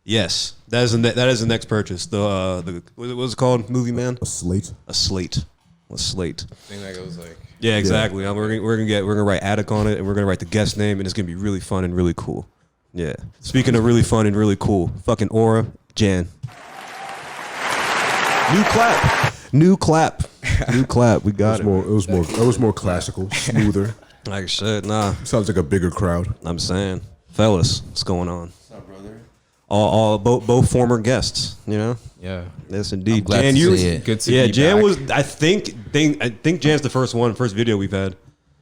Yes, that is the next purchase. The what was it called? Movie Man. A slate. A slate. A slate. Thing that goes like. Yeah, exactly. Yeah. We're gonna write Attic on it, and we're gonna write the guest name, and it's gonna be really fun and really cool. Yeah. Speaking of really fun and really cool, fucking Aura, Jan. New clap. New clap. New clap. We got it. It was more classical, smoother. Like shit, nah. Sounds like a bigger crowd. I'm saying, fellas, what's going on? What's up, brother? Both former guests, you know. Yeah. Yes, indeed. Glad Jan, to you. see it. Good to Yeah, be Jan back. was. I think Jan's the first video we've had.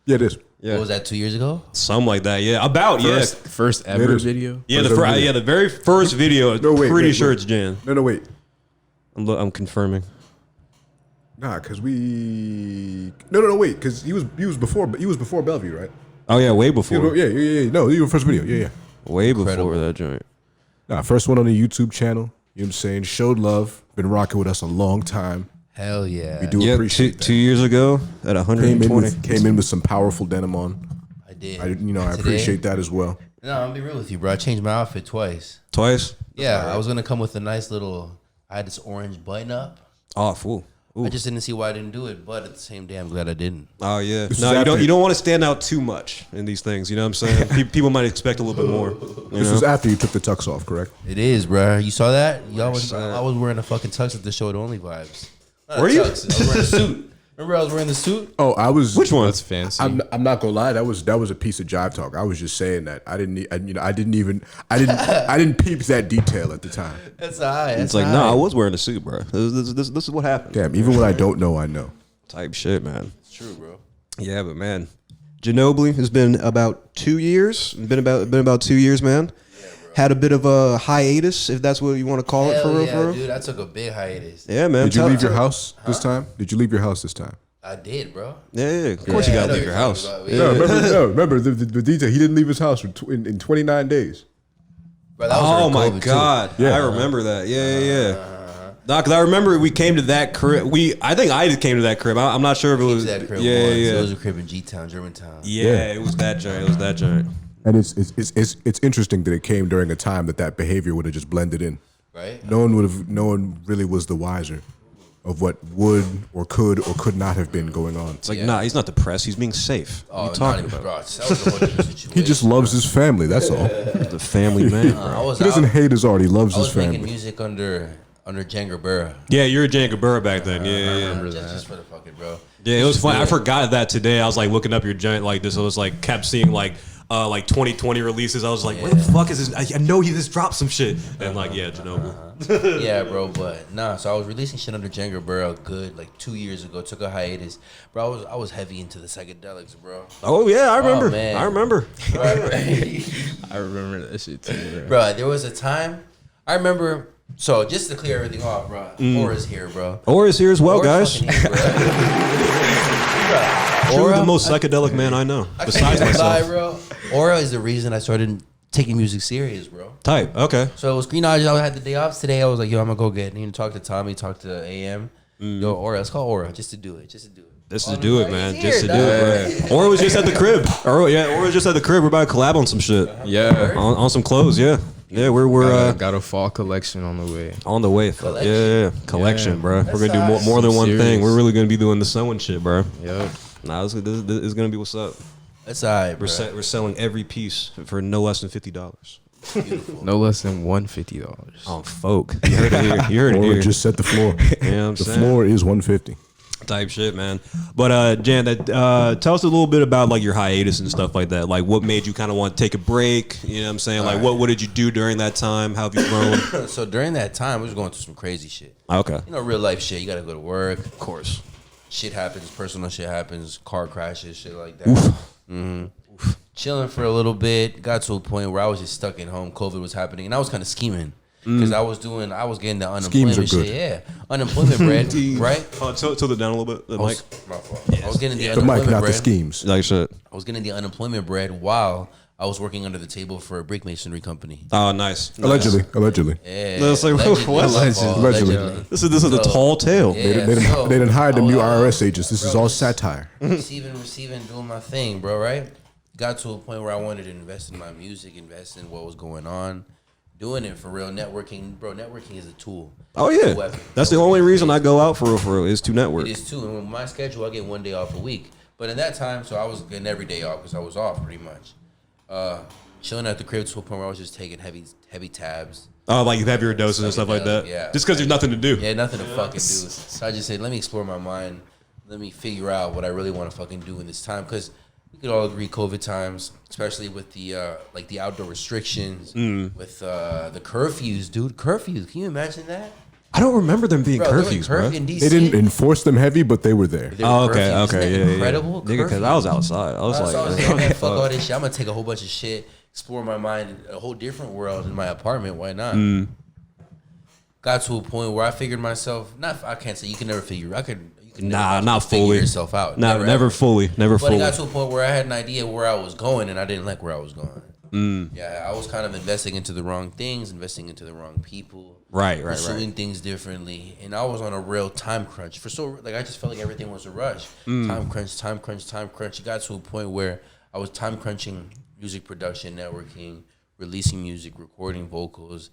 Yeah, it is. Yeah, What was that, 2 years ago? something like that. Yeah, about First ever It is. video. yeah. First ever video. Yeah, the very first video. No, wait, pretty wait, sure wait. it's Jan. No, wait. I'm confirming. Nah, cause we. No, wait, cause he was before Bellevue, right? Oh yeah, way before. Yeah. No, you were first video. Yeah. Way Incredible. before that joint. Nah, first one on the YouTube channel. You know what I'm saying? Showed love. Been rocking with us a long time. Hell yeah. We do Yeah, appreciate that. 2 years ago at 120. Came in with some powerful denim on. I did. I Today- appreciate that as well. No, I'm gonna be real with you, bro. I changed my outfit twice. Twice. Yeah, I was gonna come with a nice little. I had this orange button up. Oh, fool. Ooh. I just didn't see why I didn't do it, but at the same day, I'm glad I didn't. Oh yeah. This No, is you after- don't want to stand out too much in these things. You know what I'm saying? People might expect a little bit more. You This know? was after you took the tux off, correct? It is, bro. You saw that? I was Sad. wearing a fucking tux at the show. It only vibes. Not a Were you? tux, I was wearing a suit. Remember, I was wearing the suit. Oh, I was. Which one? That's fancy. I'm not gonna lie. That was a piece of jive talk. I was just saying that. I didn't peep that detail at the time. That's alright. It's like, no, I was wearing a suit, bro. This is what happened. Damn. Even when I don't know, I know. Type shit, man. It's true, bro. Yeah, but man, Janobi has been about 2 years. Been about 2 years, man. Had a bit of a hiatus, if that's what you want to call it, for Hell real, yeah, for real. dude. I took a big hiatus. Yeah, man. Did you leave your tell- house this time? Did you leave your house this time? I did, bro. Yeah, of course you I gotta know leave you're your house. talking about- Remember the detail. He didn't leave his house in 29 days. Bro, that was Oh during my COVID, too. God, Yeah. I remember that. Yeah. Nah, because I remember we came to that crib. I think I just came to that crib. I'm not sure if it Came was. to that crib yeah, once. yeah. It was a crib in G-Town, Germantown. Yeah, it was that joint. And it's interesting that it came during a time that behavior would have just blended in. Right? No one really was the wiser of what would or could not have been going on. It's like, nah, he's not depressed. He's being safe. What are you not talking even, about? bro. That was a whole different situation. He just loves his family. That's all. He's a family man, bro. I was He doesn't out. hate his art. He loves I his was making family. music under Django Burra. Yeah, you're a Jan Gabura back then. Yeah. Just for the fucking, bro. Yeah, it was funny. I forgot that today. I was like looking up your joint like this. I was like kept seeing like 2020 releases. I was like, where the fuck is this? I know he just dropped some shit. And like, yeah, Ginobili. Yeah, bro, but nah. So I was releasing shit under Django Burra good like 2 years ago. Took a hiatus, bro. I was heavy into the psychedelics, bro. Oh yeah, I remember. man. I remember. I remember that shit too, bro. Bro, there was a time I remember. So just to clear everything off, bro. Aura's here, bro. Aura's here as well, Aura's guys. fucking here, bro. Truly Aura, the most psychedelic man I know, I besides can't lie, myself. bro. Aura is the reason I started taking music serious, bro. Type. Okay. So it was green eyes. I had the day off today. I was like, yo, I'm gonna go get. Talk to Tommy, talk to AM. Yo, Aura, let's call Aura just to do it. Just to do it, man. Just to do it. bro. Aura was just at the crib. Aura was just at the crib. We're about to collab on some shit. Yeah. On some clothes. Yeah. Yeah, we're Got a fall collection on the way. on the way. Collection. Yeah. Collection, Yeah. bro. We're gonna do more than one Serious. thing. We're really gonna be doing the sewing shit, bro. Yep. Nah, this is gonna be what's up. That's alright, bro. We're selling every piece for no less than $50. No less than $150. Oh, folk. You heard it here. You heard it Or here. just set the floor. You know what I'm The saying? floor is 150. Type shit, man. But Jan, tell us a little bit about like your hiatus and stuff like that. Like what made you kind of want to take a break? You know what I'm saying? Like what did you do during that time? How have you grown? So during that time, we was going through some crazy shit. Okay. You know, real life shit. You gotta go to work. Of course. Shit happens. Personal shit happens. Car crashes. Shit like that. Chilling for a little bit. Got to a point where I was just stuck at home. COVID was happening, and I was kind of scheming. Because I was getting the Schemes are unemployment good. shit. Yeah. Unemployment bread, right? Tilt it down a little bit. The mic. My fault. I was getting the The unemployment mic, not bread. the schemes. Like shit. I was getting the unemployment bread while I was working under the table for a brick masonry company. Oh, nice. Allegedly. Yeah. That's like, what? my fault. Allegedly. This is a tall tale. Yeah. They didn't hire them I new was, IRS agents. This is all satire. receiving, doing my thing, bro, right? Got to a point where I wanted to invest in my music, invest in what was going on. doing it for real. Networking, bro. Networking is a tool. Oh It's a yeah, weapon. that's the only reason I go out for real is to network. It is too. And with my schedule, I get 1 day off a week. But in that time, so I was getting every day off because I was off pretty much. Chilling at the crib to a point where I was just taking heavy tabs. Oh, like you have your doses and stuff like that. Yeah. Just because there's nothing to do. Yeah, nothing to fucking do. So I just said, let me explore my mind. Let me figure out what I really want to fucking do in this time. Because we could all agree COVID times, especially with the like the outdoor restrictions, with the curfews, dude. Curfews. Can you imagine that? I don't remember them being Bro, curfews, bro. in DC. They didn't enforce them heavy, but they were there. They were Oh, okay, curfews. okay, Isn't that yeah, incredible? yeah. Nigga, because I was outside. I was So I was like, man, fuck all fuck. this shit. I'm gonna take a whole bunch of shit, explore my mind in a whole different world in my apartment. Why not? Got to a point where I figured myself. I can't say you can never figure. You can never not figure fully. yourself out. Never ever. fully. Never But fully. it got to a point where I had an idea where I was going, and I didn't like where I was going. Yeah, I was kind of investing into the wrong things, investing into the wrong people. Right. Pursuing things differently, and I was on a real time crunch. I just felt like everything was a rush. Time crunch. It got to a point where I was time crunching music production, networking, releasing music, recording vocals,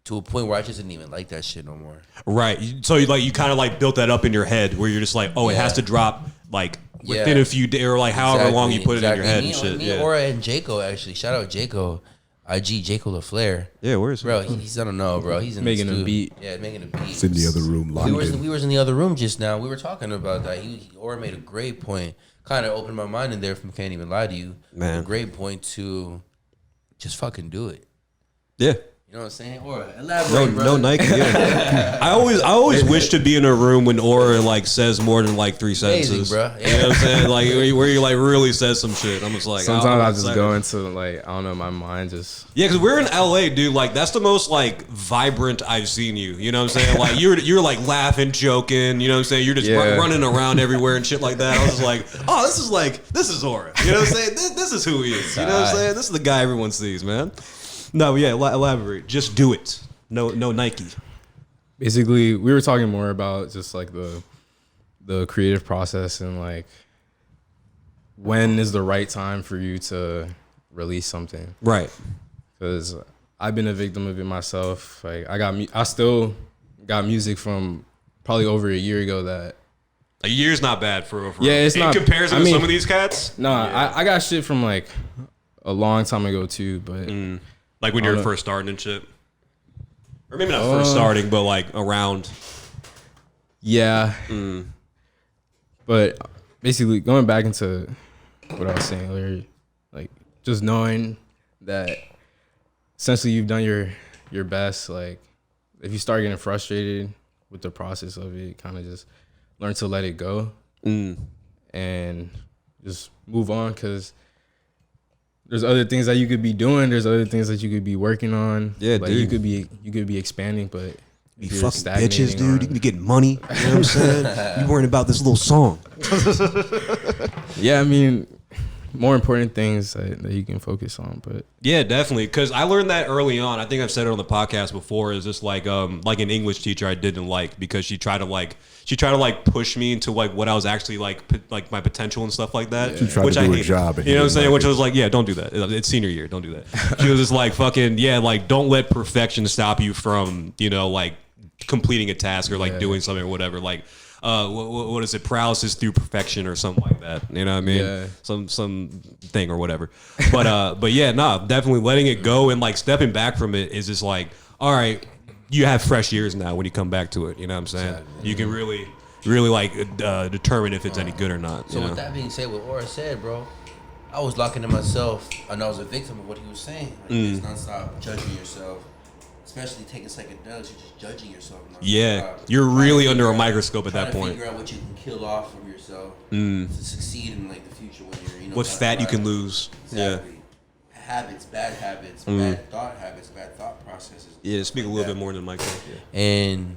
to a point where I just didn't even like that shit no more. Right. So you kind of like built that up in your head where you're just like, oh, it has to drop like within a few days or like however long you put it in your head and shit. Me, Aura, and Jaco actually. Shout out Jaco. IG Jaco LaFleur. Yeah, where is he? Bro, he's I don't know, bro. He's in Making the a studio. beat. Yeah, making a beat. It's in the other room, locked in. We was in the other room just now. We were talking about that. Aura made a great point. Kind of opened my mind in there. From can't even lie to you. Man. A great point to just fucking do it. Yeah. You know what I'm saying? Aura, elaborate, bro. No Nike. Yeah. I always wish to be in a room when Aura like says more than like 3 sentences. Amazing, bro. Yeah. You know what I'm saying? Like where you like really says some shit. I'm just like Sometimes I just excited. go into like I don't know, my mind just Yeah, because we're in LA, dude. Like that's the most like vibrant I've seen you. You know what I'm saying? Like you're like laughing, joking. You know what I'm saying? You're just Yeah. running around everywhere and shit like that. I was just like, oh, this is Aura. You know what I'm saying? This is who he is. You know what I'm saying? This is the guy everyone sees, man. No, yeah, elaborate. Just do it. No Nike. basically we were talking more about just like the creative process and like when is the right time for you to release something, Right. because I've been a victim of it myself. Like I still got music from probably over a year ago that A year's not bad for real. Yeah, it's in not- comparison I to mean- some of these cats. I got shit from like a long time ago too, but Like when you were know. first starting and shit. Or maybe not first starting, but like around. yeah. But basically, going back into what I was saying earlier, like just knowing that essentially you've done your best. Like if you start getting frustrated with the process of it, kind of just learn to let it go and just move on, because there's other things that you could be doing. There's other things that you could be working on. Yeah, like dude. you could be expanding, but You if you're fucking bitches, stagnating dude. on- You can be getting money. You know what I'm saying? You worrying about this little song. Yeah, I mean, more important things that you can focus on. But Yeah, definitely. Because I learned that early on. I think I've said it on the podcast before. Is just like an English teacher I didn't like because she tried to push me into like what I was actually like my potential and stuff like that. She tried which to do I her hated. job and You know what I'm you saying? didn't Which like I was like, yeah, don't do that. It's senior year. Don't do that. She was just like fucking like don't let perfection stop you from like completing a task or like doing something or whatever. Like what is it? Paralysis through perfection or something like that. You know what I mean? Yeah. Some thing or whatever. But yeah, definitely letting it go and like stepping back from it is just like, all right, you have fresh ears now when you come back to it. You know what I'm saying? Exactly. You can really like determine if it's any good or not. So you know? with that being said, what Aura said, bro, I was locking in myself, and I was a victim of what he was saying. Like, it's nonstop judging yourself, especially taking psychedelics. You're just judging yourself. Nonstop. Yeah, you're really Trying to under a figure out- microscope at that trying to point. Figure out what you can kill off from yourself to succeed in like the future when you're What trying to fat you can thrive. lose. Exactly. Habits, bad habits, bad thought processes. Yeah, speak a like little that. bit more than Michael. Yeah. And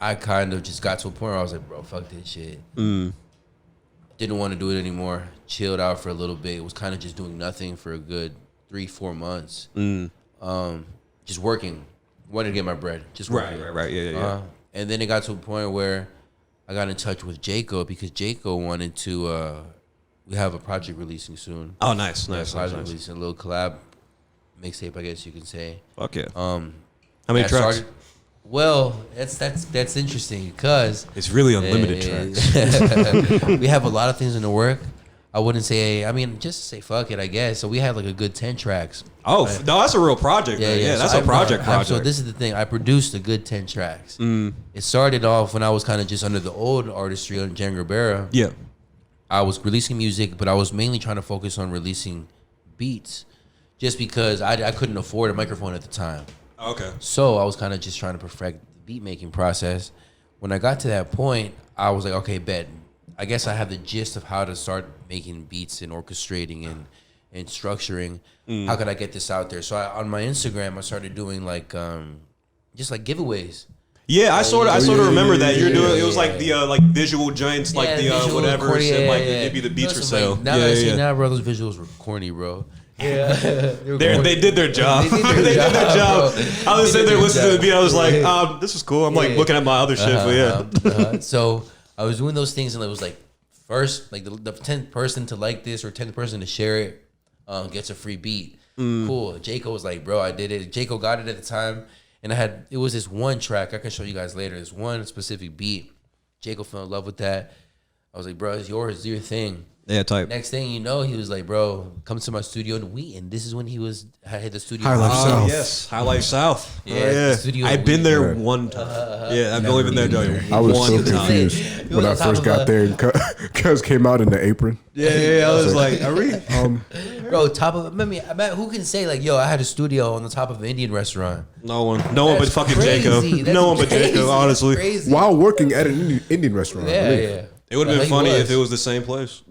I kind of just got to a point where I was like, bro, fuck this shit. Didn't want to do it anymore. Chilled out for a little bit. Was kind of just doing nothing for a good 3-4 months. Just working. Wanted to get my bread. Just working. Right. Yeah. And then it got to a point where I got in touch with Jaco because Jaco wanted to. We have a project releasing soon. Oh, nice. Project releasing a little collab mixtape, I guess you can say. Fuck yeah. How many tracks? Well, that's interesting because It's really unlimited tracks. we have a lot of things in the work. I wouldn't say. I mean, just say fuck it, I guess. So we have like a good 10 tracks. Oh no, that's a real project. Yeah, that's So a project. So this is the thing. I produced a good 10 tracks. It started off when I was kind of just under the old artistry on Jan Rivera. Yeah. I was releasing music, but I was mainly trying to focus on releasing beats, just because I couldn't afford a microphone at the time. Okay. So I was kind of just trying to perfect the beat making process. When I got to that point, I was like, okay, bet. I guess I have the gist of how to start making beats and orchestrating and structuring. How could I get this out there? So on my Instagram, I started doing like just like giveaways. Yeah, I sort of remember that you're doing. It was like the like visual joints, like the whatever, and like it'd be the beats for sale. Now that I see now, bro, those visuals were corny, bro. Yeah, they did their job. They did their job. I was sitting there listening to the beat. I was like, this is cool. I'm like looking at my other shit, but yeah. So I was doing those things, and it was like first, like the 10th person to like this or 10th person to share it gets a free beat. Cool. Jaco was like, bro, I did it. Jaco got it at the time, and it was this one track. I can show you guys later. This one specific beat. Jaco fell in love with that. I was like, bro, it's yours. It's your thing. Yeah, type. Next thing you know, he was like, bro, come to my studio and this is when I had the studio. High Life South. Yes, High Life South. Yeah, the studio I've been there Right. one time. Yeah, I've only been there I was one so time. confused when I on top first of got there. And Cuz came out in the apron. Yeah. I was like, are we? Bro, top of I mean, who can say like, yo, I had a studio on the top of an Indian restaurant? No one but That's fucking crazy. Jaco. That's No one but crazy. Jaco, honestly. That's crazy. While working at an Indian restaurant. I believe. Yeah. It would have been He funny was. if it was the same place.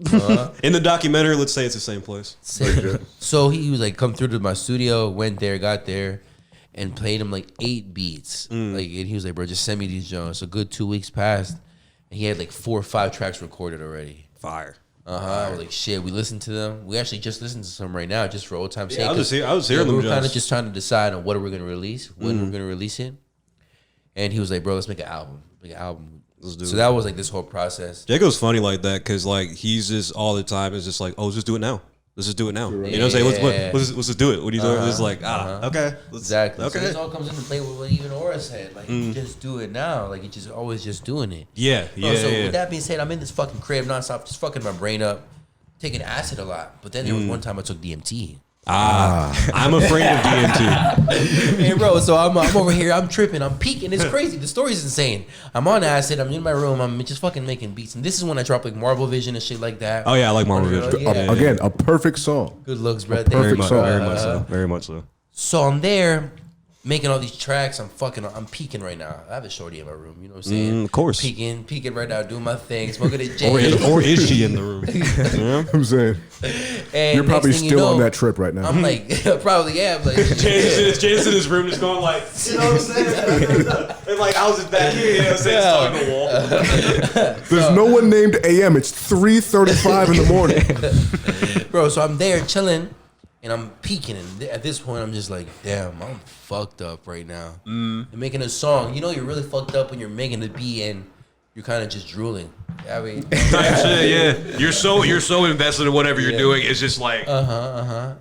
In the documentary, let's say it's the same place. So he was like, come through to my studio, went there, got there, and played him like 8 beats. Like, and he was like, bro, just send me these Jones. So good 2 weeks passed, and he had like 4 or 5 tracks recorded already. Fire. I was like, shit, we listened to them. We actually just listened to some right now, just for old time's sake. I was hearing We them were kind of just. just trying to decide on what we're gonna release, when we're gonna release it. And he was like, bro, let's make an album. Let's do So it. that was like this whole process. Jaco's funny like that because like he's just all the time is just like, oh, let's just do it now. Let's just do it now. You know what I'm saying? Let's just do it. What are you doing? It's like, okay. Exactly. Okay. So this all comes into play with what even Aura said. Like, just do it now. Like, you just always just doing it. Yeah. So with that being said, I'm in this fucking crib nonstop, just fucking my brain up, taking acid a lot. But then there was one time I took DMT. I'm afraid of DMT. Hey, bro, so I'm over here, I'm tripping, I'm peaking. It's crazy. The story's insane. I'm on acid, I'm in my room, I'm just fucking making beats. And this is when I drop like Marble Vision and shit like that. Oh yeah, I like Marvel Vision. Yeah. Again, a perfect song. Good looks, bro. perfect Very song. much so. Very much so. So I'm there making all these tracks. I'm peaking right now. I have a shorty in my room. You know what I'm saying? Of course. Peaking right now, doing my thing, smoking a Or J. is she in the room? Yeah. I'm saying And you're probably next thing you still on know, that trip right now. I'm like, probably am. Like, James in his room just going like, you know what I'm saying? And like I was just back here, you know what I'm saying? Talking to the wall. There's no one named AM. It's 3:35 in the morning. bro, so I'm there chilling, and I'm peaking. And at this point, I'm just like, damn, I'm fucked up right now. And making a song, you know, you're really fucked up when you're making the beat and you're kind of just drooling. I mean, Yeah. You're so invested in whatever you're doing. It's just like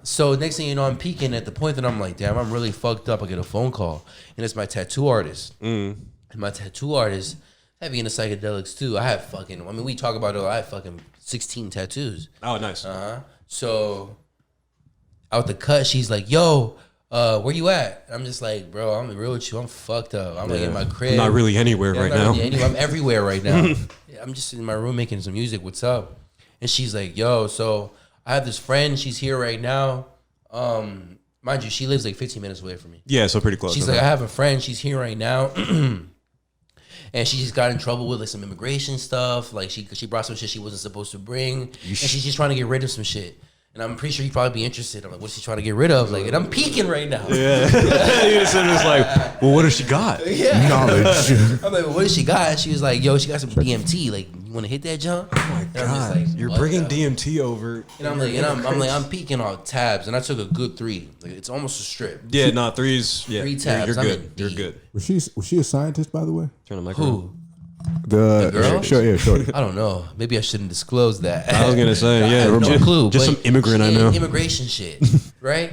So next thing you know, I'm peaking at the point that I'm like, damn, I'm really fucked up. I get a phone call, and it's my tattoo artist. And my tattoo artist, heavy into psychedelics too. We talk about it. I have fucking 16 tattoos. oh nice. So out the cut, she's like, yo, where you at? I'm just like, bro, I'm real with you. I'm fucked up. I'm like in my crib. I'm not really anywhere right now. I'm everywhere right now. I'm just in my room making some music. What's up? And she's like, yo, so I have this friend. She's here right now. Mind you, she lives like 15 minutes away from me. Yeah, so pretty close. She's like, I have a friend. She's here right now. And she just got in trouble with like some immigration stuff. Like she brought some shit she wasn't supposed to bring. And she's just trying to get rid of some shit. And I'm pretty sure you'd probably be interested. I'm like, what's she trying to get rid of? Like, and I'm peeking right now. Yeah. You just it's like, well, what does she got? Yeah. Knowledge. I'm like, well, what does she got? She was like, yo, she got some DMT. Like, you want to hit that jump? Oh my God, you're bringing DMT over. And I'm like, I'm peeking on tabs, and I took a good 3. Like, it's almost a strip. Yeah, no, threes. Yeah, 3 tabs. You're I'm good. in You're deep. good. Was she a scientist, by the way? Turn the microphone. Who? The girl? Shorty. I don't know. Maybe I shouldn't disclose that. I was gonna say, I yeah, have no clue. just but some immigrant I she know. did immigration shit, right?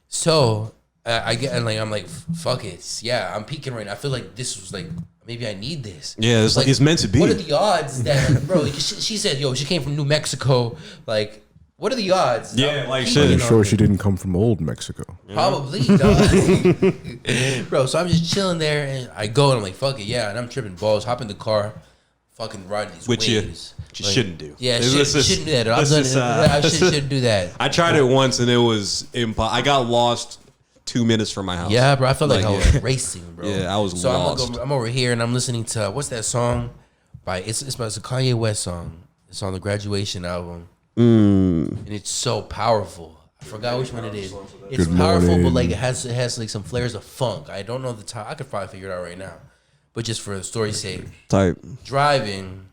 So I get and like I'm like fuck it, yeah, I'm peaking right now. I feel like this was like maybe I need this. Yeah, it's like it's meant to be. What are the odds that like, bro? She said, yo, she came from New Mexico. Like, what are the odds? Yeah, I'm like peaking shit. You on sure it. she didn't come from old Mexico? Probably, dog. Bro, so I'm just chilling there, and I go, and I'm like, fuck it, yeah, and I'm tripping balls, hop in the car, fucking ride these Which you waves. shouldn't do. Yeah, Let's just- shouldn't do that. I've let's done just, it. I let's shouldn't do that. I tried it once and it was I got lost 2 minutes from my house. Yeah, bro, I felt like I yeah. was racing, bro. Yeah, I was so lost. I'm over here, and I'm listening to, what's that song? It's a Kanye West song. It's on the Graduation album. And it's so powerful. I forgot which one it is. It's Good powerful, morning. but like it has like some flares of funk. I don't know the time. I could probably figure it out right now. But just for the story's sake, Type. driving,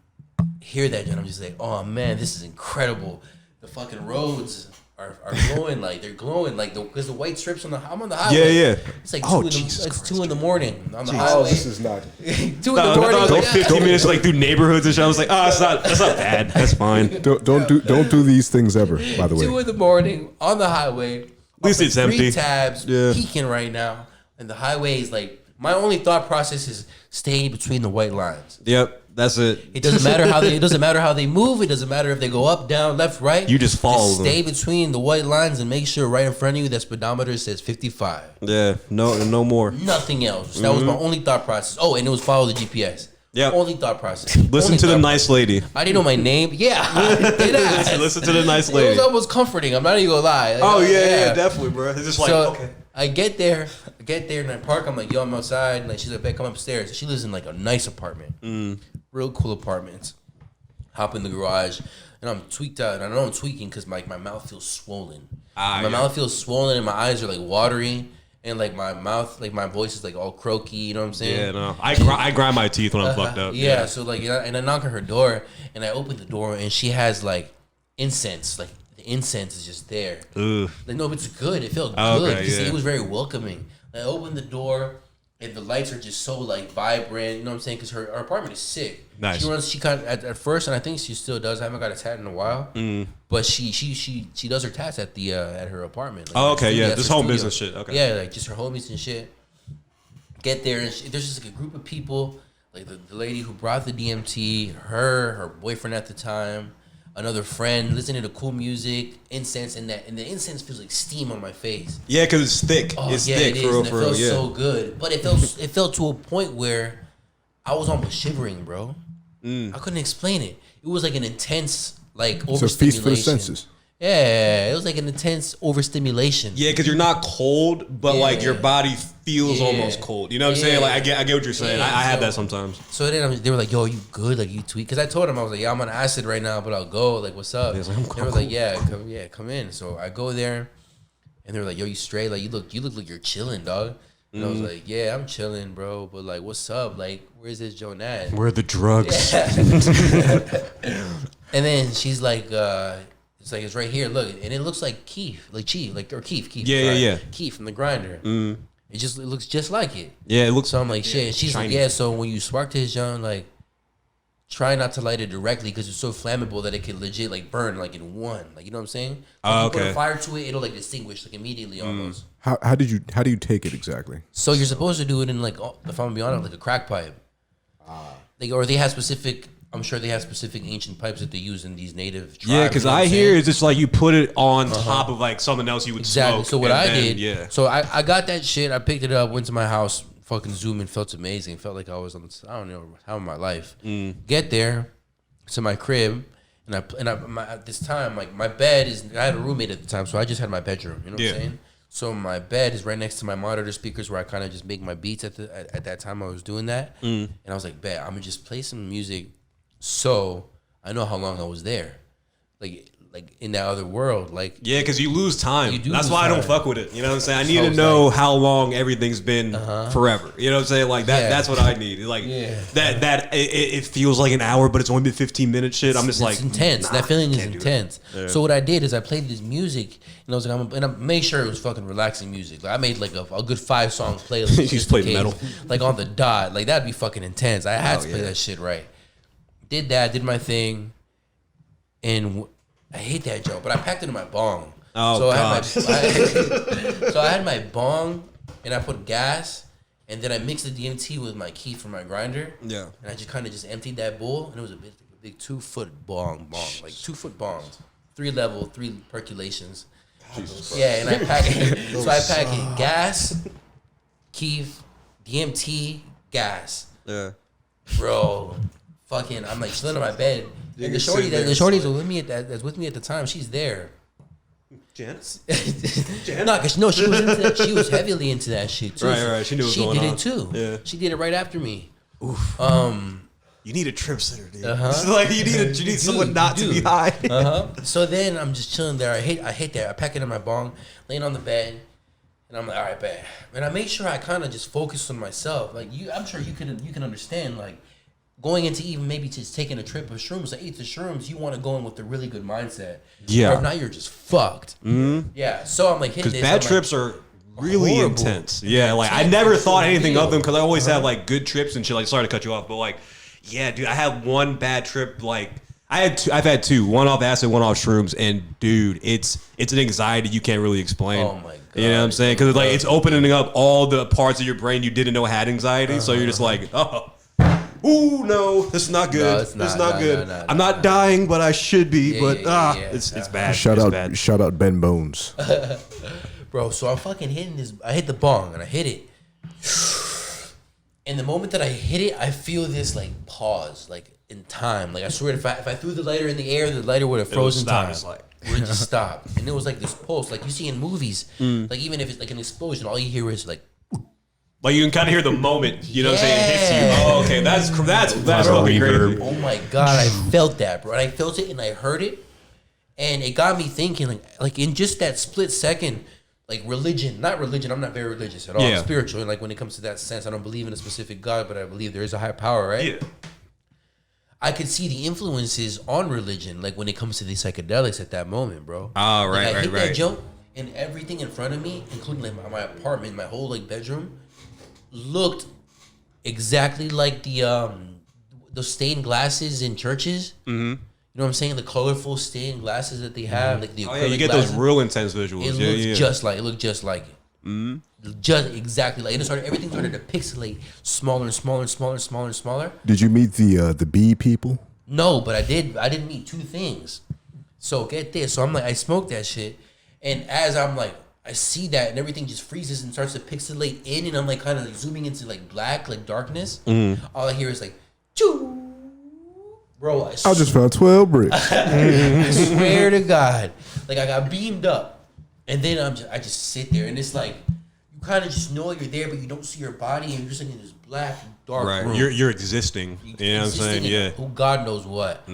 hear that, and I'm just like, oh man, this is incredible. The fucking roads are glowing like they're glowing like because the white strips I'm on the highway. Yeah. It's like Oh, 2 Jesus it's Christ. 2 in the morning on the Oh, highway. this is not. 2 in the I morning. thought it was like like, 15 minutes like through neighborhoods and shit. I was like, that's not bad. That's fine. Don't do these things ever. By the 2 way, in the morning on the highway. At least it's empty. 3 tabs, Yeah. peaking right now, and the highway is like. My only thought process is stay between the white lines. Yep, that's it. It doesn't matter how they move. It doesn't matter if they go up, down, left, right. You just follow them. Stay between the white lines and make sure right in front of you that speedometer says 55. Yeah, no more. Nothing else. That was my only thought process. Oh, and it was follow the GPS. Yep. Only thought process. Listen Only to the thought nice lady. process. I didn't know my name. Yeah. Listen to the nice It lady. was almost comforting. I'm not even gonna lie. Like, Oh yeah, definitely, bro. It's just like So okay. I get there and I park. I'm like, yo, I'm outside. And like, she's like, babe, come upstairs. She lives in like a nice apartment, real cool apartments. Hop in the garage, and I'm tweaked out. And I know I'm tweaking because my mouth feels swollen. My mouth feels swollen, and my eyes are like watery, and like my mouth, like my voice is like all croaky. You know what I'm saying? Yeah, no. I grind my teeth when I'm fucked up. Yeah. So like, and I knock on her door, and I open the door, and she has like incense, like. Incense is just there. Ugh. Like no, but it's good. It felt Oh, good. okay, 'Cause yeah. It was very welcoming. I opened the door, and the lights are just so like vibrant. You know what I'm saying? Because her apartment is sick. Nice. She kind of at first, and I think she still does. I haven't got a tat in a while. But she does her tats at the at her apartment. Like, Oh, her okay, studio, yeah, that's this her home studio. business shit, okay. Yeah, like just her homies and shit. Get there, and there's just like a group of people. Like the lady who brought the DMT, her boyfriend at the time. Another friend listening to cool music, incense, and the incense feels like steam on my face. Yeah, because it's thick. Oh It's yeah, thick it is. for real, And it for real. felt Yeah. so good, but it felt to a point where I was almost shivering, bro. I couldn't explain it. It was like an intense, like it's a overstimulation. feast for the senses. Yeah, it was like an intense overstimulation. Yeah, because you're not cold, but like your Yeah. body feels Yeah. almost cold. You know what I'm Yeah. saying? Like I get what you're saying. Yeah, I have so- that sometimes. So then they were like, "Yo, are you good? Like you tweet?" Because I told them I was like, "Yeah, I'm on acid right now, but I'll go. Like, what's up?" was like, "I'm they were like, "Yeah, come in." So I go there, and they were like, "Yo, you straight? Like you look like you're chilling, dog." And I was like, "Yeah, I'm chilling, bro. But like, what's up? Like, where's this Joan at?" Where are the drugs? And then she's like, "It's like it's right here. Look, and it looks like Keith, like Chief, like or Keith. Yeah, sorry. yeah. Keith from the Grinder. It looks just like it." Yeah, it looks. So I'm like, shit. And she's shiny. like, yeah. So when you spark this, John, like, try not to light it directly because it's so flammable that it could legit like burn like in one. Like, you know what I'm saying? Like, Oh, you put okay. a fire to it, it'll like distinguish like immediately almost. How do you take it exactly? So you're supposed to do it in like, if I'm gonna be honest, like a crack pipe. Like, or they have specific. I'm sure they have specific ancient pipes that they use in these native tribes. Yeah, because you know what I I'm hear saying? it's just like you put it on top of like something else you would Exactly. smoke. So what and I then- did, yeah. So I got that shit. I picked it up, went to my house, fucking zoomed in, felt amazing. Felt like I was on, I don't know, how in my life. Get there to my crib, and at this time, like my bed is. I had a roommate at the time, so I just had my bedroom. You know what Yeah. I'm saying? So my bed is right next to my monitor speakers, where I kind of just make my beats at that time. I was doing that, and I was like, "Bet I'm gonna just play some music." So I know how long I was there, like in that other world, like Yeah, because you lose time. You do That's lose why I don't time. fuck with it. You know what I'm saying? I need So to it's know like- how long everything's been forever. You know what I'm saying? Like that. Yeah. That's what I need. Like Yeah. it feels like an hour, but it's only been 15 minutes. Shit. I'm just like it's intense. nah, That feeling is can't do intense. Yeah. So what I did is I played this music, and I was like, I made sure it was fucking relaxing music. Like I made like a good 5-song playlist. You just played in case. metal. like on the dot. Like that'd be fucking intense. I had to play that shit right. Did my thing, and I hate that joke, but I packed it in my bong. Oh, so God. so I had my bong, and I put gas, and then I mixed the DMT with my key for my grinder. Yeah. And I just kind of just emptied that bowl, and it was a big 2-foot bong, like 2-foot bongs, 3 level, 3 percolations. Yeah, and I pack it. So I pack it gas, Keef, DMT, gas. Yeah. Bro, fucking, I'm like chilling on my bed. And the shorty that's with me that's with me at the time, she's there. Jan? No, cause no, she was into that. She was heavily into that shit too. Right. She knew what was going on. She did it too. Yeah. She did it right after me. Oof. You need a trip sitter, dude. Uh-huh. Like you need someone not to be high. So then I'm just chilling there. I hate that. I pack it in my bong, laying on the bed, and I'm like, all right, bet. And I make sure I kind of just focus on myself. Like I'm sure you can understand. Like going into even maybe just taking a trip of shrooms, like eat the shrooms. You want to go in with a really good mindset. Yeah. Or if not, you're just fucked. Mm-hmm. Yeah. So I'm like hitting Because this. bad trips are really horrible. intense. Yeah, like I never thought anything of them because I always had like good trips and shit. Like, sorry to cut you off, but like, yeah, dude, I had one bad trip. Like, I've had 2, one off acid, one off shrooms, and dude, it's an anxiety you can't really explain. Oh my God. You know what I'm saying? Because like it's opening up all the parts of your brain you didn't know had anxiety. So you're just like, oh. Ooh, no, this is not good. No, it's not. Good. No, I'm not dying, but I should be. Yeah, but yeah. it's bad. Shout it's out, bad. shout out Ben Bones. Bro, so I'm fucking hitting this. I hit the bong and I hit it. And the moment that I hit it, I feel this like pause, like in time. Like I swear, if I threw the lighter in the air, the lighter would have frozen time. It's like, It would just stop. And it was like this pulse, like you see in movies. Like even if it's like an explosion, all you hear is like. Like you can kind of hear the moment, you know what I'm saying? It hits you. Yeah. Oh, okay, that's fucking crazy. Oh my God, I felt that, bro. And I felt it and I heard it. And it got me thinking, like in just that split second, like not religion, I'm not very religious at all. Yeah. I'm spiritual. And like when it comes to that sense, I don't believe in a specific God, but I believe there is a higher power, right? Yeah. I could see the influences on religion, like when it comes to the psychedelics at that moment, bro. Oh, Like, I hit right. that jump and everything in front of me, including like my apartment, my whole like bedroom, looked exactly like the stained glasses in churches. Mm-hmm. You know what I'm saying? The colorful stained glasses that they have, like the Oh yeah, you acrylic get glasses. those real intense visuals. It looked just like it. Mm-hmm. Just exactly like it. Everything started to pixelate smaller and smaller and smaller and smaller and smaller. Did you meet the bee people? No, but I did meet 2 things. So get this. So I'm like, I smoked that shit, and as I'm like, I see that, and everything just freezes and starts to pixelate in, and I'm like kind of like zooming into like black, like darkness. All I hear is like, choo, bro. I I just found 12 bricks. I swear to God, like I got beamed up, and then I just sit there, and it's like you kind of just know you're there, but you don't see your body, and you're just like in this black, dark Right. room. You're existing. You know what I'm saying? Existing in Yeah. who God knows what.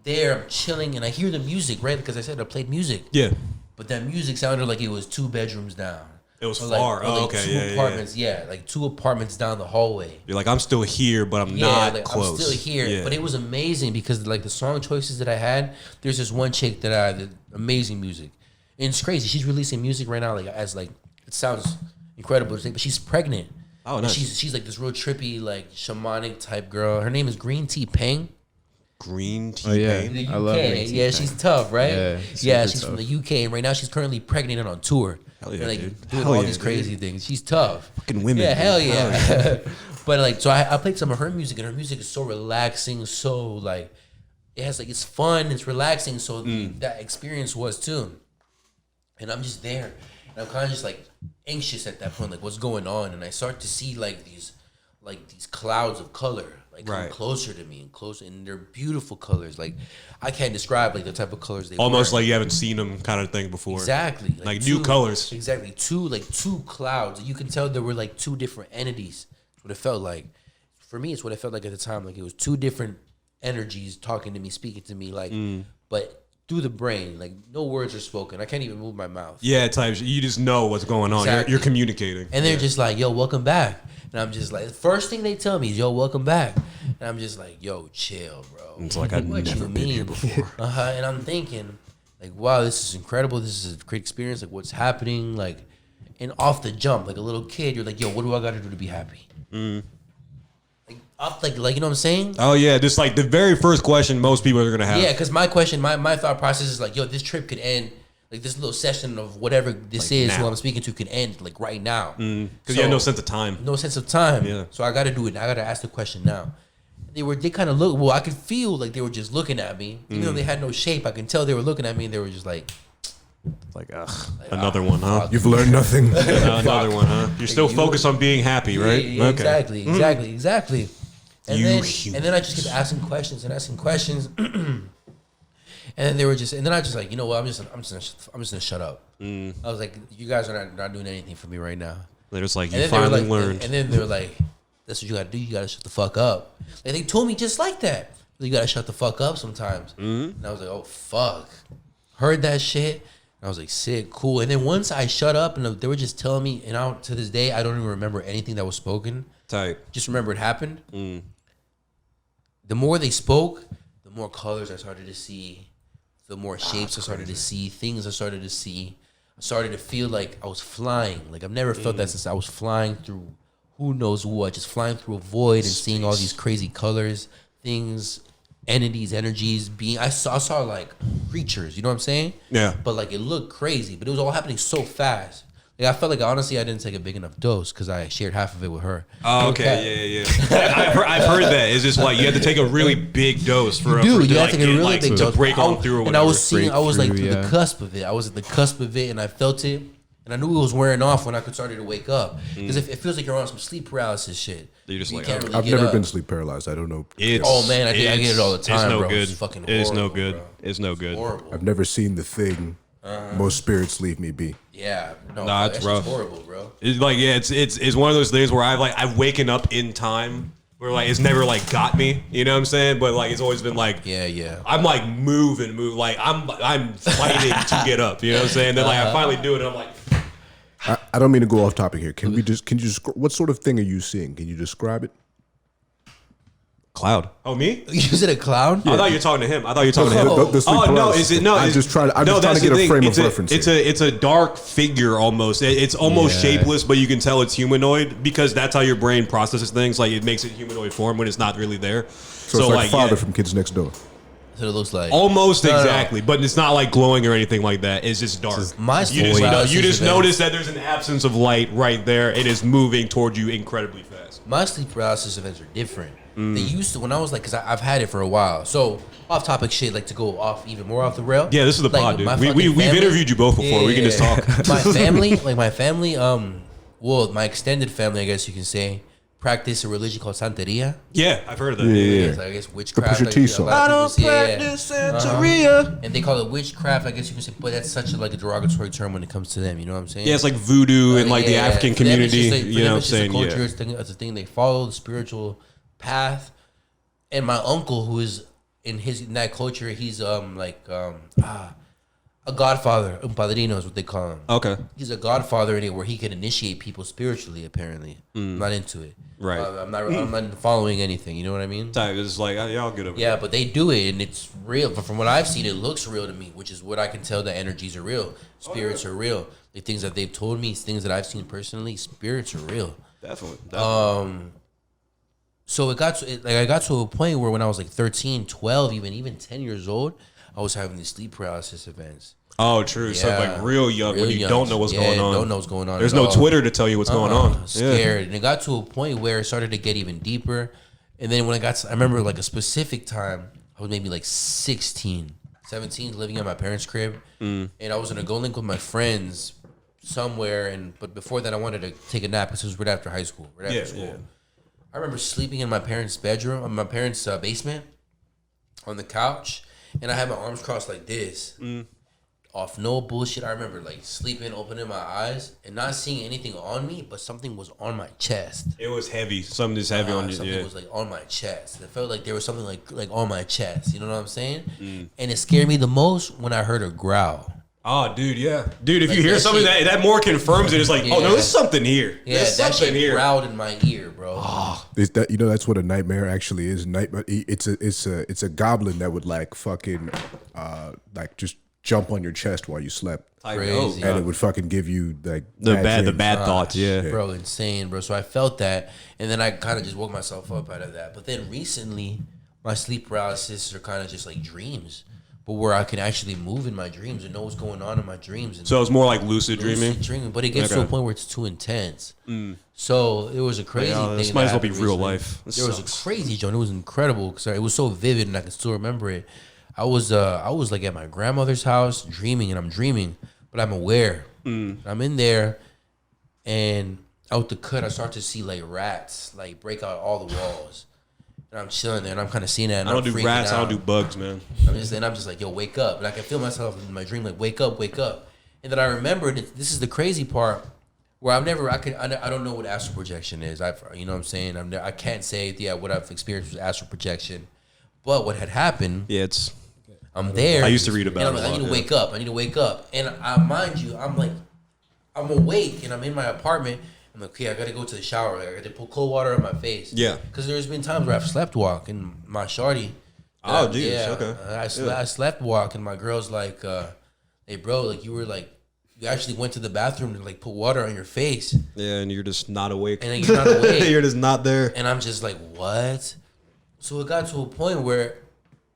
There, I'm chilling, and I hear the music, right? Because I said I played music. Yeah. But that music sounded like it was 2 bedrooms down. It was Or far. or Okay, 2 yeah. apartments. Yeah, like 2 apartments down the hallway. You're like, I'm still here, but I'm Yeah, not like, close. I'm still here. Yeah. But it was amazing because like the song choices that I had, there's this one chick that amazing music. And it's crazy. She's releasing music right now, like as like it sounds incredible to say, but she's pregnant. Oh, And nice. she's like this real trippy, like shamanic type girl. Her name is Green Tea Peng. Green tea Oh, yeah. pain. The UK. I love Green Tea Yeah, Peng. she's tough, right? Yeah, Yeah, super she's from tough. the UK, and right now she's currently pregnant and on tour. Hell yeah, and, like dude. doing Hell all yeah, these dude. crazy things. She's tough. Fucking women. Yeah, dude. hell yeah. But like, so I played some of her music, and her music is so relaxing, so like, it has like it's fun, it's relaxing. So that experience was too. And I'm just there, and I'm kind of just like anxious at that point, like what's going on, and I start to see like these clouds of color. Like come Right. closer to me and closer, and they're beautiful colors. Like I can't describe like the type of colors they Almost were. like you haven't seen them kind of thing before. Exactly. Like new colors. Exactly. Two clouds. You can tell there were like 2 different entities. That's what it felt like. For me, it's what it felt like at the time. Like it was 2 different energies talking to me, speaking to me, like but through the brain. Like no words are spoken. I can't even move my mouth. Yeah, types. You just know what's going on. Exactly. You're communicating. And they're just like, yo, welcome back. And I'm just like, the first thing they tell me is, yo, welcome back. And I'm just like, yo, chill, bro. It's like I've What never you been here mean? before. And I'm thinking, like, wow, this is incredible. This is a great experience. Like, what's happening? Like, and off the jump, like a little kid, you're like, yo, what do I got to do to be happy? Like, off, like, you know what I'm saying? Oh yeah, just like the very first question most people are gonna have. Yeah, because my question, my thought process is like, yo, this trip could end like this little session of whatever this Like is, now. who I'm speaking to, can end like right now. Because you had no sense of time. No sense of time. Yeah. So I got to do it. I got to ask the question now. They kind of look. Well, I could feel like they were just looking at me, even though they had no shape. I can tell they were looking at me, and they were just like, Like, another one, huh? You've learned nothing. Another one, huh? You're still You- focused on being happy, right? Yeah, exactly. And You then, human and then I just kept asking questions and asking questions, and then they were just, and then I just like, you know what? I'm just gonna shut up. I was like, you guys are not doing anything for me right now. They're just like, And you then they were finally like, learned. and then they were like, that's what you gotta do. You gotta shut the fuck up. Like they told me just like that. You gotta shut the fuck up sometimes. And I was like, oh fuck. Heard that shit. And I was like, sick, cool. And then once I shut up, and they were just telling me, and I, to this day, I don't even remember anything that was spoken. Tight. Just remember it happened. The more they spoke, the more colors I started to see, the more shapes I started to see, things I started to see. I started to feel like I was flying. Like I've never felt that since I was flying through who knows what, just flying through a void and seeing all these crazy colors, things, entities, energies, being. I saw like creatures, you know what I'm saying? Yeah. But like it looked crazy, but it was all happening so fast. Like I felt like honestly I didn't take a big enough dose because I shared half of it with her. Oh, okay, yeah. I've heard that. It's just like you have to take a really big dose for Dude, to you have like, to get a get, really like, big to dose. break on through or And whatever. I was seeing, I was like Breakthrough, to the yeah. cusp of it. I was at the cusp of it, and I felt it, and I knew it was wearing off when I started to wake up. Because it feels like you're on some sleep paralysis shit. You're just You like, can't okay. really I've get never up. been sleep paralyzed. I don't know. It's, Oh man, I get it all the time, It's no bro. good. It's fucking It's no horrible, good. bro. It's no good. Horrible. I've never seen the thing. Most spirits leave me be. Yeah, no, Nah, that it's shit's rough. horrible, bro. It's like it's one of those things where I've waken up in time where like it's never like got me, you know what I'm saying? But like it's always been like Yeah. I'm like move, like I'm fighting to get up, you know what I'm saying? Then like I finally do it, and I'm like, I don't mean to go off topic here. Can you just what sort of thing are you seeing? Can you describe it? cloud. Oh, me? You said a clown? I thought you were talking to him. I thought you were talking to him. The sleep Oh no! paralysis Is it no? thing. I'm just trying to that's get the a thing. frame It's of reference. It's a dark figure almost. It's almost Yeah. shapeless, but you can tell it's humanoid because that's how your brain processes things. Like it makes it humanoid form when it's not really there. so it's like Father yeah, from Kids Next Door. That's what it looks like. almost No, no. exactly, but it's not like glowing or anything like that. It's just dark. My you just, paralysis you just event- notice that there's an absence of light right there. It is moving towards you incredibly fast. My sleep paralysis events are different. They used to, when I was like, because I've had it for a while. So, off topic shit, like to go off even more off the rail. Yeah, this is the Like, pod, dude. my We've fucking family- interviewed you both before. We can just talk. my family, well, my extended family, I guess you can say, practice a religion called Santeria. Yeah, I've heard of that. Yeah. So I guess witchcraft. Pusha like, T a song. lot of people say, yeah. Santeria. And they call it witchcraft, I guess you can say, but that's such a derogatory term when it comes to them. You know what I'm saying? Yeah, it's like voodoo and like the Yeah, African for them, it's community. just like- for You them, know what I'm it's just a saying? culture, Yeah. it's a thing they follow, the spiritual path. And my uncle, who is in that culture, he's a godfather. Un padrino is what they call him. Okay. He's a godfather in it where he can initiate people spiritually. Apparently, I'm not into it. Right. I'm not following anything. You know what I mean? Type is like, y'all get over Yeah, but they do it, and it's real. But from what I've seen, it looks real to me, which is what I can tell that energies are real, spirits are real. The things that they've told me, things that I've seen personally, spirits are real. Definitely. So I got to a point where when I was like 13, 12, even 10 years old, I was having these sleep paralysis events. Oh, true. So like real young when you young. don't know what's going on. Don't know what's going on. There's at no all. Twitter to tell you what's going on. Scared, and it got to a point where it started to get even deeper. And then when I remember like a specific time, I was maybe like 16, 17, living at my parents' crib, and I was gonna go link with my friends somewhere. But before that, I wanted to take a nap because it was right after high school, right after school. Yeah. I remember sleeping in my parents' bedroom, in my parents' basement, on the couch, and I had my arms crossed like this. Off no bullshit, I remember like sleeping, opening my eyes, and not seeing anything on me, but something was on my chest. It was heavy. Something is heavy on you. Something Yeah. was like on my chest. It felt like there was something like on my chest. You know what I'm saying? And it scared me the most when I heard a growl. Oh, dude, yeah. Dude, if Like you hear that something shit- that more confirms it, it's like, oh, no, Yeah. there's something here. Yeah, There's that something shit here. growled in my ear, bro. Is that that's what a nightmare actually is? Nightmare. It's a goblin that would like fucking like just jump on your chest while you slept, Crazy. and it would fucking give you like The dreams. bad thoughts, yeah. Bro, insane, bro. So I felt that, and then I kind of just woke myself up out of that. But then recently, my sleep paralysis are kind of just like dreams. but where I can actually move in my dreams and know what's going on in my dreams. And So it's more like lucid dreaming. But it gets to a point where it's too intense. So it was a crazy thing. This might as well be happened real recently. life. This There was sucks. a crazy joint. It was incredible because it was so vivid and I can still remember it. I was like at my grandmother's house dreaming, and I'm dreaming, but I'm aware. I'm in there, and out the cut, I start to see like rats like break out all the walls. And I'm chilling there, and I'm kind of seeing that. And I don't I'm do freaking rats. I out. don't do bugs, man. I'm just like, yo, wake up. And I can feel myself in my dream, like, wake up, wake up. And then I remembered, this is the crazy part, where I don't know what astral projection is. You know what I'm saying? I can't say, what I've experienced was astral projection. But what had happened, Yeah, it's. I'm there. I used to read about and I'm it like, a I lot, need to wake up. I need to wake up. And mind you, I'm awake, and I'm in my apartment. I'm like, okay, I gotta go to the shower. Like, I gotta put cold water on my face. Yeah. Because there's been times where I've slept walk and my shorty. Oh, geez, okay. I slept walk and my girl's like, hey, bro, like you actually went to the bathroom to like put water on your face, Yeah, and you're just not awake. and then you're not awake. You're just not there. And I'm just like, what? So it got to a point where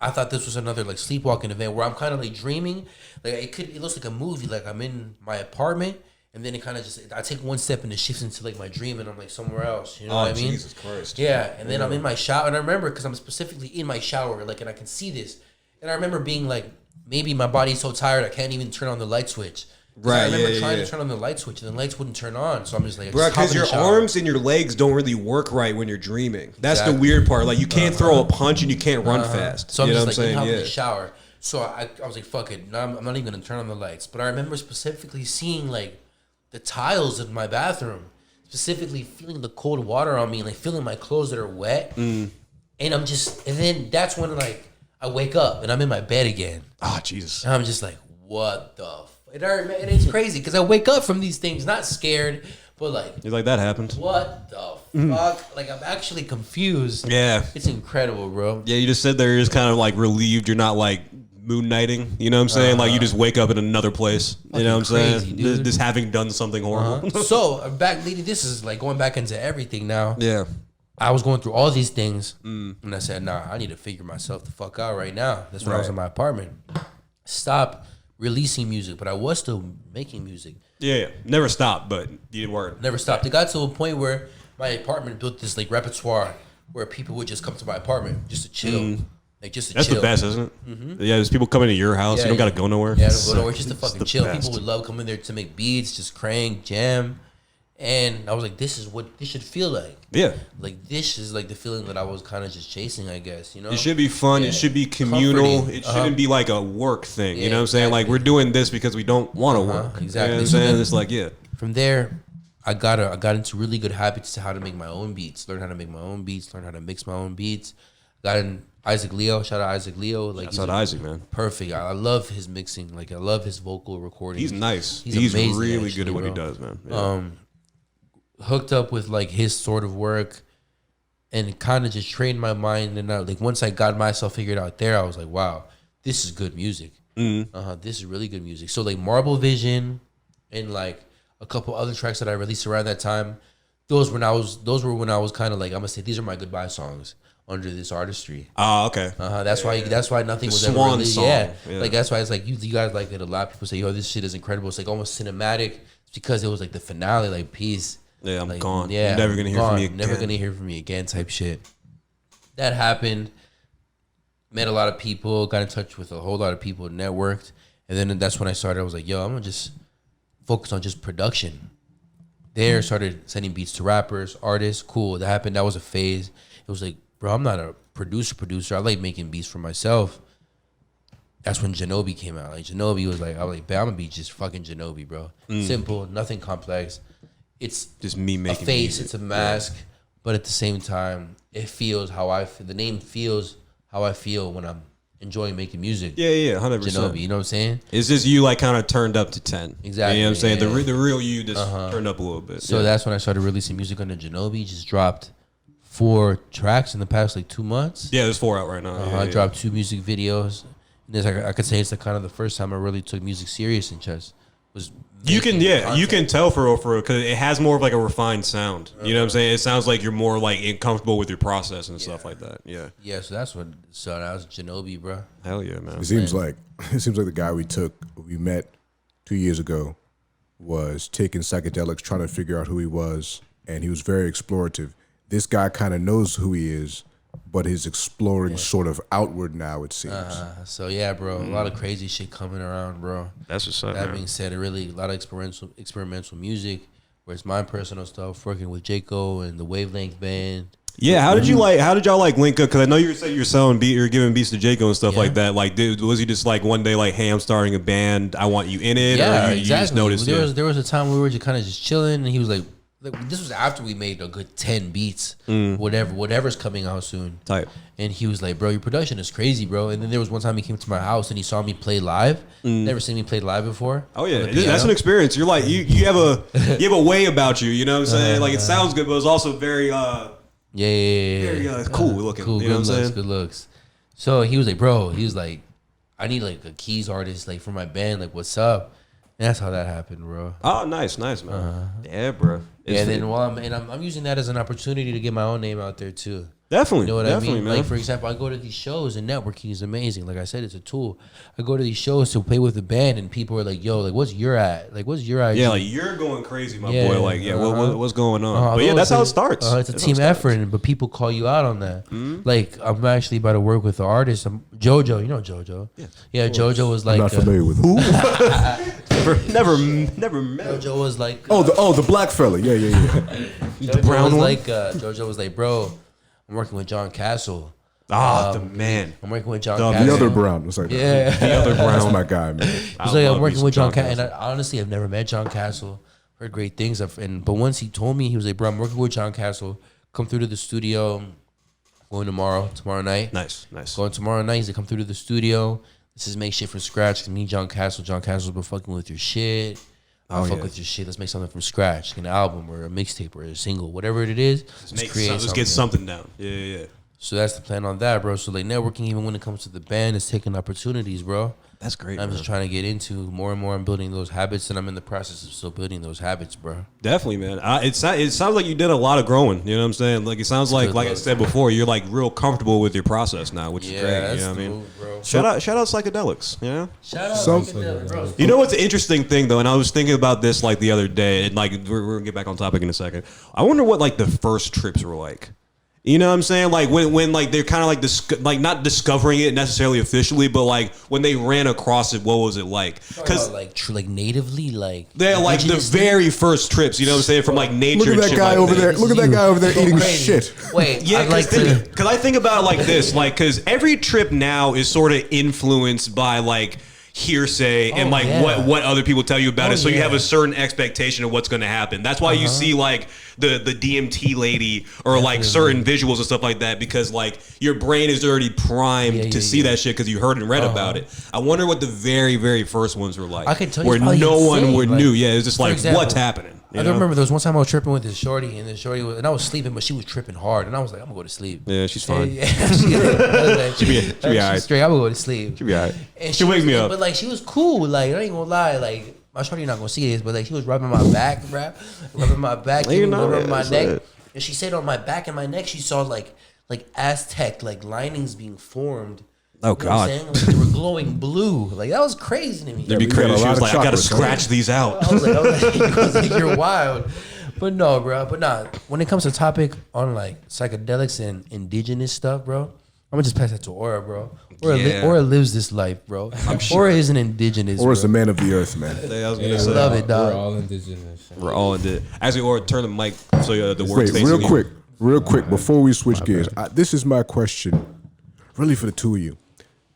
I thought this was another like sleepwalking event where I'm kind of like dreaming. Like it looks like a movie. Like I'm in my apartment, and then it kind of I take one step and it shifts into like my dream, and I'm like somewhere else. You know what I mean? Jesus Christ. Yeah. And then I'm in my shower, and I remember because I'm specifically in my shower, like, and I can see this, and I remember being like, maybe my body's so tired I can't even turn on the light switch. Right, I remember yeah, trying yeah. to turn on the light switch, and the lights wouldn't turn on. So I'm just like, Bro, just hop because in the your shower. arms and your legs don't really work right when you're dreaming. That's the Exactly. weird part. Like, you can't throw a punch and you can't run fast. So I'm you know just what like, I'm hop in saying? the shower. So I was like, fuck it. No, I'm not even going to turn on the lights. But I remember specifically seeing, like, the tiles of my bathroom. Specifically feeling the cold water on me. And, like, feeling my clothes that are wet. And I'm just... And then that's when, like, I wake up. And I'm in my bed again. Oh, Jesus. And I'm just like, what the... And it's crazy. Because I wake up from these things. Not scared. But, like... You're like, that happened. What the fuck? Like, I'm actually confused. Yeah. It's incredible, bro. Yeah, you just said there, you're just kind of, like, relieved. You're not, like, moon nighting. You know what I'm saying? Like, you just wake up in another place. You know what I'm Fucking saying? crazy, dude. Just having done something horrible. So, this is like going back into everything now. Yeah. I was going through all these things, and I said, nah, I need to figure myself the fuck out right now. That's when I was in my apartment. Stop releasing music, but I was still making music. Yeah. Never stopped, but you weren't. Never stopped. It got to a point where my apartment built this like repertoire where people would just come to my apartment just to chill. Like just to That's chill. the best, isn't it? Yeah, there's people coming to your house. Yeah, you don't got to go nowhere. Yeah, don't go nowhere. Just to It's fucking the chill. best. People would love coming there to make beats, just crank, jam. And I was like, this is what this should feel like. Yeah. Like, this is like the feeling that I was kind of just chasing, I guess, you know? It should be fun. Yeah. It should be communal. Comforting. It shouldn't be like a work thing. Yeah, You know what I'm saying? Like, exactly. we're doing this because we don't want to work. exactly. You know what I'm So saying? then- It's like, yeah. From there, I got into really good habits to how to make my own beats. Learn how to make my own beats. Learn how to mix my own beats. Got in Isaac Leo. Shout out Isaac Leo. Like, Shout out to Isaac, man. perfect. I love his mixing. Like, I love his vocal recording. He's nice. He's He's amazing, really actually, good at what he bro. does, man. Yeah. Hooked up with like his sort of work, and kind of just trained my mind. And like once I got myself figured out there, I was like, wow, this is good music. This is really good music. So like Marble Vision, and like a couple other tracks that I released around that time. Those were when I was kind of like, I'm gonna say these are my goodbye songs under this artistry. Oh, okay. That's why nothing The was ever swan really, song. yeah. Yeah. Like that's why it's like you guys like it a lot. People say, yo, this shit is incredible. It's like almost cinematic. It's because it was like the finale, like peace. Yeah, I'm Like, gone. Yeah, You're never going to hear from me again. Never gonna hear from me again type shit. That happened. Met a lot of people, got in touch with a whole lot of people, networked. And then that's when I started. I was like, yo, I'm gonna just focus on just production. There, started sending beats to rappers, artists. Cool, that happened. That was a phase. It was like, bro, I'm not a producer. I like making beats for myself. That's when Janobi came out. Like Janobi was like, I was like, I'm gonna be just fucking Janobi, bro. Simple, nothing complex. It's Just me a making face, music. it's a mask, but at the same time, it feels how I feel. The name feels how I feel when I'm enjoying making music. Yeah, 100%. Janobi, you know what I'm saying? It's just you like kind of turned up to 10. Exactly, You know what I'm saying? yeah. The real you just turned up a little bit. So that's when I started releasing music under Janobi. Just dropped 4 tracks in the past like 2 months. Yeah, there's 4 out right now. I dropped 2 music videos. And I could say it's like kind of the first time I really took music serious and just was. You can, making you content. can tell for real, because it has more of like a refined sound. You know what I'm saying? It sounds like you're more like comfortable with your process and stuff like that. Yeah. Yeah, so that's what. So that was Janobi, bro. Hell yeah, man. It seems like the guy we met 2 years ago was taking psychedelics, trying to figure out who he was, and he was very explorative. This guy kind of knows who he is, but he's exploring sort of outward now, it seems. So yeah, bro, a lot of crazy shit coming around, bro. That's what's up, That man. being said, a lot of experimental music, where it's my personal stuff, working with Jaco and the Wavelength Band. Yeah, how did y'all like link up? Because I know you said you're selling you're giving beats to Jaco and stuff Yeah. like that. Like, was he just like one day like, hey, I'm starting a band, I want you in it, Yeah, or you just noticed it? There was a time we were just kind of just chilling, and he was like, this was after we made a good 10 beats, whatever's coming out soon. Type. And he was like, bro, your production is crazy, bro. And then there was one time he came to my house and he saw me play live. Never seen me play live before. Oh yeah, on the that's piano. an experience. You're like you have a way about you. You know what I'm saying? Like it sounds good, but it's also very very cool looking. Cool, you know good what I'm looks, saying? good looks. So he was like, bro, he was like, I need like a keys artist like for my band. Like, what's up? And that's how that happened, bro. Oh, nice, man. Yeah, bro. And then I'm using that as an opportunity to get my own name out there too. Definitely, You know what definitely, I mean? man. Like, for example, I go to these shows and networking is amazing. Like I said, it's a tool. I go to these shows to play with the band and people are like, yo, like, what's your at? Like, what's your idea? Yeah, like you're going crazy, my Yeah, boy. Like, what's going on? But yeah, Although that's how it starts. It's a That's team how it starts. effort, but people call you out on that. Like, I'm actually about to work with the artist, JoJo. You know JoJo? Yeah, JoJo was like, I'm not familiar with who. Never met. JoJo was like, The black fella. Yeah. JoJo brown was one? like, JoJo was like, bro, I'm working with John Castle. The man. I'm working with John The Castle. The other Brown. It's like, Yeah. The other that's brown. my guy, man. He's like, I'm love working me with some John John Castle. And I honestly have never met John Castle. Heard great things. But once he told me, he was like, bro, I'm working with John Castle. Come through to the studio. Going tomorrow night. Nice. Going tomorrow night. He's like, come through to the studio. This is make shit from scratch. Cause me, John Castle's been fucking with your shit. I'll fuck with your shit. Let's make something from scratch. Like an album or a mixtape or a single. Whatever it is. Let's get something down. Yeah. So that's the plan on that, bro. So like networking, even when it comes to the band, is taking opportunities, bro. That's great. I'm just trying to get into more and more. I'm building those habits, and I'm in the process of still building those habits, bro. Definitely, man. It sounds like you did a lot of growing. You know what I'm saying? Like it sounds like good I look. said before, you're like real comfortable with your process now, which is great. That's You know what I the mean? move, bro. Shout out psychedelics. You know? Shout out, Some- Psychedelic, bro. You know what's an interesting thing though, and I was thinking about this like the other day, and like we're gonna get back on topic in a second. I wonder what like the first trips were like. You know what I'm saying? Like when like they're kind of like not discovering it necessarily officially, but like when they ran across it, what was it like? Because like natively, like they're like the indigenously? very first trips. You know what I'm saying? From like nature. Look at and that shit guy like over that. there. Look at that guy over there eating Crazy. shit. Wait, Yeah, I'd like to. because I think about it like this, like because every trip now is sort of influenced by like hearsay and like yeah. what other people tell you about it. So you yeah. have a certain expectation of what's going to happen. That's why you see like the DMT lady or like certain visuals and stuff like that, because like your brain is already primed to see that shit because you heard and read about it. I wonder what the very, very first ones were like. I can tell you where it's probably no one insane. would Like, knew. Yeah, it's just for like example, what's happening. You I know? remember there was one time I was tripping with this shorty, and and I was sleeping, but she was tripping hard, and I was like, I'm gonna go to sleep. Yeah, she's fine. Yeah, she be all right. straight. I'm gonna go to sleep. She'll be all right. And She'll wake me up. But like she was cool. Like I ain't gonna lie. Like my shorty not gonna see this, but like she was rubbing my back, bro. Rubbing my back, You know, rubbing my it's neck. like- And she said on my back and my neck, she saw like Aztec like linings being formed. Oh, You know what I'm God. saying? Like, they were glowing blue. Like that was crazy to me. It'd be we got crazy. a She lot was of like, I gotta chakras, huh? scratch these out. I was like, you're wild. But no, bro. But nah, when it comes to topic on like psychedelics and indigenous stuff, bro, I'm gonna just pass that to Aura, bro. Yeah. Aura lives this life, bro. Aura is an indigenous. Or is the bro. man of the earth, man. I was Yeah, gonna say. love it, dog. We're all indigenous. We're all in it. Actually, or turn the mic so the Wait, words facing you. real quick, before we switch gears, this is my question, really for the two of you,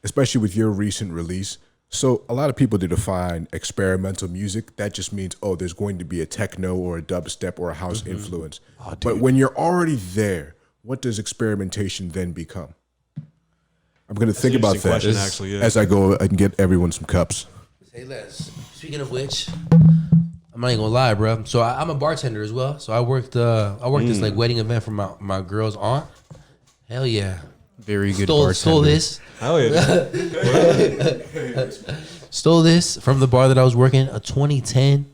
especially with your recent release. So a lot of people define experimental music. That just means, oh, there's going to be a techno or a dubstep or a house influence. But when you're already there, what does experimentation then become? I'm going to think an about interesting that question, actually, yeah. as I go and get everyone some cups. Say less. Speaking of which, I'm not even gonna lie, bro. So I'm a bartender as well. So I worked this like wedding event for my girl's aunt. Hell yeah. Very good Stole bartender. this. Hell yeah. Stole this from the bar that I was working. A 2010.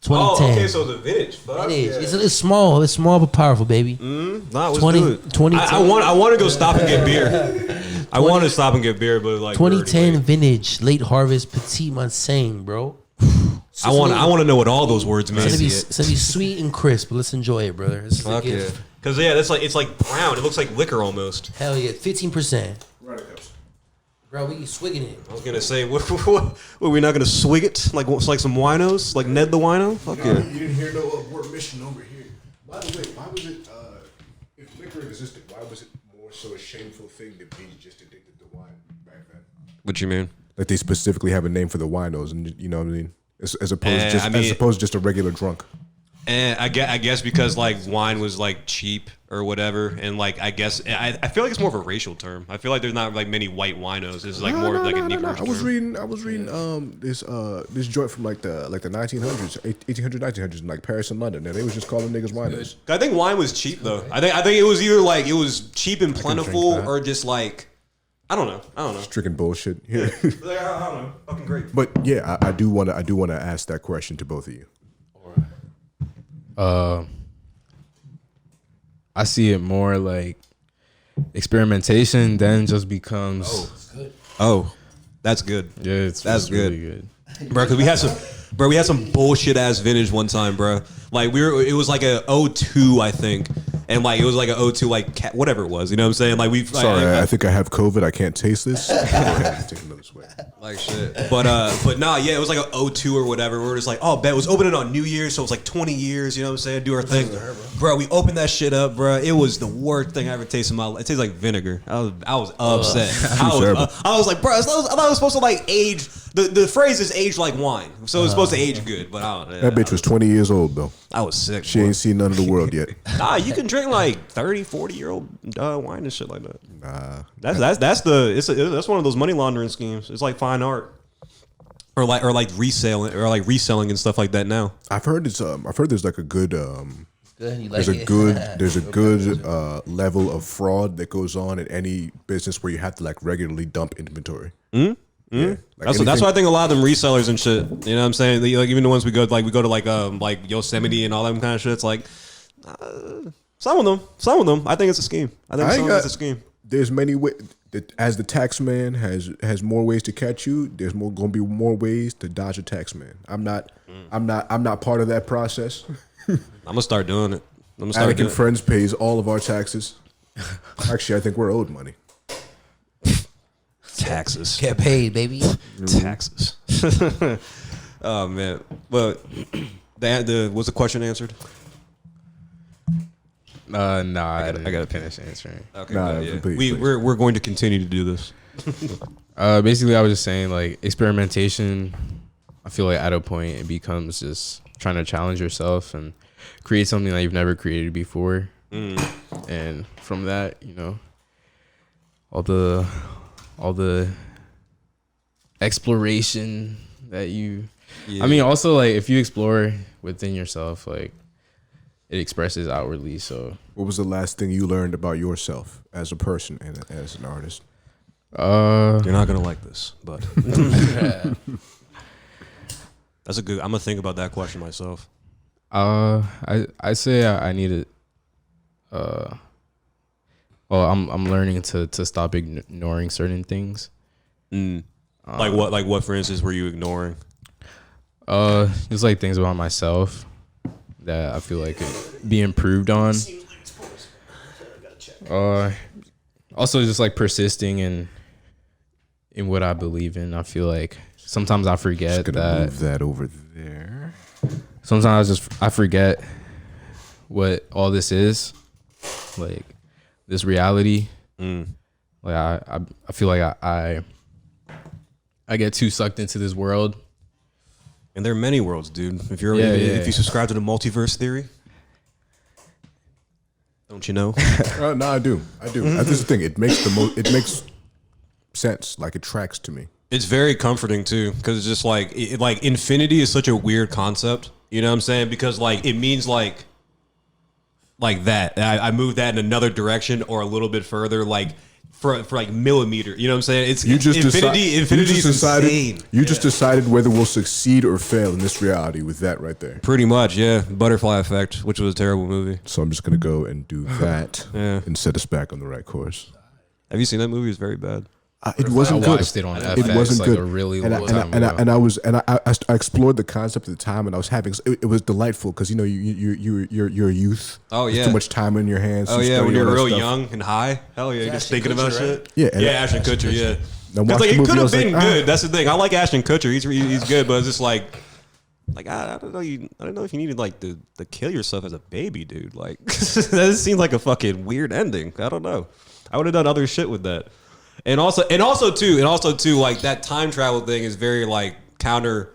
2010. Oh, okay, so the vintage. Fuck. It is. It's small. It's small but powerful, baby. Nah, let's 20 do it. 2010. I want to go stop and get beer. I want to stop and get beer, but like 2010 vintage, late harvest, Petit Manseng, bro. I want to know what all those words mean. It's gonna be sweet and crisp, but let's enjoy it, brother. This is a Fuck yeah. gift. Because it's like brown. It looks like liquor almost. Hell yeah, 15%. Bro, we swigging it. I was gonna say, what we're not gonna swig it like some winos, like Ned the wino. Fuck yeah. You didn't hear no word mission over here. By the way, why was it? If liquor existed, why was it more so a shameful thing to be just addicted to wine back then? What you mean? Like they specifically have a name for the winos, and you know what I mean, as opposed to just a regular drunk. And I guess because like wine was like cheap or whatever, and like I guess I feel like it's more of a racial term. I feel like there's not like many white winos. It's like more of like a Negro term. I was reading this joint from like the 1900s, 1800s, 1900s in like Paris and London, and they was just calling niggas winos. I think wine was cheap though. I think it was either like it was cheap and plentiful, or just like I don't know. Stricken bullshit. Yeah. I don't know. Fucking great. But yeah, I do want to ask that question to both of you. I see it more like experimentation then just becomes That's good. yeah, That's really good. Bro, because we had some bullshit ass vintage one time, bro. Like it was like a '02, I think, and like it was like a '02, like whatever it was. You know what I'm saying? Like I think I have COVID. I can't taste this. Go ahead, take another swig. Like shit. But nah, yeah, it was like a '02 or whatever. We were just like, oh, bet it was opening on New Year's, so it was like 20 years. You know what I'm saying? Do our thing, bro. We opened that shit up, bro. It was the worst thing I ever tasted in my life. It tastes like vinegar. I was upset. I was like, bro, I thought it was supposed to like age. The phrase is age like wine, so it's supposed to age good. But I don't. That bitch was 20 years old though. I was sick. She ain't seen none of the world yet. Nah, you can drink like 30, 40-year-old wine and shit like that. Nah, That's one of those money laundering schemes. It's like fine art, or like reselling and stuff like that. Now I've heard there's like a good Good, you like there's a it? good level of fraud that goes on in any business where you have to like regularly dump inventory. Yeah, that's why I think a lot of them resellers and shit. You know what I'm saying? Like even the ones we go to like Yosemite and all that kind of shit. It's like some of them. I think it's a scheme. I think it's a scheme. There's many ways. As the tax man has more ways to catch you, there's going to be more ways to dodge a tax man. I'm not part of that process. I'm gonna start doing it. Anakin Friends pays all of our taxes. Actually, I think we're owed money. Taxes. Get paid, baby. Taxes. Oh man. But was the question answered? I gotta finish answering. Okay. Nah, yeah. please. We're going to continue to do this. Basically, I was just saying like experimentation. I feel like at a point it becomes just trying to challenge yourself and create something that you've never created before. And from that, you know, all the exploration that you. Yeah. I mean, also like if you explore within yourself, like it expresses outwardly. So, what was the last thing you learned about yourself as a person and as an artist? You're not gonna like this, but that's a good. I'm gonna think about that question myself. I say I need it. Well, I'm learning to stop ignoring certain things. Like what? Like what? For instance, were you ignoring? Just like things about myself that I feel like could be improved on. Also just like persisting in what I believe in. I feel like sometimes I forget that. Move that over there. Sometimes I forget what all this is, like this reality. Like I feel like I get too sucked into this world. And there are many worlds, dude. If you subscribe to the multiverse theory, don't you know? No, I do. This is the thing. It makes sense. Like it tracks to me. It's very comforting too, because it's just like like infinity is such a weird concept. You know what I'm saying? Because like it means like that. I move that in another direction or a little bit further. Like for like millimeter. You know what I'm saying? It's You just infinity is insane. You just decided whether we'll succeed or fail in this reality with that right there. Pretty much, yeah. Butterfly Effect, which was a terrible movie. So I'm just gonna go and do that Yeah. and set us back on the right course. Have you seen that movie? It's very bad. It wasn't I good. watched it on FX It wasn't like good. a really and long time ago. I explored the concept at the time, and I was having it was delightful because you're a youth. Oh, There's yeah. too much time in your hands. Oh to yeah, study when you're all that real stuff. young and high. Hell yeah, you're just Ashton thinking about Kutcher, shit. right? Yeah, and Ashton Kutcher. Yeah, Now because watch like the it movie, could I have was like, been good. That's the thing. I like Ashton Kutcher. He's good, but it's just like I don't know. I don't know if you needed like to kill yourself as a baby, dude. Like that seems like a fucking weird ending. I don't know. I would have done other shit with that. And also too, like that time travel thing is very like counter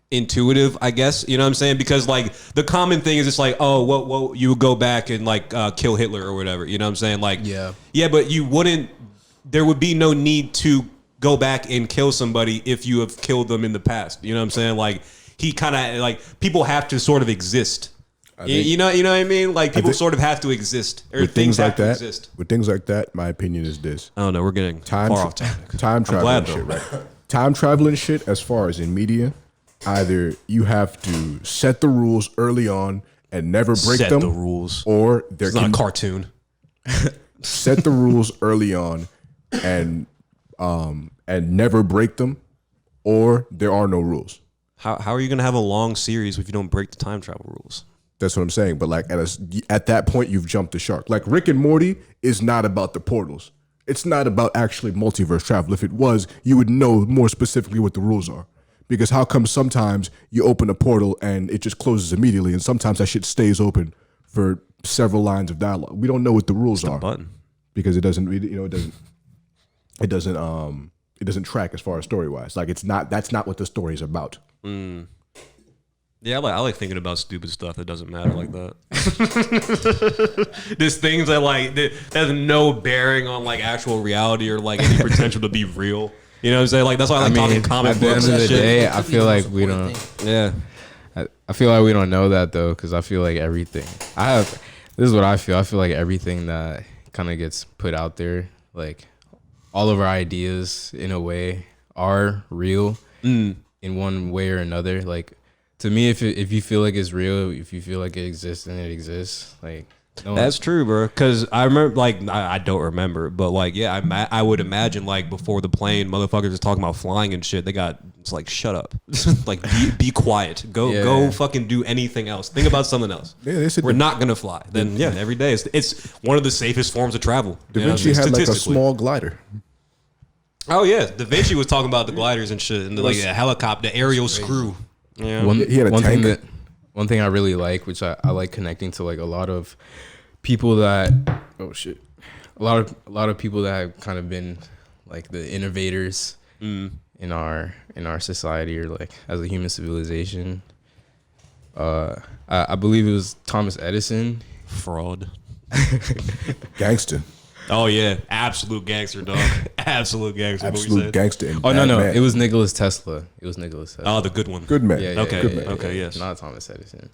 intuitive, I guess. You know what I'm saying? Because like the common thing is just like, oh, well, you would go back and like kill Hitler or whatever. You know what I'm saying? Like, yeah, but you wouldn't. There would be no need to go back and kill somebody if you have killed them in the past. You know what I'm saying? Like he kind of like people have to sort of exist. You know what I mean? Like people sort of have to exist, or with things things like have to that. exist. With things like that, my opinion is this: I don't know. We're getting far off topic. time travel glad, and shit, though. right? Time travel and shit. As far as in media, either you have to set the rules early on and never break Set them, the rules. or there It's not can a cartoon. set the rules early on and never break them, or there are no rules. How are you gonna have a long series if you don't break the time travel rules? That's what I'm saying. But like at that point, you've jumped the shark. Like Rick and Morty is not about the portals. It's not about actually multiverse travel. If it was, you would know more specifically what the rules are. Because how come sometimes you open a portal and it just closes immediately, and sometimes that shit stays open for several lines of dialogue. We don't know what the rules are Button. because it doesn't track as far as story wise. Like that's not what the story is about. Yeah, I like thinking about stupid stuff that doesn't matter like that. There's things that has no bearing on like actual reality or like any potential to be real. You know what I'm saying? Like that's why I like talking comic at the books end of and the shit. day, I feel like we don't. Yeah. I feel like we don't know that though, because I feel like everything. This is what I feel. I feel like everything that kind of gets put out there, like all of our ideas, in a way, are real in one way or another. Like to me, if you feel like it's real, if you feel like it exists, then it exists. Like no That's true, bro. Because I remember, like, I don't remember, but like, yeah, I would imagine, like, before the plane, motherfuckers is talking about flying and shit. It's like, shut up, like, be quiet, go fucking do anything else. Think about something else. Yeah, they said we're not gonna fly. Then yeah, every day it's one of the safest forms of travel. Da Vinci had like a small glider. Oh yeah, Da Vinci was talking about the gliders and shit, and like a helicopter, the aerial screw. Yeah, He had a tank. One thing I really like, which I like connecting to like a lot of people that a lot of people that have kind of been like the innovators in our society or like as a human civilization. I believe it was Thomas Edison. fraud. Gangster. Oh yeah, absolute gangster, dog. Absolute gangster. Absolute gangster. And Oh bad no, man. it was Nicholas Tesla. Oh, the good one. Good man. Yeah, Okay, Good man. okay, yes. Not Thomas Edison,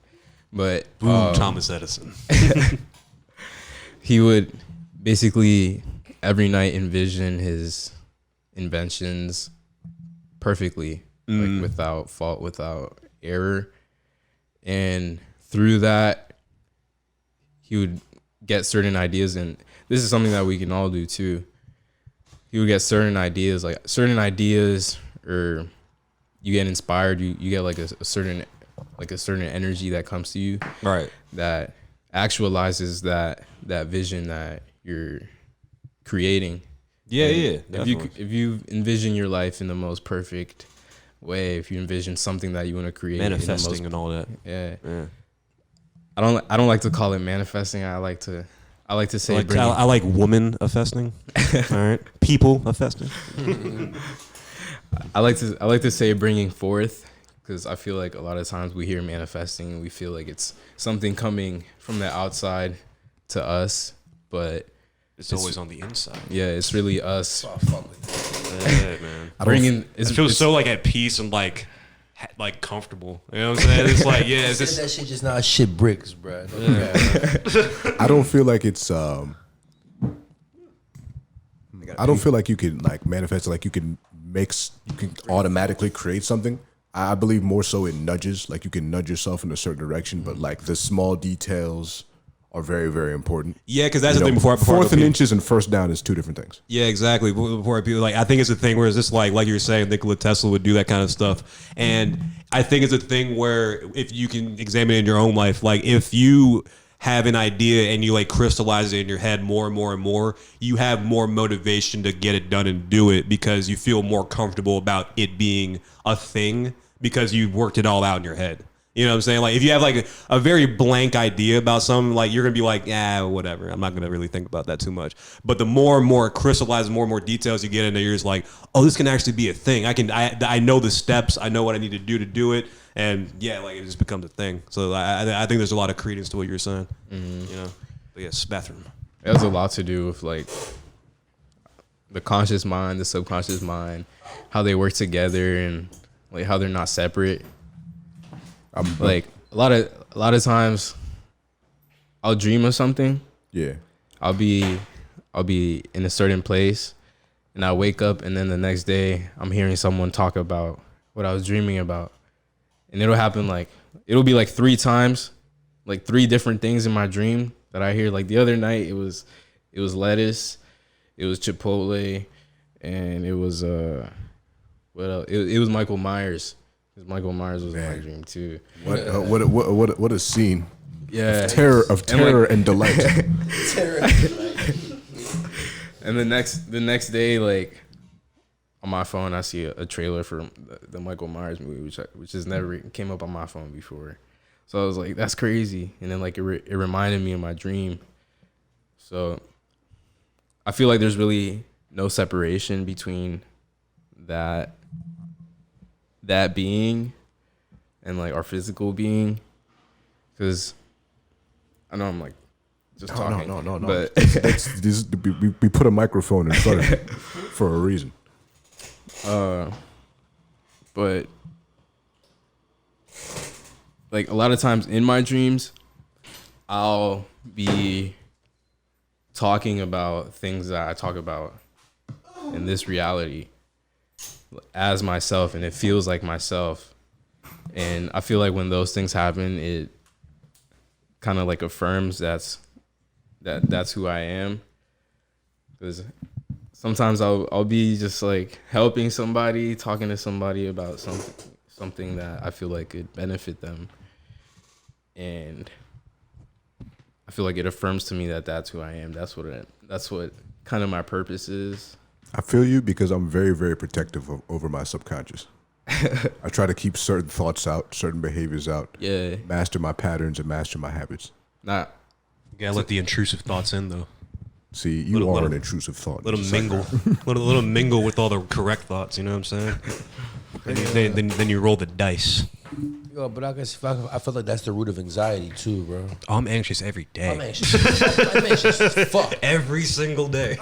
but Boom, Thomas Edison. he would basically every night envision his inventions perfectly, like without fault, without error, and through that, he would get certain ideas, and this is something that we can all do too. You would get certain ideas, or you get inspired. You get like a certain energy that comes to you, Right. that actualizes that vision that you're creating. Yeah, And yeah. if you envision your life in the most perfect way, if you envision something that you want to create, Manifesting and all that. yeah. Yeah. I don't like to call it manifesting. I like to say I like woman affesting. All right. People affesting. I like to say bringing forth, because I feel like a lot of times we hear manifesting and we feel like it's something coming from the outside to us, but It's always on the inside. yeah, it's really us Yeah, man. bringing. It feels so like at peace and like comfortable. You know what I'm saying? It's like, yeah, it's just that shit just not shit bricks, bro. I don't feel like it's I don't feel like you can like manifest like you can automatically create something. I believe more so in nudges. Like you can nudge yourself in a certain direction, but like the small details are very, very important. Yeah, because that's the thing. Before fourth and inches and first down is two different things. Yeah, exactly. Before people like, I think it's a thing where it's just like you were saying, Nikola Tesla would do that kind of stuff, and I think it's a thing where if you can examine it in your own life, like if you have an idea and you like crystallize it in your head more and more and more, you have more motivation to get it done and do it because you feel more comfortable about it being a thing because you've worked it all out in your head. You know what I'm saying? Like if you have like a very blank idea about something, like you're gonna be like, whatever. I'm not gonna really think about that too much. But the more and more crystallized, more and more details you get in there, you're just like, oh, this can actually be a thing. I know the steps. I know what I need to do it. And yeah, like it just becomes a thing. So I think there's a lot of credence to what you're saying. You know, but yes, bathroom. It has a lot to do with like the conscious mind, the subconscious mind, how they work together, and like how they're not separate. Like a lot of times, I'll dream of something. Yeah, I'll be in a certain place, and I wake up, and then the next day I'm hearing someone talk about what I was dreaming about, and it'll be like 3 times, like 3 different things in my dream that I hear. Like the other night, it was lettuce, it was Chipotle, and it was what else? It was Michael Myers. Michael Myers was in my dream too. What a scene! Yeah, of terror and delight. Terror. And the next day, like on my phone, I see a trailer for the Michael Myers movie, which has never came up on my phone before. So I was like, that's crazy. And then like it reminded me of my dream. So I feel like there's really no separation between that being and like our physical being, because I know I'm like just talking. No. But we put a microphone in front of it for a reason. But like a lot of times in my dreams, I'll be talking about things that I talk about in this reality as myself, and it feels like myself. And I feel like when those things happen, it kind of like affirms that's who I am. Because sometimes I'll be just like helping somebody, talking to somebody about something that I feel like could benefit them, and I feel like it affirms to me that that's who I am. That's what kind of my purpose is. I feel you because I'm very, very protective over my subconscious. I try to keep certain thoughts out, certain behaviors out. Yeah. Master my patterns and master my habits. Not. You gotta let the intrusive thoughts in though. See, you are an intrusive thought. Let them mingle. Let them mingle with all the correct thoughts. You know what I'm saying? Then you roll the dice. Yo, but I guess I feel like that's the root of anxiety too, bro. Oh, I'm anxious every day. I'm anxious. I'm anxious as fuck. Every single day.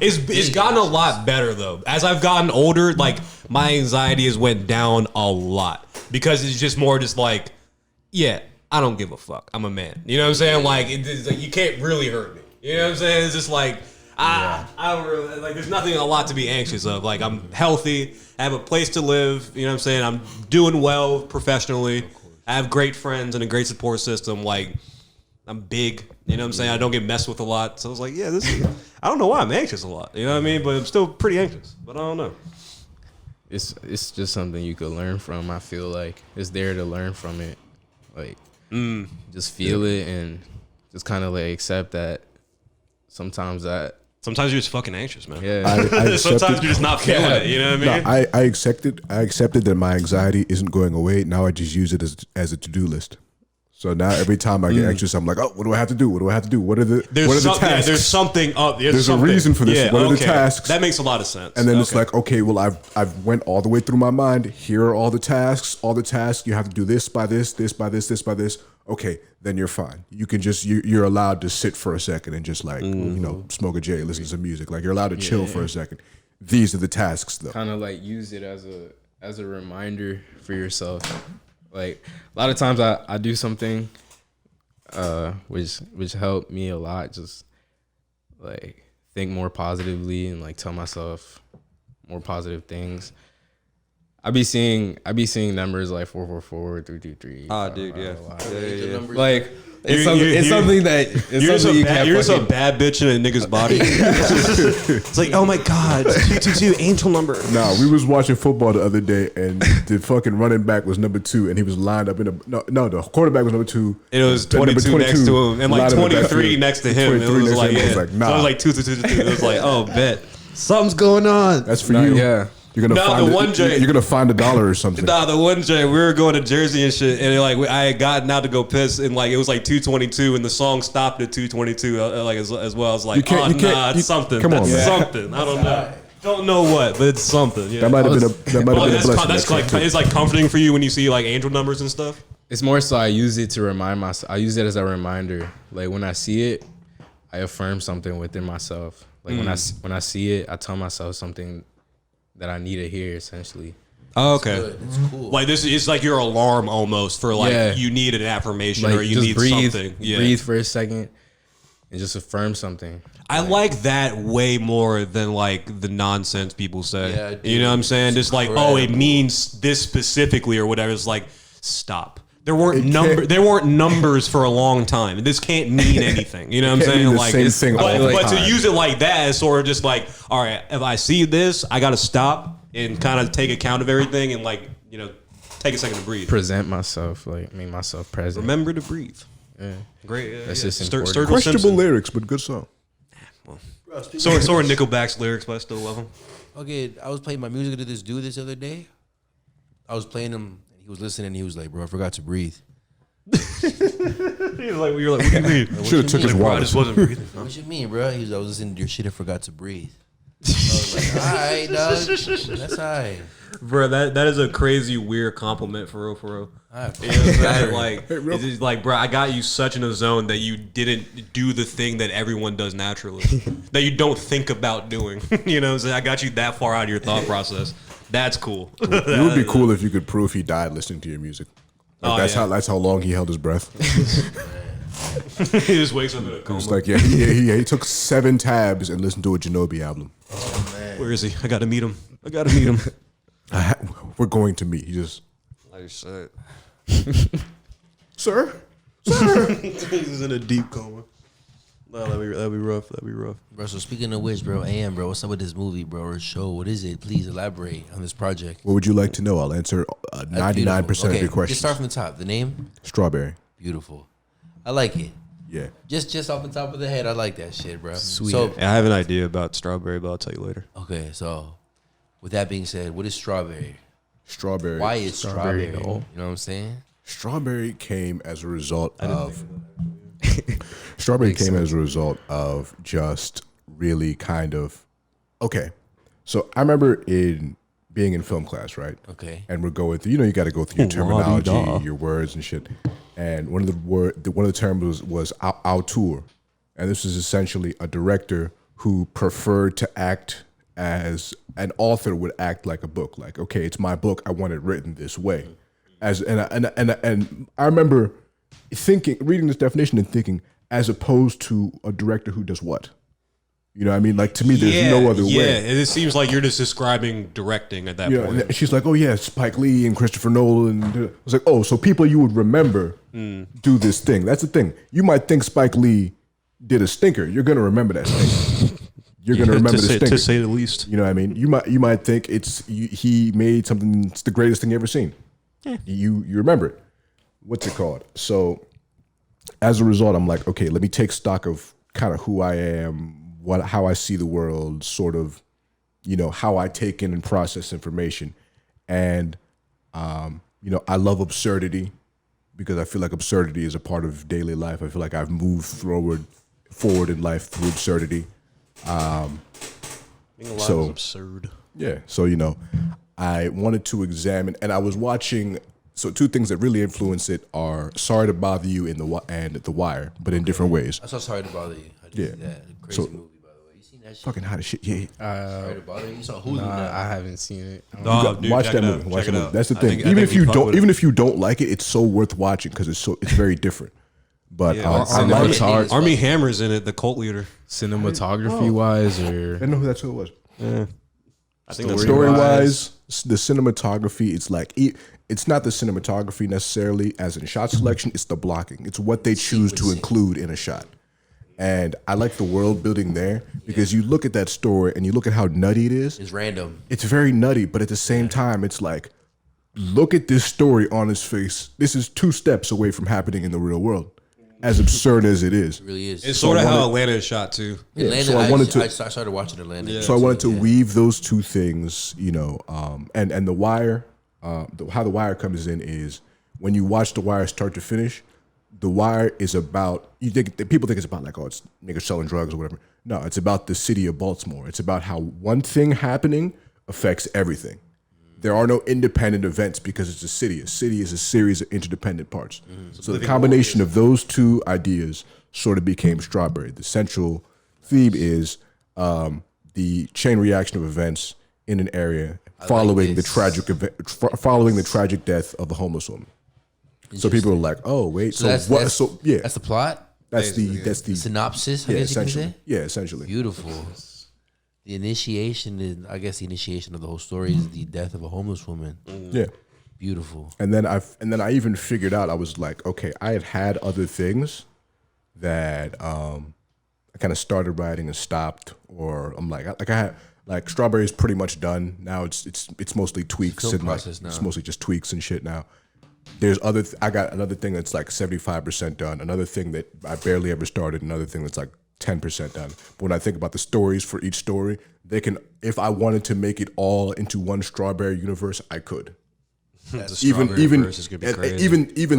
It's gotten a lot better though. As I've gotten older, like my anxiety has went down a lot because it's just more just like, yeah, I don't give a fuck. I'm a man. You know what I'm saying? Like, it's like you can't really hurt me. You know what I'm saying? It's just like I don't really like. There's nothing a lot to be anxious of. Like I'm healthy. I have a place to live. You know what I'm saying? I'm doing well professionally. I have great friends and a great support system. Like I'm big. You know what I'm saying? I don't get messed with a lot. So I was like, yeah, this is. I don't know why I'm anxious a lot. You know what I mean? But I'm still pretty anxious. But I don't know. It's just something you could learn from. I feel like it's there to learn from it. Like just feel it and just kind of like accept that. Sometimes you're just fucking anxious, man. Yeah. Sometimes you're just not feeling it. You know what I mean? No, I accepted that my anxiety isn't going away. Now I just use it as a to-do list. So now every time I get anxious, I'm like, oh, what do I have to do? What do I have to do? What are the tasks? Yeah, there's something up. There's a reason for this. Yeah, what are the tasks? That makes a lot of sense. And then it's like, okay, well, I've went all the way through my mind. Here are all the tasks. All the tasks. You have to do this by this, this by this, this by this. Okay, then you're fine. You can just you're allowed to sit for a second and just like smoke a J, listen to some music. Like you're allowed to chill for a second. These are the tasks, though. Kind of like use it as a reminder for yourself. Like a lot of times I do something which helped me a lot. Just like think more positively and like tell myself more positive things. I be seeing numbers like 444, 333. Ah, dude, yeah. Like it's something that You're just a bad bitch in a nigga's body. It's like, oh my god, 222 angel number. Nah, we was watching football the other day, and the fucking running back was number 2, and he was lined up in a the quarterback was number 2. It was 22 next to him, and like 23 next to him. It was like, yeah. Nah. So it was like 2. It was like, oh, bet something's going on. That's for you. Yeah. You're gonna you're gonna find $1 or something. Nah, the one Jay, we were going to Jersey and shit, and like I had gotten out to go piss, and like it was like 222, and the song stopped at 222. Like as well, I was like, it's something. Come on, that's man. something. I don't know. Don't know what, but it's something. Yeah. That might have been a blessing. That's like it's like comforting for you when you see like angel numbers and stuff. It's more so I use it to remind myself. I use it as a reminder. Like when I see it, I affirm something within myself. Like when I see it, I tell myself something that I need to hear, essentially. Oh, okay. It's cool. Like this is like your alarm almost for like you need an affirmation Like or you just need breathe, something. Yeah. breathe for a second, and just affirm something. I like that way more than like the nonsense people say. Yeah, dude. You know what I'm saying? Just like, oh, it means this specifically or whatever. It's like, stop. There weren't numbers for a long time. This can't mean anything. You know what I'm saying? Like, but to use it like that is sort of just like, all right, if I see this, I got to stop and kind of take account of everything and like, you know, take a second to breathe. Present myself, like make myself present. Remember to breathe. Yeah. Great. Yeah, That's yeah. just important. Sturgill Questionable Simpson. lyrics, but good song. So are Nickelback's lyrics, but I still love them. Okay, I was playing my music to this dude this other day. I was playing him, and he was listening, and he was like, bro, I forgot to breathe. You're like, what do you mean? Should have took his I wallet. just wasn't breathing. What you mean, bro? He was, I was listening to your shit and forgot to breathe. I was like, all right, dog. That's all right. Bro, that is a crazy weird compliment for real. All right, You know what I'm saying? Like, it's just like, bro, I got you such in a zone that you didn't do the thing that everyone does naturally, that you don't think about doing. You know what I'm saying? I got you that far out of your thought process. That's cool. It would be cool if you could prove he died listening to your music. Like, that's how long he held his breath. He just wakes up in a coma. It's like he took 7 tabs and listened to a Janobi album. Where is he? I got to meet him. We're going to meet. He just Like shit. sir. He's in a deep coma. No, that'd be rough. bro. So speaking of which, bro, bro, what's up with this movie, bro, or show? What is it? Please elaborate on this project. What would you like to know? I'll answer 99% of your questions. Just start from the top. The name? Strawberry. Beautiful. I like it. Yeah. Just off the top of the head, I like that shit, bro. Sweet. So I have an idea about Strawberry, but I'll tell you later. okay, so with that being said, what is strawberry? Strawberry. Why is strawberry? Strawberry. You know what I'm saying? Strawberry came as a result of Strawberry came as a result of just really kind of okay. So I remember being in film class, right? Okay. And we're going through, you got to go through your terminology, your words and shit. And one of the terms was auteur, and this is essentially a director who preferred to act as an author would act like a book. Like, okay, it's my book. I want it written this way. And I remember reading this definition and thinking, as opposed to a director who does what? You know what I mean? Like, to me, there's no other way. Yeah, it seems like you're just describing directing at that point. And she's like, oh, yeah, Spike Lee and Christopher Nolan. I was like, oh, so people you would remember do this thing. That's the thing. You might think Spike Lee did a stinker. You're going to remember that stinker. You're going to remember the stinker. To say the least. You know what I mean? You might think he made something, it's the greatest thing you ever seen. Yeah. You remember it. What's it called? So as a result, I'm like, okay, let me take stock of kind of who I am, how I see the world, sort of, how I take in and process information. And, I love absurdity because I feel like absurdity is a part of daily life. I feel like I've moved forward in life through absurdity. Being alive is absurd. Yeah. So, I wanted to examine, and I was watching. So 2 things that really influence it are Sorry to Bother You and The Wire, but in different ways. I saw Sorry to Bother You. I did see that. Crazy movie, by the way. You seen that shit? Fucking hot as shit. Yeah. Sorry to Bother You. You saw Hulu now. I haven't seen it. Watch that movie. Watch that movie. That's the thing. Even if you don't like it, it's so worth watching because it's very different. But Yeah, cinematog- Army Hammer's in it, the cult leader. cinematography wise, or I didn't know who that's who it was. I think that's Story wise, the cinematography, it's like it's not the cinematography necessarily as in shot selection, it's the blocking. It's what they choose to include in a shot. And I like the world building there because you look at that story and you look at how nutty it is. It's random. It's very nutty, but at the same time, it's like, look at this story on his face. This is 2 steps away from happening in the real world. As absurd as it is. It really is. It's sort of how Atlanta is shot too. Atlanta, so I started watching Atlanta. Yeah. So I wanted to weave those 2 things, you know, and The Wire, how The Wire comes in is when you watch The Wire start to finish, The Wire is about, people think it's about like, oh, it's niggas selling drugs or whatever. No, it's about the city of Baltimore. It's about how one thing happening affects everything. There are no independent events because it's a city. A city is a series of interdependent parts. So the combination of those 2 ideas sort of became Strawberry. The central theme is the chain reaction of events in an area following the tragic death of a homeless woman. So people are like, oh wait, so that's, what? That's, so yeah, that's the plot. that's the Synopsis. I yeah, guess you could essentially. say. Yeah, essentially. Beautiful. The initiation is, I guess, the initiation of the whole story is the death of a homeless woman. Yeah. Beautiful. And then I even figured out, I was like, okay, I had other things that I kind of started writing and stopped, or I'm like I had like Strawberry is pretty much done now. It's mostly tweaks film and like process now. it's mostly just tweaks and shit now. There's I got another thing that's like 75% done. Another thing that I barely ever started. Another thing that's like 10% done. But when I think about the stories for each story, they can, if I wanted to make it all into one Strawberry universe, I could. Even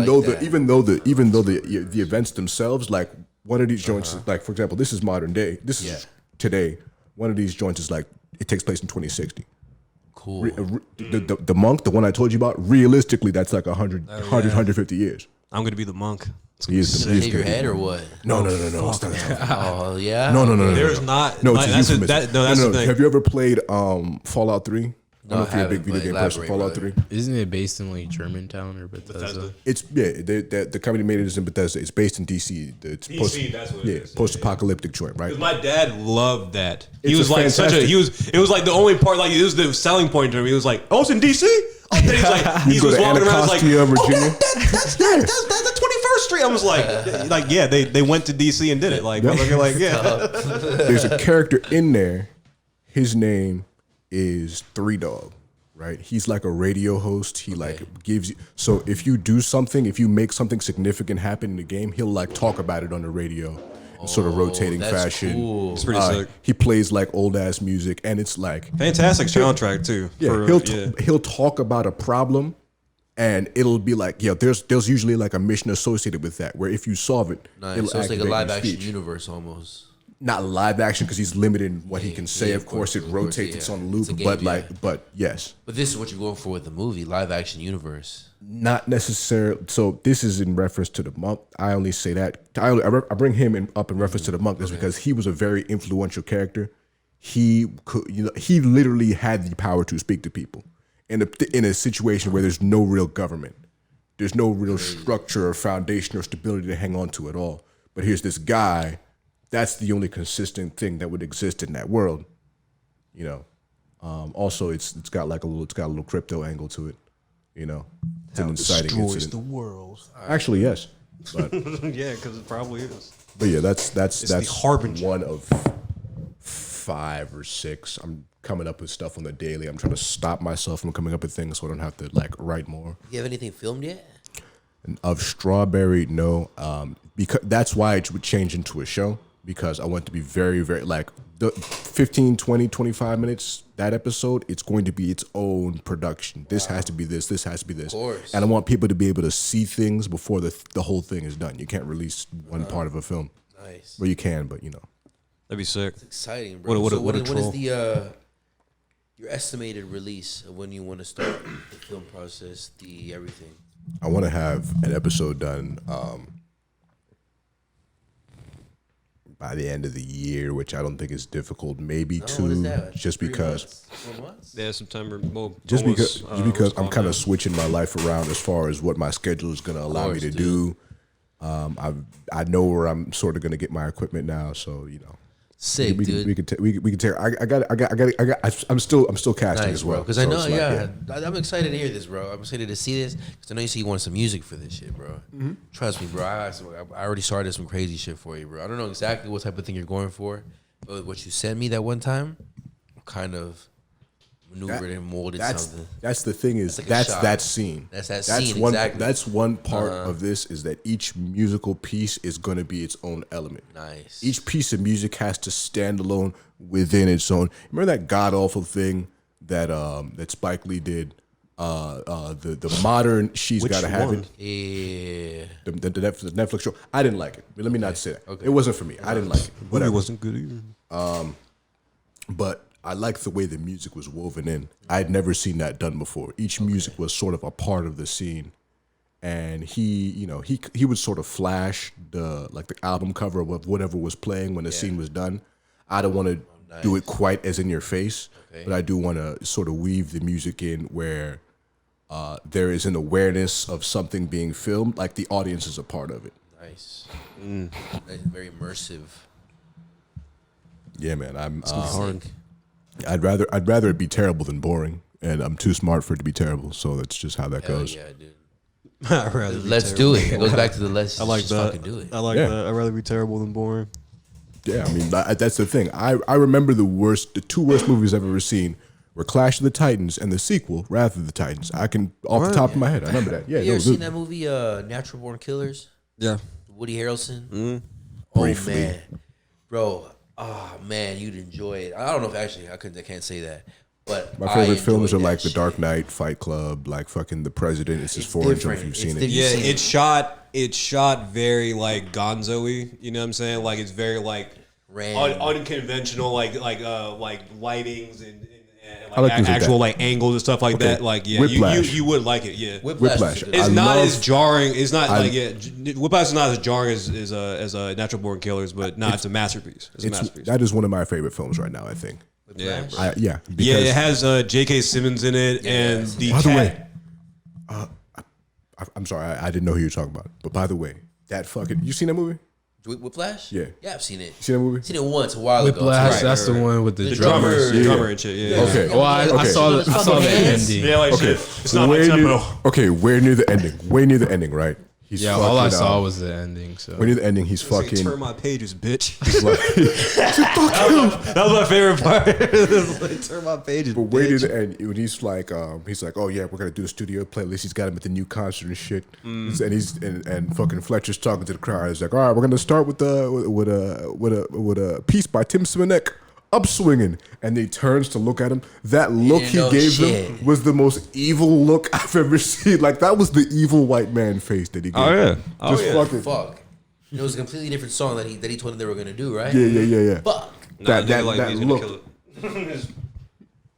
though the events themselves, like one of these joints, like for example, this is modern day. This is today. One of these joints is like it takes place in 2060. Cool. The monk, the one I told you about, realistically, that's like 150 years. I'm gonna be the monk. He is the, Shave your head or what? No. It's not that. Oh yeah. No. There's not. No, like, it's a that's euphemism. the thing. Have you ever played Fallout 3? I don't know if you're a big haven't, video but game person. elaborate, Fallout brother. 3. isn't it based in like Germantown or Bethesda? It's the company made it in Bethesda. It's based in DC. It's DC, that's what it is. post-apocalyptic joint, right? Because my dad loved that. He It's was a like fantastic- it was like the only part, like it was the selling point to him. He was like, oh, it's in DC? Oh, then he's like, he go was to walking around, he's like, Anacostia, oh, Virginia. that's the 21st Street. I was like, yeah, they went to DC and did it. Like, yeah. There's a character in there. His name is Three Dog, right? He's like a radio host. He like gives you. So if you do something, if you make something significant happen in the game, he'll like talk about it on the radio in sort of rotating that's fashion. cool. It's pretty sick. He plays like old ass music, and it's like Fantastic soundtrack, too. yeah, he'll talk about a problem, and it'll be like, yeah, there's usually like a mission associated with that, where if you solve it, Nice. it'll So it's like a activate your live action speech. universe almost. Not live action because he's limited in what he can say. yeah, Of course, it rotates. yeah. It's on It's a loop, game, but yeah. but yes, But this is what you're going for with the movie, live action universe. not necessarily. So this is in reference to the monk. I only say that I bring him up in reference to the monk is because he was a very influential character. He could, he literally had the power to speak to people in a situation where there's no real government, there's no real structure or foundation or stability to hang on to at all. But here's this guy. That's the only consistent thing that would exist in that world, Also, it's got a little crypto angle to it, It's an inciting incident. the world. Actually, yes, but Yeah, because it probably is. yeah, that's the harbinger. one of 5 or 6. I'm coming up with stuff on the daily. I'm trying to stop myself from coming up with things so I don't have to like write more. You have anything filmed yet? Of Strawberry, no, because that's why it would change into a show. Because I want to be very, very, like, the 15, 20, 25 minutes, that episode, it's going to be its own production. This has to be this has to be this. Of course. And I want people to be able to see things before the whole thing is done. You can't release one part of a film. Nice. Well, you can, but, That'd be sick. Exciting, bro. What What is troll. the your estimated release of when you want to start the film process, the everything? I want to have an episode done by the end of the year, which I don't think is difficult. Maybe What is 2, that? just 3 because. months? 4 months? Yeah, September. Well, Just almost, because I'm what's kind called of switching my life around as far as what my schedule is going to allow me course, to dude. do. I know where I'm sort of gonna get my equipment now, so Sick, dude. We can take. I'm still casting Nice, as well, bro. Because so I know, it's like, I'm excited to hear this, bro. I'm excited to see this because I know you said you wanted some music for this shit, bro. Mm-hmm. Trust me, bro. I already started some crazy shit for you, bro. I don't know exactly what type of thing you're going for, but what you sent me that one time, kind of maneuvered and molded something. That's the thing is That's like a that's shot. that scene. That's that scene, one, exactly. That's one part of this is that each musical piece is going to be its own element. Nice. Each piece of music has to stand alone within its own. Remember that god awful thing that that Spike Lee did. The modern She's Which Gotta Have one? It. Yeah. The Netflix show. I didn't like it. Let me not say that. Okay. It wasn't for me. I didn't like it. Movie Whatever. wasn't good either. But I liked the way the music was woven in. I had never seen that done before. Each music was sort of a part of the scene, and he would sort of flash the album cover of whatever was playing when the scene was done. I don't want to do it quite as in your face, but I do want to sort of weave the music in where there is an awareness of something being filmed, like the audience is a part of it. Nice. That's very immersive. Yeah, man. I'm. Hard. I'd rather it be terrible than boring, and I'm too smart for it to be terrible. So that's just how that goes. Yeah, dude. I'd rather be Let's terrible. do it. It goes back to the let's I like just that. fucking do it. I like Yeah. that. I'd rather be terrible than boring. Yeah, I mean that's the thing. I remember the two worst movies I've ever seen were Clash of the Titans and the sequel, Wrath of the Titans. I can off the top of my head, I remember that. Yeah, You ever no, seen that movie, Natural Born Killers? Yeah. Woody Harrelson? Briefly. Oh man, bro. Oh man, you'd enjoy it. I don't know if actually I can't say that, but My favorite I films are enjoyed like that The shit. Dark Knight, Fight Club, like fucking The President. It's his It's foreign. If different. you've It's seen it. different. Yeah, seen it's shot very like Gonzo-y. You know what I'm saying? Like it's very like Random. unconventional, like lightings and like, I like things like actual that. like angles and stuff like Okay. that. Like yeah, Whiplash. you would like it. Yeah, Whiplash. It's I not love- as jarring. It's not like Whiplash is not as jarring as a Natural Born Killers, but it's a masterpiece. It's a masterpiece. That is one of my favorite films right now. I think. Yeah, bro. Yeah. Yeah, Because, it has J.K. Simmons in it, and Yes. the By the cat. way, I'm sorry, I didn't know who you were talking about. But by the way, that fucking you seen that movie? Whiplash? Yeah. Yeah, I've seen it. Seen that movie? Seen it once a while ago. Whiplash, Right. that's the one with the, The drummers. drummer and shit. Yeah. Okay. Well, I Okay. saw It's I saw fucking the hands. ending. Yeah, like Okay. shit. It's not like Way near, tempo. okay, way near the ending. Way near the ending, right? He's Yeah, all I fucking, saw was the ending. So way near the ending. He's fucking. Turn my pages, bitch. like, That was my favorite part. Like, turn my pages, but way near bitch. the end, when he's like, oh yeah, we're gonna do the studio playlist. He's got him at the new concert and shit. And and fucking Fletcher's talking to the crowd. He's like, all right, we're gonna start with a piece by Tim Simonek. Upswinging, and he turns to look at him. That look didn't he know gave shit. them was the most evil look I've ever seen. Like that was the evil white man face that he gave. Oh, yeah. them. Oh, Just yeah. fucking Fuck. It was a completely different song that he told them they were gonna do, right? yeah. Fuck. That Nah, like, that he's gonna look. kill it.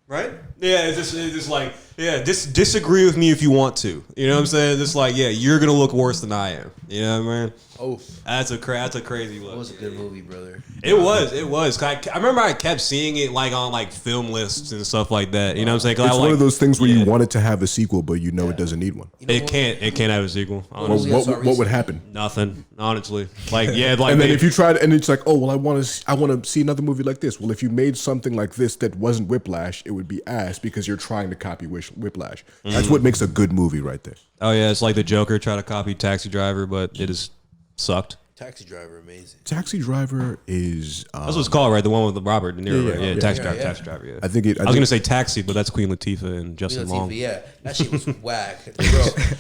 Right? Yeah, it's just like, yeah, disagree with me if you want to. You know what I'm saying? It's like, yeah, you're gonna look worse than I am. You know what I mean? Oh, That's a crazy look. that was a good movie, brother. It was. I remember I kept seeing it like on like film lists and stuff like that. You know what I'm saying? 'Cause It's I, one like, of those things where yeah. you want it to have a sequel, but you know it doesn't need one. You know It can't have a sequel. Well, Honestly. movie I saw what would recently? happen? Nothing. Honestly, like yeah, like And then they- if you tried, and it's like, oh well, I want to see another movie like this. Well, if you made something like this that wasn't Whiplash, it would be ass because you're trying to copy Whiplash. That's what makes a good movie right there. oh yeah, it's like the Joker try to copy Taxi Driver, but it just sucked. Taxi Driver, amazing. Taxi Driver is. That's what it's called, right? The one with Robert De Niro. Yeah, right? yeah, Yeah, yeah. Taxi Yeah, Driver. yeah. Taxi Driver. Yeah. I think it. I was gonna say Taxi, but that's Queen Latifah and Queen Justin Latifah, Long. yeah, that shit was whack,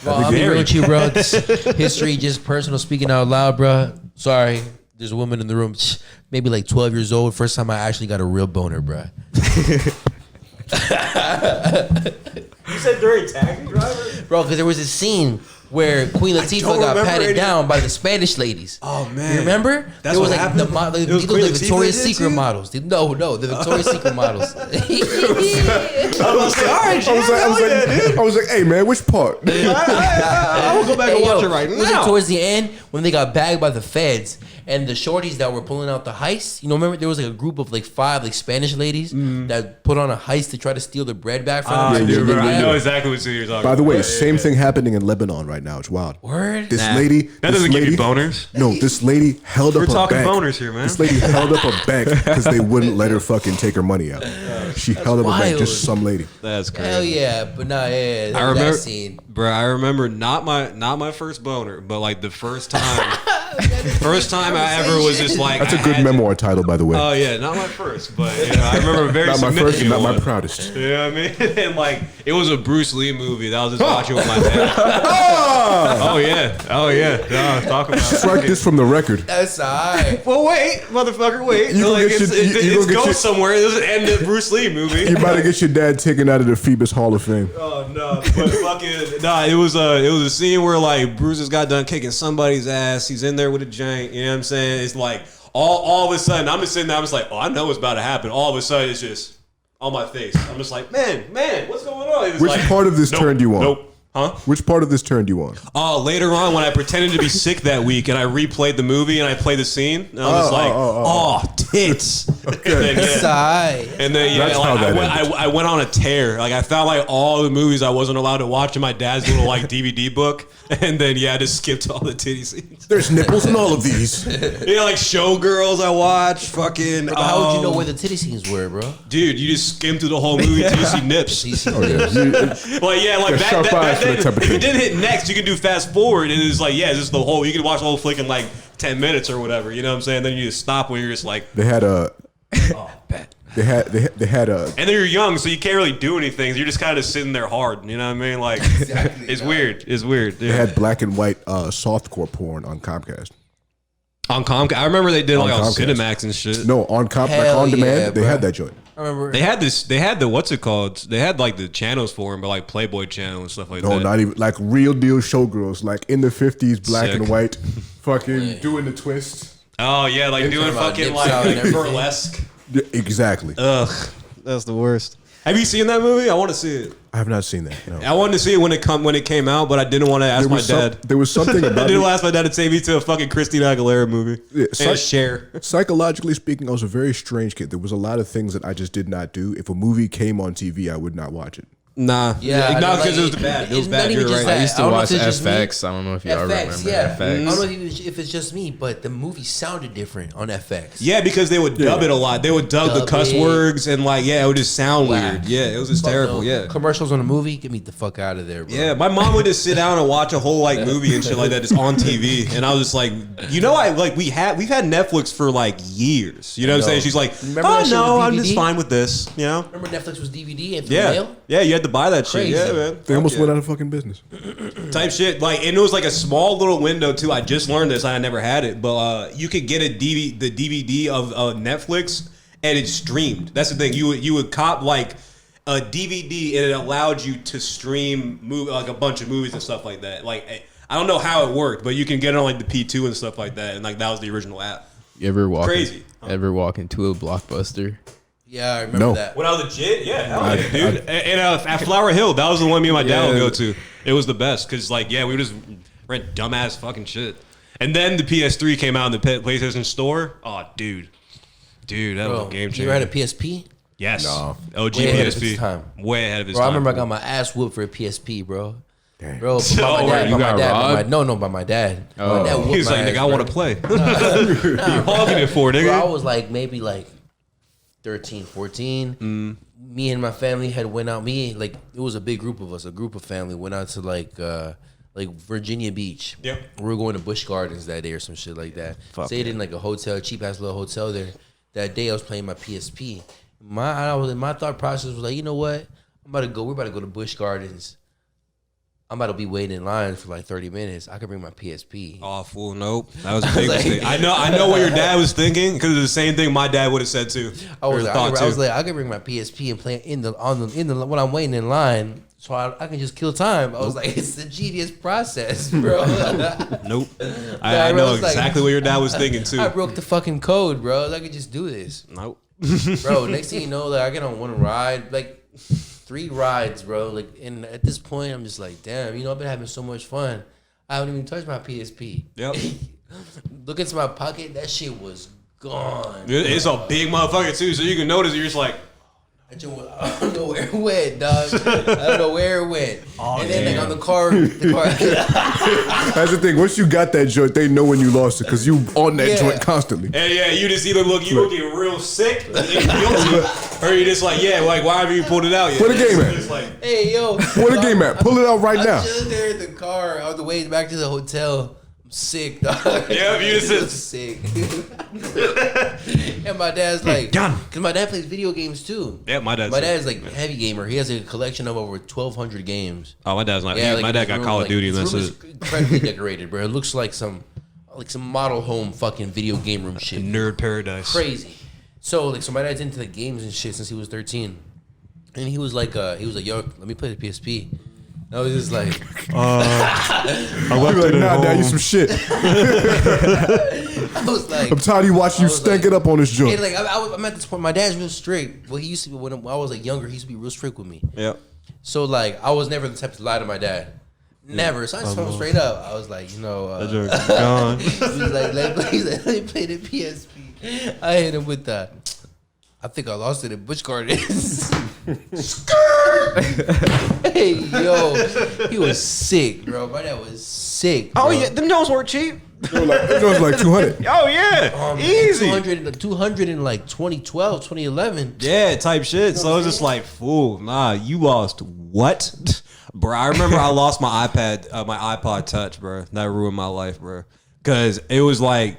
bro. I'll be real with you, bro. This history, just personal speaking out loud, bro. Sorry, there's a woman in the room, maybe like 12 years old. First time I actually got a real boner, bro. You said during Taxi Driver? Bro, because there was a scene where Queen Latifah don't got remember patted any- down by the Spanish ladies. Oh man, You remember? That's there was what like happened? the It was Queen Latifah Victoria's that did Secret too? models. No, the Victoria's Secret models. I was like, all right, I was like, hey man, which part? I will go back and Hey, watch yo, it right was like now. towards the end when they got bagged by the feds and the shorties that were pulling out the heist. You know, remember there was like a group of like 5 like Spanish ladies that put on a heist to try to steal the bread back from them. yeah, I yeah, know yeah. exactly what you're talking about. By the way, Yeah, same thing happening in Lebanon right right now. It's wild. Word? This lady. That doesn't give you boners. No, this lady held We're up a talking bank. boners here, man. This lady held up a bank because they wouldn't let her fucking take her money out. She held up a bank, wild. just some lady. That's crazy. Hell yeah, but nah, yeah. I remember, that scene. bro. I remember not my first boner, but like the first time, I ever was just like. That's a good memoir title, by the way. Oh yeah, not my first, but I remember a very Not my first and significant not my one. proudest. You know what I mean? And like it was a Bruce Lee movie that I was just watching with my dad. Oh yeah. No, talk about it. Strike this from the record. That's alright. Well, wait, motherfucker, wait. You Like, gonna get it your- goes somewhere. It doesn't end at Bruce Lee movie. You about to get your dad taken out of the Phoebus Hall of Fame. Oh no! But fucking nah. It was a scene where like Bruce just got done kicking somebody's ass. He's in there with a jank. You know what I'm saying? It's like all of a sudden I'm just sitting there. I'm just like, oh, I know what's about to happen. All of a sudden it's just on my face. I'm just like, man, what's going on? It's Which like, part of this nope, turned you on? Nope. Huh? Which part of this turned you on? Later on when I pretended to be sick that week and I replayed the movie and I played the scene, and I was like, oh, tits. Okay. That's alright. And then That's how that ended. I went on a tear. Like I found like all the movies I wasn't allowed to watch in my dad's little like DVD book, and then I just skipped all the titty scenes. There's nipples in all of these. Like Showgirls I watched. Fucking. But how would you know where the titty scenes were, bro? Dude, you just skim through the whole movie till you see nips. Oh, yeah. Like yeah, like Got sharp eyes for that type of if thing. it didn't hit next, you could do fast forward, and it's like this is the whole. You can watch the whole flick in like 10 minutes or whatever. You know what I'm saying? Then you just stop when you're just like, They had a. oh, bet. They had a. And then you're young, so you can't really do anything. So you're just kind of sitting there hard. You know what I mean? Like, it's weird. It's weird. They had black and white softcore porn on Comcast. On Comcast, I remember they did like on Comcast. Cinemax and shit. No, on like Hell on demand. yeah, They bro. had that joint. I remember. They had this. They had the what's it called? They had like the channels for them, but like Playboy channel and stuff like No, that. not even like real deal showgirls, like in the 50s, black Sick. and white, fucking doing the twist. Oh yeah, like doing talking about fucking nips like, out and everything. burlesque. Yeah, exactly. Ugh, that's the worst. Have you seen that movie? I want to see it. I have not seen that. No. I wanted to see it when it came out, but I didn't want to ask my dad. There was something I about didn't it. ask my dad to take me to a fucking Christina Aguilera movie. Yeah, And share. Psychologically speaking, I was a very strange kid. There was a lot of things that I just did not do. If a movie came on TV, I would not watch it. Nah, Yeah, I no, know, because like, it was bad. It it's was not bad. even You're just right. that. I used I to don't know watch if it's just me. FX. I don't know if y'all remember yeah. FX. I don't know if it's just me, but the movie sounded different on FX. Yeah, because they would dub it a lot. They would dub the Dub cuss it. words and like, it would just sound Whack. weird. Yeah, it was just Fuck terrible. no. Yeah. Commercials on a movie, get me the fuck out of there, bro. Yeah, my mom would just sit down and watch a whole like movie and shit like that just on TV, and I was just like, we've had Netflix for like years. You know what I'm saying? She's like, Remember that shit no, with I'm just DVD? fine with this. You know? Remember Netflix was DVD and through Yeah, mail? yeah, you had to buy that shit. Crazy. Yeah, man. They almost Fuck went out of fucking business. type shit. Like, and it was like a small little window too. I just learned this. I never had it, but you could get the DVD of Netflix, and it streamed. That's the thing. You would cop like a DVD, and it allowed you to stream like a bunch of movies and stuff like that. Like, I don't know how it worked, but you can get it on like the P2 and stuff like that, and like that was the original app. You ever walk? Crazy. Ever walk into a Blockbuster? Yeah, I remember No. that. When I was legit, yeah, hell yeah, dude. And at Flower Hill, that was the one me and my dad would go to. It was the best because, like, yeah, we would just rent dumbass fucking shit. And then the PS3 came out in the PlayStation Store. Oh, dude, that was a game You changer. ever had a PSP? Yes, No. OG Way ahead of PSP, its time. way ahead of its Bro, I time. remember I got my ass whooped for a PSP, bro. Damn. Bro, So, by my dad, you by my got dad, robbed? by my dad. Oh. My dad whooped He was my like, ass, nigga, I bro. want to play. You're hogging it for, Bro, I nigga. was like maybe like 13, 14. Me and my family had went out. It was a big group of us. A group of family went out to like Virginia Beach. Yep. We were going to Busch Gardens that day or some shit like that. Stayed in like a hotel, cheap ass little hotel there. That day I was playing my PSP. My thought process was like, you know what? We're about to go to Busch Gardens. I'm about to be waiting in line for like 30 minutes. I could bring my PSP. Oh, fool, nope. That was a big mistake. I know what your dad was thinking because it's the same thing my dad would have said too. I was Or like, I could bring my PSP and play it when I'm waiting in line, so I can just kill time. I was like, it's the genius process, bro. Nope. Yeah, I bro, know it's like- exactly what your dad was thinking too. I broke the fucking code, bro. I could just do this, Nope. bro. Next thing you know, like I get on one ride, like 3 rides, bro. Like, and at this point, I'm just like, damn, I've been having so much fun. I haven't even touched my PSP. Yep. Look into my pocket, that shit was gone. It's a big motherfucker too, so you can notice you're just like, I don't know where it went, dog. I don't know where it went. And then like on the car. That's the thing. Once you got that joint, they know when you lost it because you on that joint constantly. And yeah, you just either you looking real sick, and guilty, or you just like, yeah, like why haven't you pulled it out yet? Where the game at? Just like, Hey, yo. Where the game at? Pull it out right now. I'm just there in the car on the way back to the hotel. I'm sick, dog. Yeah, you just I'm sick. And my dad's like, because my dad plays video games too. Yeah, my dad's like a heavy gamer. He has a collection of over 1,200 games. oh, my dad's not. Yeah, my dad got Call of Duty, and his that's room it. is incredibly decorated, bro. It looks like some model home fucking video game room shit. Nerd paradise. Crazy. So my dad's into the games and shit since he was 13, and he was like, yo, let me play the PSP. I was just like, I left like, nah, dad, you some shit. I was like, I'm tired of you watching you stank it up on this joint. and like I'm at this point. My dad's real strict. Well, he used to be when I was like younger. He used to be real strict with me. Yeah. So like I was never the type to lie to my dad. Never. So I just told him straight up. I was like, That joke's gone. he was like, let me play the PSP. I hit him with that. I think I lost it at Busch Gardens. Hey, yo. He was sick, bro. My dad was sick, bro. Oh yeah, them Jones weren't cheap. It was like 200. Oh yeah, easy. 200 in like 2012, 2011. Yeah, type shit. So it was just like, fool, nah, you lost what? Bro, I remember I lost my iPod Touch, bro. That ruined my life, bro. Cause it was like,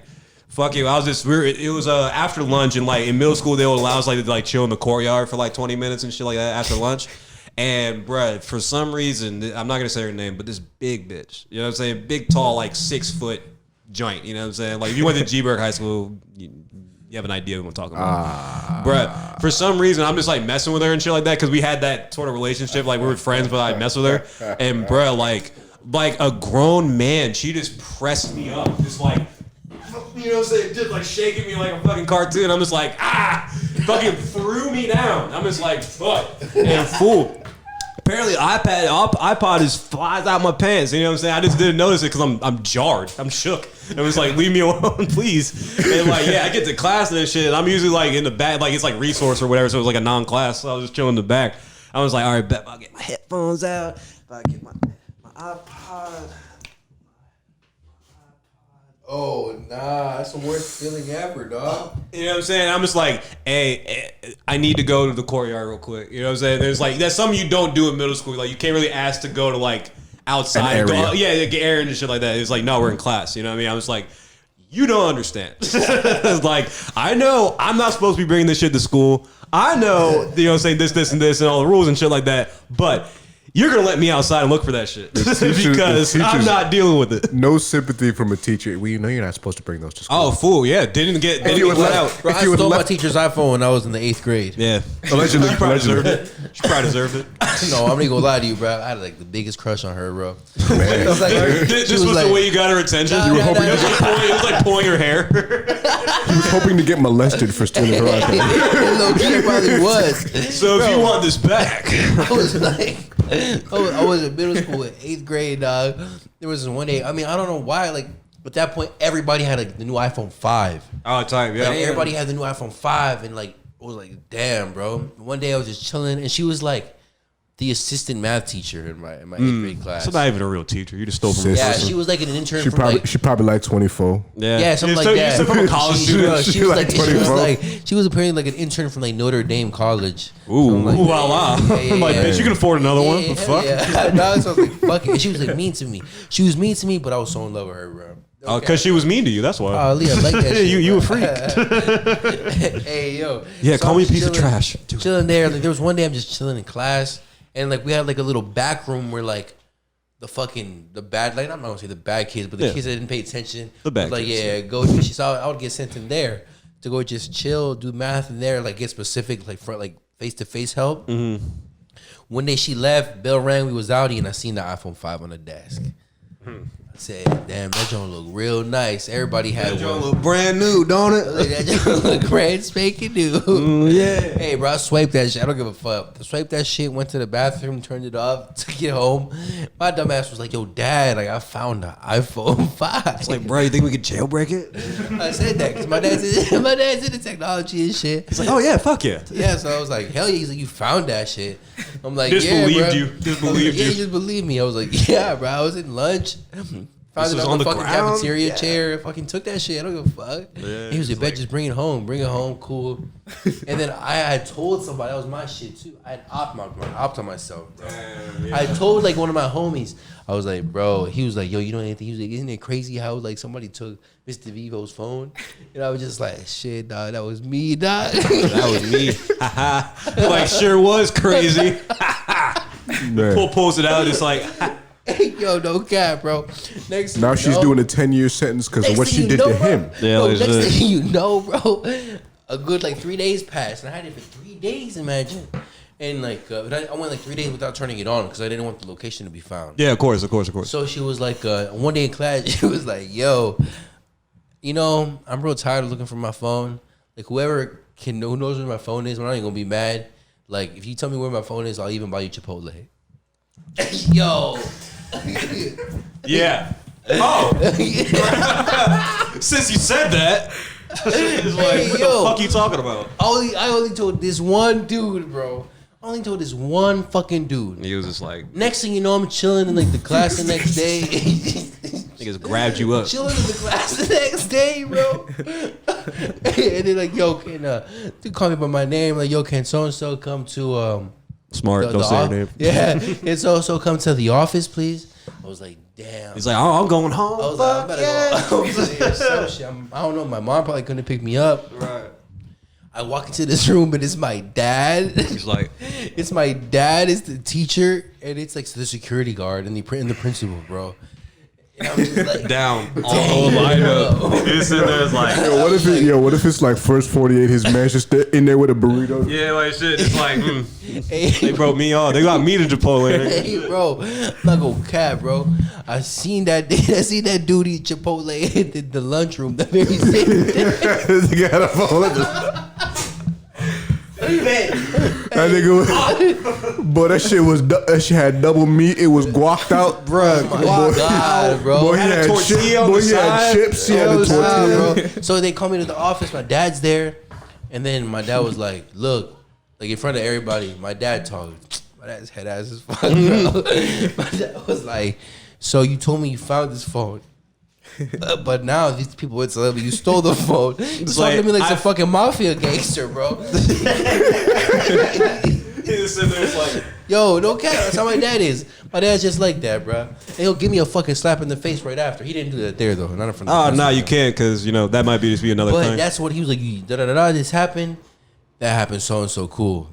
fuck you. I was just weird. It was after lunch, and like in middle school they would allow us like to like chill in the courtyard for like 20 minutes and shit like that after lunch. And bruh, for some reason, I'm not gonna say her name, but this big bitch, you know what I'm saying? Big, tall, like 6 foot joint, you know what I'm saying? Like if you went to G-Berg High School, you have an idea what I'm talking about. Bruh, for some reason, I'm just like messing with her and shit like that because we had that sort of relationship, like we were friends, but I'd mess with her. And bruh, like a grown man, she just pressed me up, just like, you know what I'm saying, just like shaking me like a fucking cartoon. I'm just like, fucking threw me down. I'm just like, fuck, and fool. Apparently, iPod is flies out my pants. You know what I'm saying? I just didn't notice it because I'm jarred. I'm shook. It was like, leave me alone, please. And like, yeah, I get to class and shit. And I'm usually like in the back, like it's like resource or whatever. So it was like a non-class. So I was just chilling in the back. I was like, all right, bet I'll get my headphones out. If I get my iPod. Oh, nah, that's the worst feeling ever, dog. You know what I'm saying? I'm just like, hey, I need to go to the courtyard real quick. You know what I'm saying? There's like, that's something you don't do in middle school. Like, you can't really ask to go to like outside. An area. Yeah, get air and shit like that. It's like, no, we're in class. You know what I mean? I was like, you don't understand. It's like, I know I'm not supposed to be bringing this shit to school. I know, you know what I'm saying, this, and this, and all the rules and shit like that. But you're going to let me outside and look for that shit because I'm not dealing with it. No sympathy from a teacher. Well, you know you're not supposed to bring those to school. Oh, fool. Yeah. Didn't get let out. Bro, I stole my teacher's iPhone when I was in the 8th grade. Yeah. Allegedly. She probably deserved it. She probably deserved it. No, I'm not gonna lie to you, bro. I had like the biggest crush on her, bro. Man. It was like, This was like, the way you got her attention? You were hoping It was like pulling her hair. He was hoping to get molested for stealing her iPad. Low key, it probably was. So if Bro, you want this back. I was like, I was in middle school in 8th grade, dog. There was this one day. I mean, I don't know why. Like at that point, everybody had like the new iPhone 5. Oh, type, yeah. Like, everybody had the new iPhone 5, and like I was like, damn, bro. One day I was just chilling, and she was like the assistant math teacher in my 8th grade class. So not even a real teacher. You just stole from her. Yeah, she was like an intern. She probably like 24. Yeah, something like that. You from a college student. She was apparently like an intern from like Notre Dame College. Ooh, like, voila. I'm like, bitch, you can afford another one. Yeah, The fuck? yeah. No, so I was like, fuck it. And she was like mean to me. She was mean to me, but I was so in love with her, bro. Oh, because she was mean to you. That's why. Oh, Leah, I like that shit. You a freak. Hey, yo. Yeah, So call I'm me a piece chilling- of trash. Chilling there. Like there was one day I'm just chilling in class, and like we had like a little back room where like the bad, like I'm not gonna say the bad kids, but the kids that didn't pay attention. The bad like, kids, yeah, go. She saw I would get sent in there to go just chill, do math in there, like get specific, like for like face to face help. Mm-hmm. One day she left, bell rang, we was outie, and I seen the iPhone 5 on the desk. I said, damn, that joint look real nice. Everybody had That joint one. look brand new, don't it? That joint look brand spanking new. Yeah. Hey, bro, I swiped that shit. I don't give a fuck. I swiped that shit, went to the bathroom, turned it off, took it home. My dumb ass was like, yo, dad, like, I found an iPhone 5. It's like, bro, you think we could jailbreak it? I said that because my dad's into technology and shit. It's like, oh yeah, fuck yeah. Yeah, so I was like, hell yeah. He's like, you found that shit. I'm like, Just yeah, believed bro. you. Just believed Yeah, you. he just believed me. I was like, yeah, bro. I was in lunch. Found it was on on the the fucking ground? cafeteria Yeah. chair. Fucking took that shit. I don't give a fuck. Yeah, He was like, it's bet, just bring it home. Bring it home. Cool. And then I had told somebody, that was my shit too. I had opt on myself, bro. I told like one of my homies, I was like, bro, he was like, yo, you know anything? He was like, isn't it crazy how like somebody took Mr. Vivo's phone? And I was just like, shit, dog, that was me, dog. That was me. Like, sure was crazy. Man. Pull pulls it out. It's like, Yo, no cap, bro. Next Now thing you she's know- doing a 10-year sentence because of Next what thing she you did know, to bro, him. Yeah, bro, like next this. thing you know, bro, a good like 3 days passed, and I had it for 3 days. Imagine, and like I went like 3 days without turning it on because I didn't want the location to be found. yeah, of course. So she was like, one day in class, she was like, "Yo, you know, I'm real tired of looking for my phone. Like who knows where my phone is, I'm not even gonna be mad. Like if you tell me where my phone is, I'll even buy you Chipotle." Yo. Yeah. Oh, since you said that, it's like, Hey, what yo. the fuck you talking about? I only told this one dude, bro. I only told this one fucking dude. He was just like, Next thing you know, I'm chilling in like the class the next day. niggas grabbed you up. Chilling in the class the next day, bro. And they're like, yo, can they call me by my name? Like, yo, can so and so come to Smart, don't say your name. Yeah, and so come to the office, please. I was like, damn. He's like, oh, I'm going home. I was like, I'm better go. I was like, yeah, some shit. I don't know. My mom probably couldn't pick me up. Right. I walk into this room and it's my dad. He's like, It's my dad. It's the teacher, and it's like the security guard and the principal, bro. And I'm just like, down. All lined up. He's sitting there, it's like, What if it's like first 48, his man's just in there with a burrito? yeah, like shit. It's like, hey, they broke me off. They got me to Chipotle. hey, bro, I'm not gonna cap, bro. I seen that dude eat Chipotle in the lunchroom the very same day. They got a phone. That nigga was, boy, that shit had double meat. It was guacked out, bruh. Oh my God, bro. Boy, he Had a had tortilla chips. on Boy, the he had side. chips. He had the tortilla. Bro. So they call me to the office. My dad's there, and then my dad was like, "Look, like in front of everybody." My dad talked. My dad's head ass as fuck. Bro. My dad was like, "So you told me you found this phone." But now these people would tell me you stole the phone. He's talking to me like some fucking mafia gangster, bro. He's sitting there, it's like, Yo, no cap. That's how my dad is. My dad's just like that, bro. And he'll give me a fucking slap in the face right after. He didn't do that there though. Not in front of oh, the no, you principal. can't, because, you know, that might be just be another But thing. that's what he was like. Da da da da. This happened. That happened. So and so cool.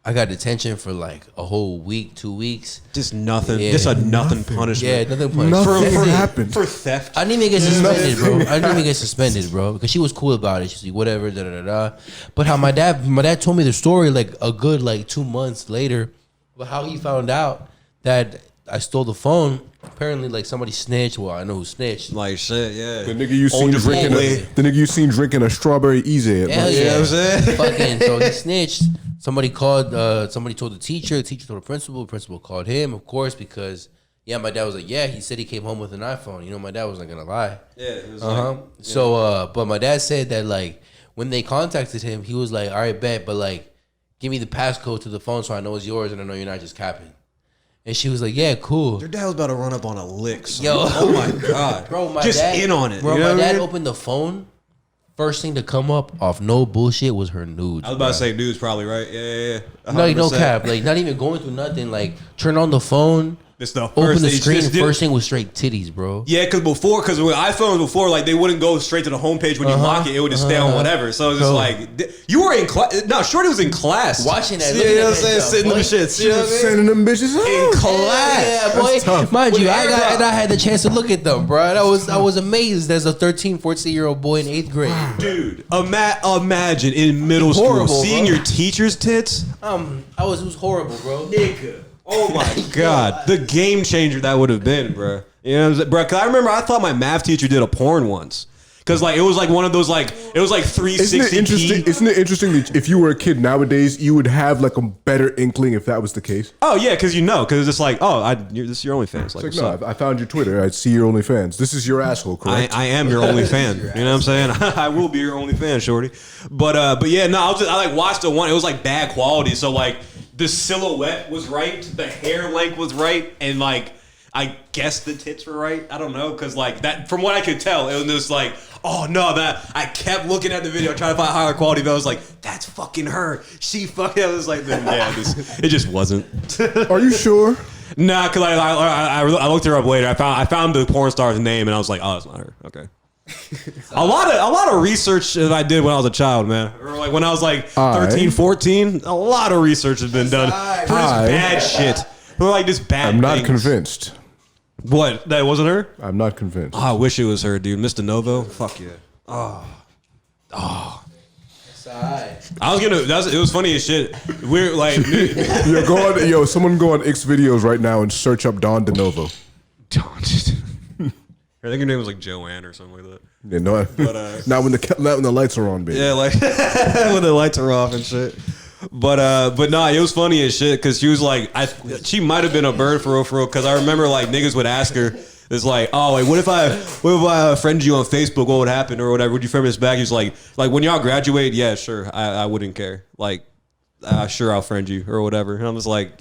I got detention for like a whole week, 2 weeks. Just nothing. Yeah. Just a nothing punishment. Yeah, nothing. Punishment. Nothing That's it. happened. For theft. I didn't even get suspended, bro. I didn't even get suspended, bro, because she was cool about it. She's like, whatever, da da da da. But how my dad told me the story like a good like 2 months later, but how he found out that I stole the phone. Apparently, like somebody snitched. Well, I know who snitched. Like shit, yeah. The nigga you seen Old drinking Chipotle. the nigga you seen drinking a strawberry easy. Hell You know what I'm saying? Fucking, so he snitched. Somebody called. Somebody told the teacher. The teacher told the principal. The principal called him, of course, because my dad was like, yeah, he said he came home with an iPhone. You know, my dad wasn't gonna lie. Yeah, it was So, but my dad said that like when they contacted him, he was like, all right, bet, but like, give me the passcode to the phone so I know it's yours and I know you're not just capping. And she was like, yeah, cool. your dad was about to run up on a lick. Son. Yo. Oh my god, Bro, my just dad, in on it. Bro, you know my what I dad mean? opened the phone. First thing to come up off no bullshit was her nudes. I was about to say dudes, probably right. Yeah. No 100%. cap. Like not even going through nothing. Like turn on the phone, It's the open first the thing- screen. just- First thing was straight titties, bro. Yeah, because with iPhones before, like they wouldn't go straight to the homepage when you lock it; it would just stay on whatever. So it's just Bro. like you were in class. No, Shorty was in class Watching that, See, looking you know at what I'm saying? that Sitting in the stuff, boy. shit. You know what I mean? Sending them bitches In home. class. Yeah, boy. That's tough. Mind you, With I had the chance to look at them, bro. I was amazed as a 13, 14-year-old boy in 8th grade. Dude, imagine in middle school Horrible, seeing bro. your teacher's tits. It was horrible, bro. Nigga. Oh my god, the game changer that would have been, bro. You know what I'm saying, bro? Cause I remember I thought my math teacher did a porn once. Cause like it was like one of those like it was like 360. Isn't it interesting that if you were a kid nowadays, you would have like a better inkling if that was the case? Oh yeah, cause cause it's just like this is your OnlyFans. Like, It's like, no, I found your Twitter. I see your OnlyFans. This is your asshole, correct? I am your only fan. You know what I'm saying? I will be your only fan, shorty. But yeah, no, I like watched the one. It was like bad quality. So like the silhouette was right, the hair length was right, and like I guess the tits were right. I don't know, because like that, from what I could tell, it was just like, oh no, that I kept looking at the video trying to find higher quality, but I was like, that's fucking her. She fucking. I was like, yeah, it just wasn't. Are you sure? Nah, because I looked her up later. I found the porn star's name, and I was like, oh, it's not her. Okay. a lot of research that I did when I was a child, man. Or like when I was like 13, 14, a lot of research has been done for this bad shit. For like this bad. I'm not things. convinced. What? That wasn't her? I'm not convinced. Oh, I wish it was her, dude. Mr. Novo. Fuck yeah. I was gonna. It was funny as shit. We're like, Someone go on X videos right now and search up Dawn DeNovo. I think her name was like Joanne or something like that. Yeah, no, but, not when the lights are on, baby. Yeah, like when the lights are off and shit. But nah, it was funny as shit because she was like, she might have been a bird for real, because I remember like niggas would ask her, it's like, oh, like what if I friended you on Facebook, what would happen or whatever? Would you friend us back? He's like when y'all graduate, yeah, sure, I wouldn't care. Like, sure, I'll friend you or whatever. And I'm just like,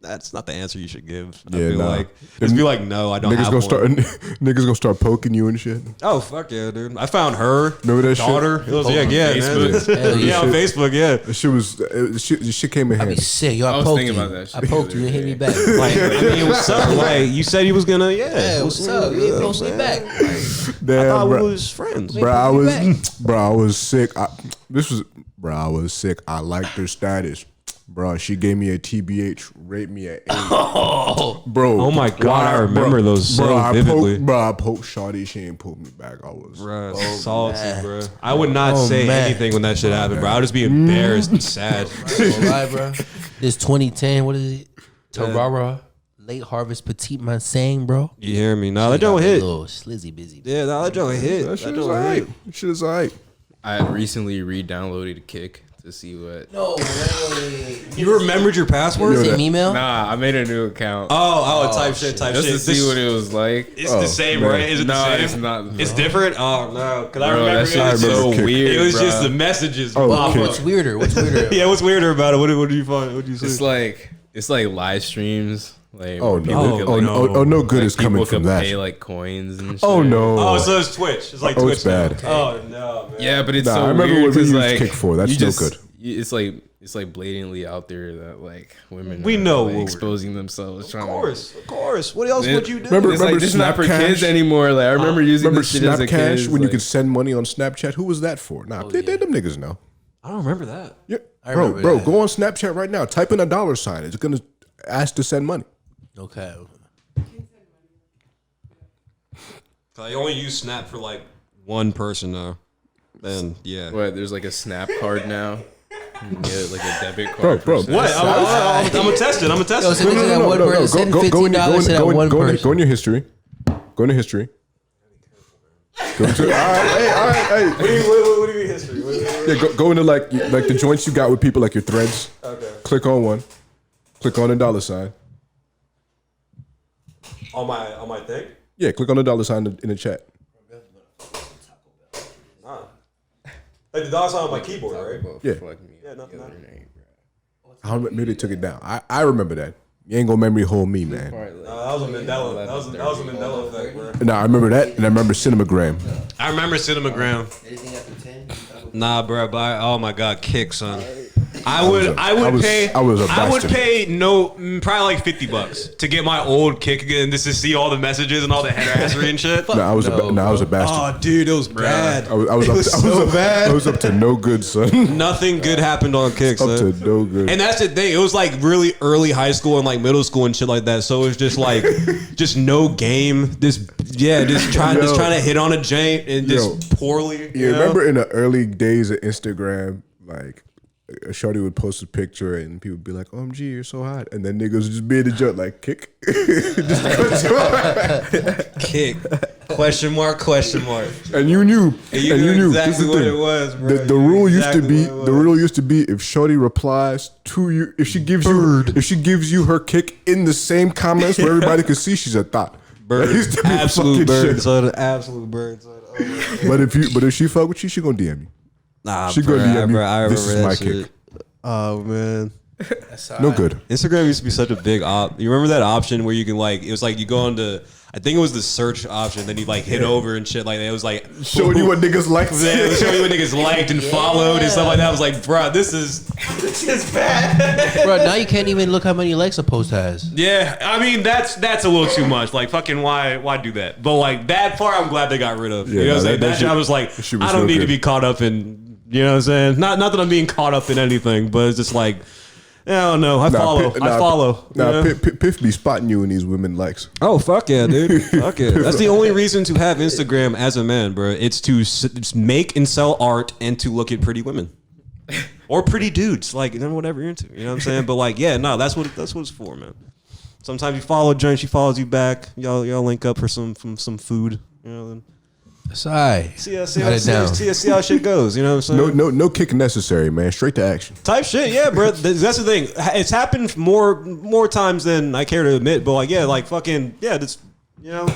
that's not the answer you should give. I feel like just be like, no, I don't. Niggas gonna start poking you and shit. Oh fuck yeah, dude! I found her. Remember that daughter? shit? It was Facebook. Yeah, on Facebook. Yeah, the shit was shit came in I'd be handy. sick. Yo, I poked you. About that shit. I poked you and hit me back. Like, I mean, what's up? Like, you said he was gonna. Yeah, what's up? You ain't post me back. Damn, I thought we was friends. Bro, I was sick. I was sick. I liked her status. Bro, she gave me a TBH, raped me at 8. Bro. Oh my God, I remember those so vividly. I poked Shawty, she ain't poked me back. I was salty, bro. I would not say anything when that shit happened, bro. I would just be embarrassed and sad. Lie, bro. This 2010, what is it? Tarara, Late Harvest Petite Mansang, bro. You hear me? Nah, that don't hit. Little slizzy busy. Yeah, nah, that don't hit. That shit is alright. Shit is alright. I had recently re-downloaded Kick to see what. No way. You remembered your password? Same email? Nah, I made a new account. Type shit. Just to see what it was like. It's the same, right? Is it the same? It's not. It's different? Oh, no. Because I Bro, remember that shit is so weird, It was bro. just the messages. What's weirder? Yeah, what's weirder about it? What did you find? What did you see? It's like live streams. Like, no good is coming from that. Pay like coins and shit. Oh no. Oh, so it's Twitch. It's like Twitch. It's bad. Oh no, man. Yeah, but it's I so remember weird what we used like, Kick for. That's no good. It's like blatantly out there that like women we are, know like, what exposing themselves. Of course. What else would you do? Remember this is not for kids anymore. Like I remember using this shit as a kid. When you could send money on Snapchat? Who was that for? Nah, them niggas know. I don't remember that. Yeah, bro, go on Snapchat right now. Type in $. It's gonna ask to send money. Okay. I only use Snap for like one person though. Then yeah. What? There's like a Snap card now. You can get like a debit card. Bro. What? I'm gonna test it. No. Go in your history. Go into history. All right. What do you mean history? Yeah, go into like the joints you got with people, like your threads. Okay. Click on one. Click on $. On my thing? Yeah, click on $sign in the chat. Like the $sign on my keyboard, right? Yeah. Nothing. I don't, maybe they took it down. I remember that. You ain't gonna memory hold me, man. That was a Mandela. That was a Mandela effect, bro. Nah, I remember that, and I remember Cinemagram. I rember Cinemagram. Anything after 10? Nah, bro. But oh my God, Kick, son. I would pay probably like $50 to get my old Kick again, just to see all the messages and all the headerassery and shit. I was a bastard. Oh, dude, it was bad. I was bad. I was up to no good, son. Nothing good happened on Kick, son. Up to no good. And that's the thing. It was like really early high school and like middle school and shit like that. So it was just like, just no game. Just trying to hit on a jank and just poorly. You remember in the early days of Instagram, like a shorty would post a picture and people would be like, "OMG, you're so hot," and then niggas would just be in the joke like, "Kick." Kick. Question mark. And you knew. And you knew exactly what it was, bro. The rule used to be. The rule used to be if shorty replies to you, if she gives you her kick in the same comments where everybody can see, she's a thought. Bird. Absolute bird, son. Absolute bird, son. But if she fuck with you, she gonna DM you. Nah, she gonna DM you. I This is remember my that shit. kick. Oh man. No good. Instagram used to be such a big op. You remember that option where you can like, it was like you go on to, I think it was the search option, then you like hit over and shit like that. It was like showing you what niggas liked. Yeah, it was showing you what niggas liked and followed and stuff like that. I was like, bro, this is bad. Bro, now you can't even look how many likes a post has. Yeah, I mean that's a little too much. Like fucking why do that? But like that part, I'm glad they got rid of. Yeah, you know what I'm saying? That shit, I was like, shit was I don't so need good. to be caught up in. You know what I'm saying? Not that I'm being caught up in anything, but it's just like, I don't know. I follow. Nah, you know? Piff be spotting you in these women likes. Oh fuck yeah, dude! Fuck it. That's the only reason to have Instagram as a man, bro. It's to make and sell art and to look at pretty women or pretty dudes, like whatever you're into. You know what I'm saying? But like, yeah, no, that's what it's for, man. Sometimes you follow a joint, she follows you back. Y'all link up for some food. You know. Then That's all right. see how shit goes. You know what I'm saying? No kick necessary, man. Straight to action. Type shit, yeah, bro. That's the thing. It's happened more times than I care to admit. But like, yeah, like fucking, yeah, that's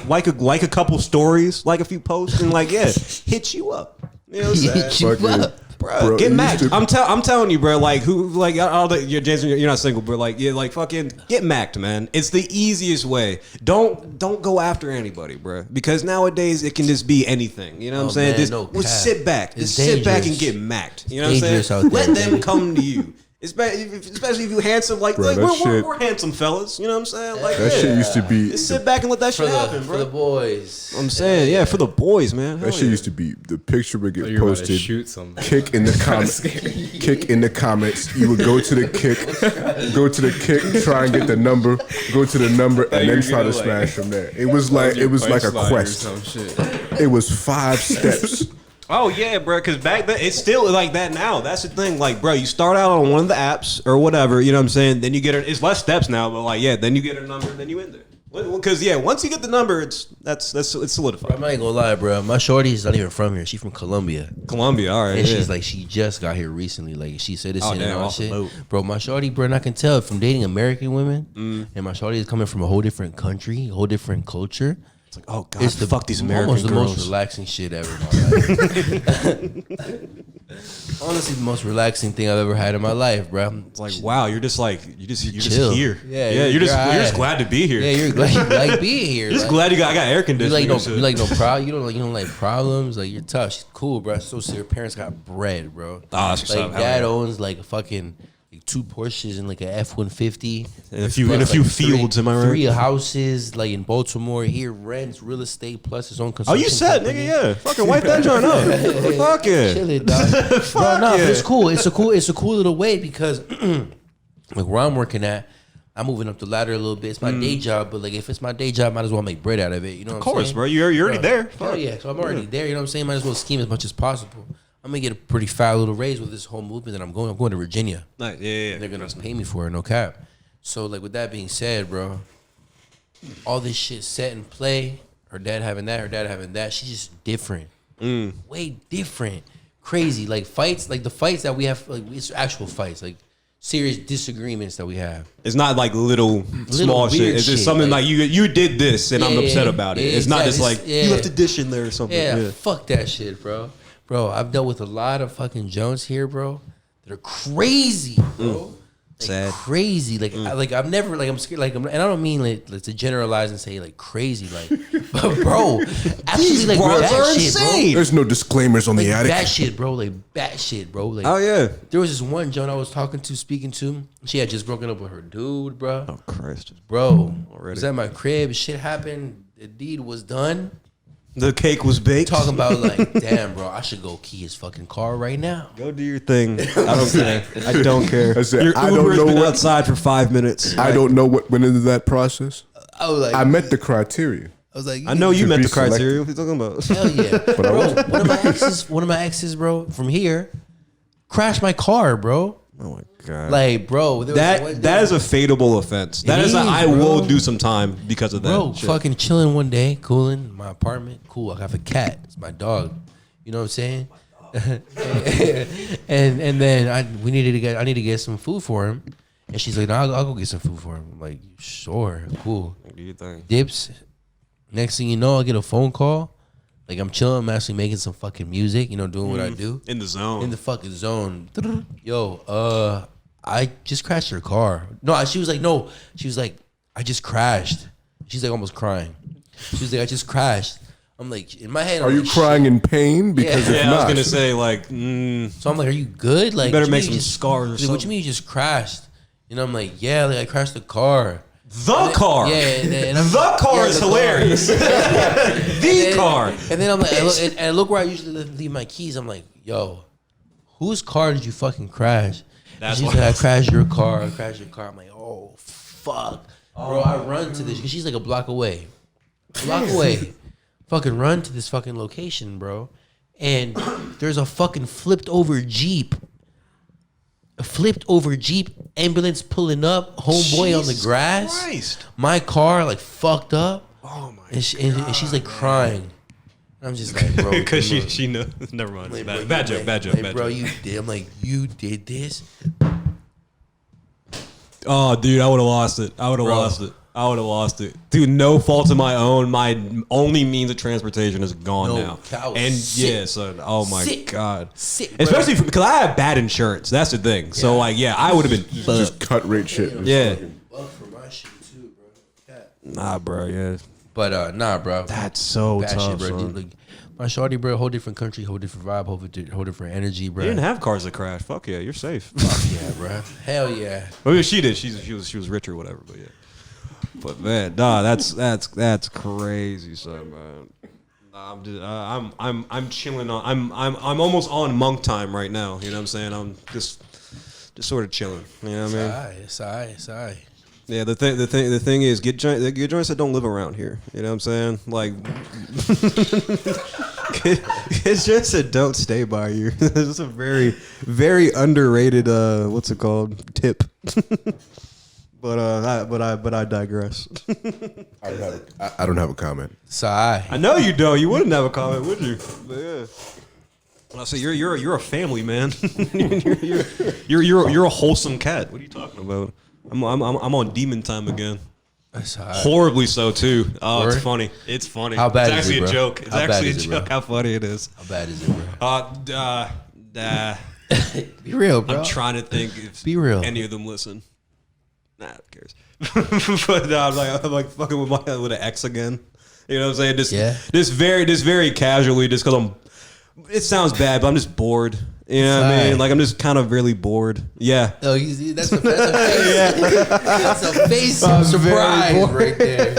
like a couple stories, like a few posts, and like, yeah, hit you up. You know what I'm saying? Hit you up. Bro, get macked. I'm telling you, bro. Like you're Jason, you're not single, but like, yeah, like fucking get macked, man. It's the easiest way. Don't go after anybody, bro, because nowadays it can just be anything. You know what I'm saying? Just sit back, sit back and get macked. You know what I'm saying? Let them come to you. Especially if you handsome, like we're handsome fellas. You know what I'm saying? Like that shit used to be. Just sit back and let that shit happen, bro. For the boys. I'm saying, yeah, for the boys, man. That shit used to be the picture would get You're about to posted. shoot something. Kick in the comments. Kick in the comments. You would go to the kick, try and get the number, go to the number, and then try to smash from there. It was like a quest. It was 5 steps. Oh yeah, bro. Because back then it's still like that now. That's the thing. Like, bro, you start out on one of the apps or whatever. You know what I'm saying? Then you get it's less steps now, but like, yeah, then you get a number, then you in there. Because yeah, once you get the number, it's solidified. I'm not even gonna lie, bro. My shorty's not even from here. She's from Colombia. Colombia, all right. And yeah. she's like, she just got here recently. Like, she citizen and all off the shit. boat. Bro, my shorty, bro, and I can tell from dating American women, and my shorty is coming from a whole different country, a whole different culture. It's like, oh god, fuck these American almost girls. the most relaxing shit ever in my life. Honestly, the most relaxing thing I've ever had in my life, bro. It's like, wow, you're just chill. here. Yeah, you're just glad to be here. Yeah, you're glad you like being here. You're just glad I got air conditioning. You don't like problems. Like, you're tough. She's cool, bro. So serious. Her parents got bread, bro. Oh, that's what's like up. dad owns like a fucking 2 Porsches and like a F-150 and a few fields. Am I right? 3 houses like in Baltimore. Here rents real estate plus his own Oh, construction. you said, company. nigga, yeah. Fucking wipe that joint up. Fuck it. Chill it, dog. Bro, no, but it's cool. It's a cool little way because like where I'm working at, I'm moving up the ladder a little bit. It's my day job, but like if it's my day job, I might as well make bread out of it. You know what I'm saying? Of course, bro. You're already there. Hell yeah. So I'm already there. You know what I'm saying? Might as well scheme as much as possible. I'm gonna get a pretty foul little raise with this whole movement that I'm going to Virginia. Nice. Yeah. They're gonna pay me for it, no cap. So like with that being said, bro, all this shit set in play. Her dad having that. She's just different. Way different. Crazy. Like fights, like the fights that we have, like it's actual fights, like serious disagreements that we have. It's not like little small shit. It's just something like you did this and I'm upset about it. It's not just like you left a dish in there or something. Yeah, fuck that shit, bro. Bro, I've dealt with a lot of fucking Jones here, bro, that are crazy, bro. Like, sad. Crazy. Like I've never, like I'm scared, like and I don't mean like to generalize and say like crazy, like but bro, actually like bars that are shit, insane. bro. There's no disclaimers on Like the attic. that shit, bro. Like that shit, bro. Like Oh yeah. there was this one Joan I was speaking to. She had just broken up with her dude, bro. Oh Christ. Bro, Already. was at my crib. Shit happened. The deed was done. The cake was baked. Talking about like, damn, bro, I should go key his fucking car right now. Go do your thing. I don't care. I don't care. I said, Your I don't Uber's know been what- outside for 5 minutes. I don't know what went into that process. I was like, I met the criteria. I was like, I know you To met be the criteria. What are you talking about? hell yeah, bro. One of my exes, from here, crashed my car, bro. Oh my god. Like, bro, that is a fadeable offense. That is, I will do some time because of that. Bro, shit. fucking chilling one day, cooling in my apartment. Cool, I have a cat. It's my dog. You know what I'm saying? and then I need to get some food for him. And she's like, no, I'll go get some food for him. I'm like, sure, cool. What do you think? Dips. Next thing you know, I get a phone call. Like, I'm chilling. I'm actually making some fucking music, you know, doing what I do. In the zone. In the fucking zone. Yo, I just crashed your car. No, she was like, I just crashed. She's like almost crying. She was like, I just crashed. I'm like, in my head, Are you crying in pain? Because if Yeah, not, I was gonna say like, So I'm like, are you good? Like, you better what make mean some you just- scars or like, something. What you mean you just crashed? You know, I'm like, yeah, like I crashed the car. The car. Yeah, and I'm, The car is the hilarious. The car. And then I'm like, I look where I usually leave my keys. I'm like, yo, whose car did you fucking crash? That's She's why- like, I crashed your car. I'm like, oh fuck, bro. I run to this because she's like a block away. Fucking run to this fucking location, bro. And there's a fucking flipped over Jeep. Ambulance pulling up, homeboy on the grass. Christ. My car like fucked up. Oh my. And she's like crying. I'm just like, bro, Because come on. she knows. Never mind. Like, Bad bro, joke. Bad joke. like, Bad bro, joke. you did. I'm like, you did this. Oh, dude, I would have lost it. I would have lost it. Dude, no fault of my own. My only means of transportation is gone No, now. I was And sick. yeah, son. Oh my Sick. god. Sick, bro. Especially because I have bad insurance. That's the thing. So like, yeah, I would have been. just cut rate shit. Yeah. Fuck for my shit too, bro. Nah, bro. Yeah. But nah, bro. That's so Bad tough, shit, bro. son. Dude, like, my shorty, bro, whole different country, whole different vibe, whole different energy, bro. You didn't have cars that crash. Fuck yeah, you're safe. Fuck yeah, bro. Hell yeah. Well, yeah, she did. She was rich or whatever. But yeah. But man, nah, that's crazy, son, man. Nah, I'm just I'm chilling on. I'm almost on monk time right now. You know what I'm saying? I'm just sort of chilling. You know what I mean? It's alright. Yeah, the thing is, get joints that don't live around here. You know what I'm saying? Like, get joints that don't stay by you. It's a very, very underrated. What's it called? Tip. But I digress. I don't have a comment. It's alright. I know you don't. You wouldn't have a comment, would you? But yeah. I say you're a family man. you're a wholesome cat. What are you talking about? I'm on demon time again. It's alright. Horribly so too. Oh, Word? it's funny. It's funny. How bad it's is actually it, bro? a joke. It's How bad actually a is it, bro? joke. How funny it is. How bad is it, bro? Be real, bro. I'm trying to think if Be real. any of them listen. Nah, who cares? But I'm like fucking with an ex again. You know what I'm saying? Just very casually, just because it sounds bad, but I'm just bored. You know what I mean? Like I'm just kind of really bored. Yeah. Oh, that's a face. That's a face of surprise right there.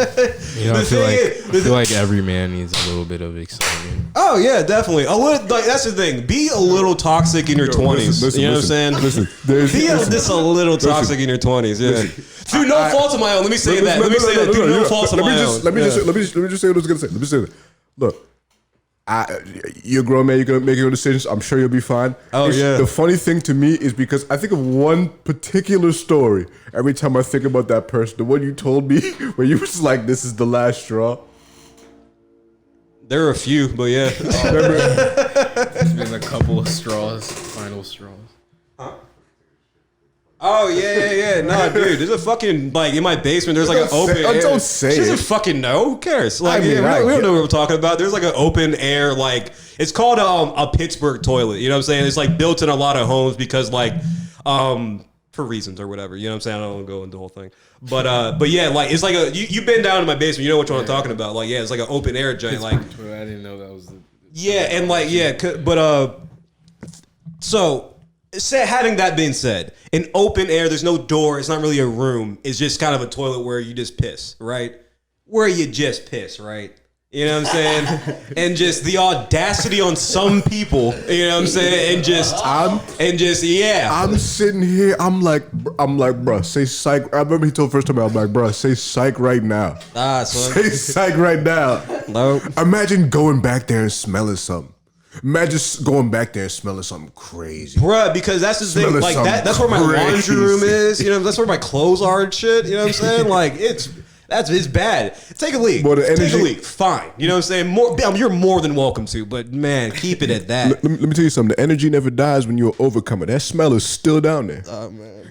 You know, I The feel like every man needs a little bit of excitement. Oh yeah, definitely. A little, like, that's the thing. Be a little toxic in your 20s. listen, you know what I'm saying? listen. Be just a little toxic in your 20s. Yeah. Through no fault of my own. Let me say that. Let me say that. Through no fault of my own. Let me just say what I was gonna say. Let me say that. Look, you're a grown man. You're gonna make your own decisions. I'm sure you'll be fine. Oh, yeah. The funny thing to me is because I think of one particular story every time I think about that person. The one you told me where you was like, "This is the last straw." There are a few, but yeah. There's been a couple of final straws. Oh yeah. Nah, dude. There's a fucking in my basement. There's like an open air. Don't say She doesn't it. fucking know. Who cares? Like, I mean, we don't know what we're talking about. There's like an open air, it's called a Pittsburgh toilet. You know what I'm saying? It's like built in a lot of homes because for reasons or whatever. You know what I'm saying? I don't want to go into the whole thing. But yeah, it's like you've been down in my basement. You know which one I'm talking about. Like, yeah, it's like an open air joint. Like, I didn't know that was the. yeah, and so. Having that been said, an open air, there's no door, it's not really a room, it's just kind of a toilet where you just piss, right? Where you just piss, right? You know what I'm saying? And just the audacity on some people, you know what I'm saying? I'm sitting here. I'm like, bro, say psych. I remember he told the first time I was like, bro, say psych right now. Son. Say psych right now. Nope. Imagine going back there and smelling something. Imagine going back there and smelling something crazy. Bruh, because that's the thing. Smelling Like something that's where my laundry room crazy. is. You know, that's where my clothes are and shit. You know what I'm saying? Like it's bad. Take a leak. Well, the Take energy- a leak. Fine. You know what I'm saying? You're more than welcome to, but man, keep it at that. Let me tell you something. The energy never dies when you're overcomer. That smell is still down there.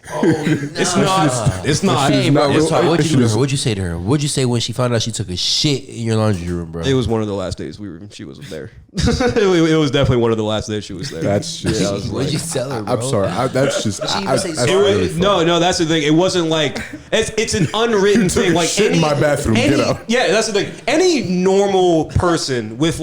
It's not. It's not. Hey, not bro, real- what'd you do to it's- her? What'd you say to her? What'd you say when she found out she took a shit in your laundry room, bro? It was one of the last days she was there. it was definitely one of the last days she was there. That's just. Yeah, I was What'd like- you tell her, bro? I'm sorry. That's just. She even I- say that's sorry? really funny. No, that's the thing. It wasn't like it's an unwritten took thing. a Like shit in my bathroom. Get out. Yeah, that's the thing. Any normal person with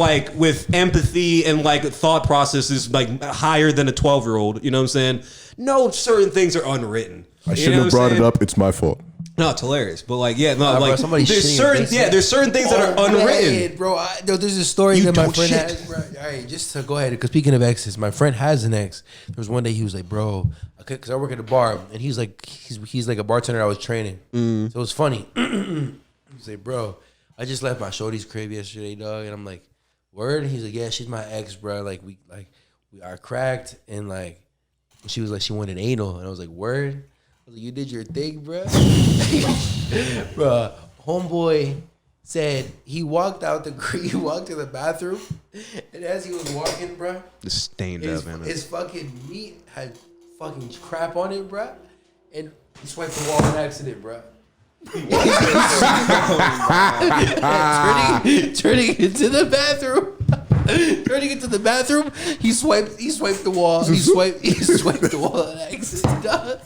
empathy and like thought processes like higher than a 12-year-old, you know what I'm saying? No, certain things are unwritten. I shouldn't have brought it up. It's my fault. No, it's hilarious. But like, yeah, no, Bro, like somebody's there's shitting certain, in the there's certain things that are unwritten. Man, bro. There's a story You that my don't friend shit. has. Bro. All right, just to go ahead, because speaking of exes, my friend has an ex. There was one day he was like, bro, because I work at a bar, and he's like a bartender I was training. So it was funny. He's like, bro, I just left my shorty's crib yesterday, dog, and I'm like, word? And he's like, yeah, she's my ex, bro. Like we are cracked, and like she was like, she wanted anal, and I was like, word? I was like, you did your thing, bro. Bro, homeboy said he walked to the bathroom, and as he was walking, bro, It's stained up, man. his fucking meat had fucking crap on it, bro, and he swiped the wall on accident, bro. turning into the bathroom. Turning into the bathroom, he swiped the wall. He swiped the wall on accident. Dog.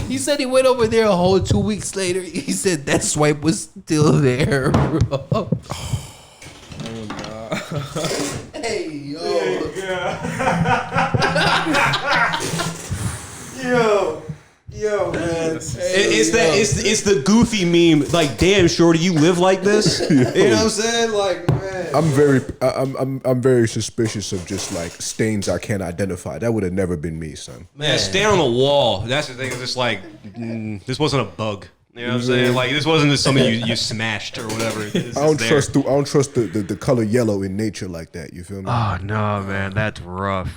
He said he went over there a whole 2 weeks later. He said that swipe was still there, bro. Hey, yo. Yo, man. It's the goofy meme. Like, damn, shorty, you live like this? You know what I'm saying? Like, man. I'm very suspicious of just like stains I can't identify. That would have never been me, son. Man, stand on the wall. That's the thing. It's just like, this wasn't a bug. You know what I'm saying? Like, this wasn't just something you smashed or whatever. It's I don't just there. trust the color yellow in nature like that. You feel me? Oh, no, man. That's rough.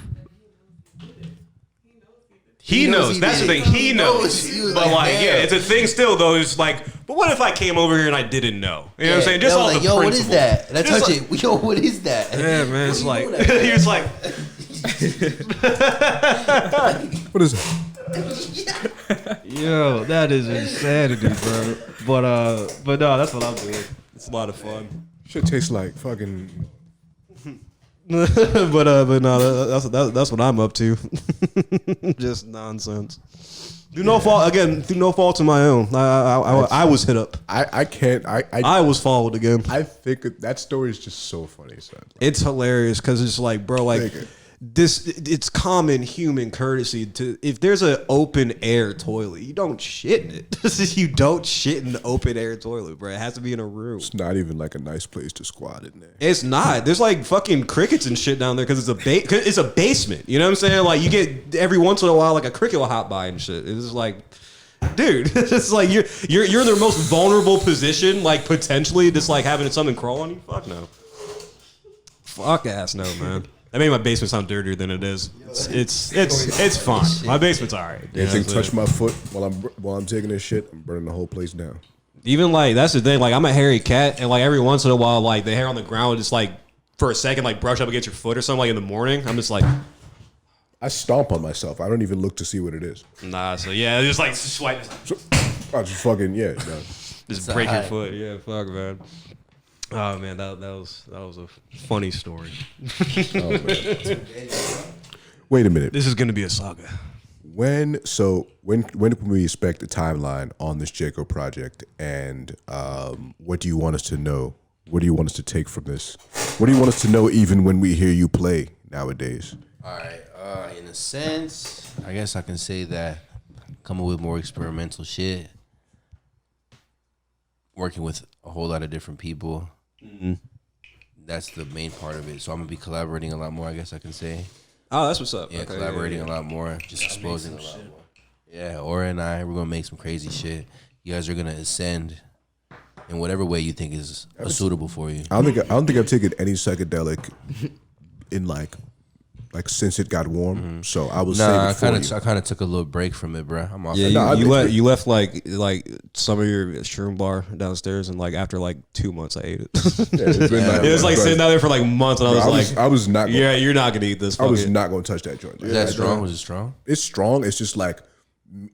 He knows. he That's the did. thing. He He knows. knows. He was But like, like, yeah, damn. it's a thing still, though. It's like, but what if I came over here and I didn't know? You know what I'm saying? Just I all was the like, yo, what is principles. that? And I Just touch like- it. Yo, what is that? Yeah, man. It's What are like, you doing he was like, What is that? yo, that is insanity, bro. But no, that's what I'm doing. It's a lot of fun. Shit tastes like fucking. but no, that's what I'm up to. Just nonsense. Through no fault of my own. I was hit up. I can't. I was followed again. I think that story is just so funny, son. It's hilarious because it's like, bro, like Nigga. it's common human courtesy to, if there's an open air toilet, you don't shit in it. You don't shit in the open air toilet, bro. It has to be in a room. It's not even like a nice place to squat in there. It's not. There's like fucking crickets and shit down there because it's a basement. You know what I'm saying? Like, you get every once in a while like a cricket will hop by and shit. It's just like, dude, it's like you're in the most vulnerable position, like potentially just like having something crawl on you. Fuck no. Fuck ass no, man. That made my basement sound dirtier than it is. It's fine. My basement's alright. Anything touch my foot while I'm taking this shit, I'm burning the whole place down. Even like, that's the thing. Like, I'm a hairy cat, and like every once in a while, like the hair on the ground would just like for a second like brush up against your foot or something. Like in the morning, I'm just like, I stomp on myself. I don't even look to see what it is. nah. So yeah, just like swipe, I just fucking no. just break your foot. Yeah, fuck, man. Oh man, that was a funny story. Oh, man. Wait a minute. This is gonna be a saga. When can we expect a timeline on this Jaco project, and what do you want us to know? What do you want us to take from this? What do you want us to know even when we hear you play nowadays? All right. In a sense, I guess I can say that coming with more experimental shit, working with a whole lot of different people. That's the main part of it. So I'm gonna be collaborating a lot more, I guess I can say. Oh, that's what's up. Yeah, Okay, collaborating a lot more, just exposing a lot more. Yeah, Aura and I, we're gonna make some crazy shit. You guys are gonna ascend in whatever way you think is suitable for you. I don't think I've taken any psychedelic in like like since it got warm. So I was Nah, saving for you. I kind of took a little break from it, bro. I'm off. Yeah, it. No, you left like some of your shroom bar downstairs, and like after like 2 months, I ate it. It's been It was like sitting out there for like months, and I was like, I was not. Gonna, yeah, you're not gonna eat this. I was fuck it. not going to touch that joint. Was that strong? Was it strong? It's strong. It's just like,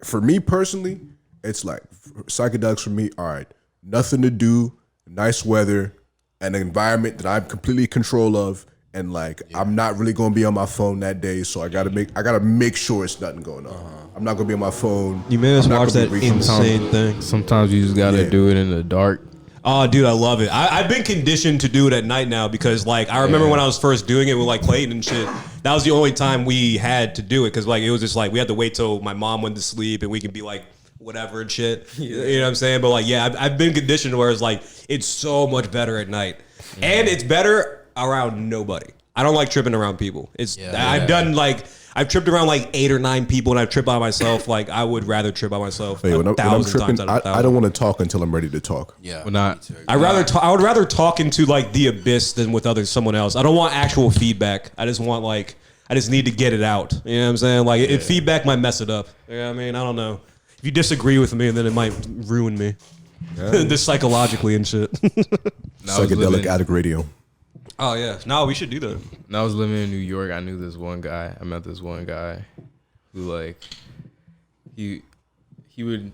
for me personally, it's like psychedelics for me. All right, nothing to do, nice weather, an environment that I'm completely in control of, and like I'm not really going to be on my phone that day. So I gotta make sure it's nothing going on. I'm not going to be on my phone. You made us I'm not watch gonna that be reaching- insane thing. Sometimes you just gotta Yeah. do it in the dark. Oh, dude, I love it. I've been conditioned to do it at night now because, like, I remember when I was first doing it with like Clayton and shit. That was the only time we had to do it because, like, it was just like we had to wait till my mom went to sleep and we could be like whatever and shit. You know what I'm saying? But like, yeah, I've been conditioned where it's like it's so much better at night, and it's better around nobody. I don't like tripping around people. I've tripped around like 8 or 9 people, and I've tripped by myself. Like I would rather trip by myself. Hey, when I'm 1,000 tripping, times out of 1,000. I don't want to talk until I'm ready to talk. Yeah. Well, not. I would rather talk into like the abyss than with someone else. I don't want actual feedback. I just need to get it out. You know what I'm saying? Like if feedback might mess it up. You know what I mean? I don't know. If you disagree with me, then it might ruin me. Just psychologically and shit. Psychedelic addict radio. Oh yeah. No, we should do that. When I was living in New York, I knew this one guy. I met this one guy who like he would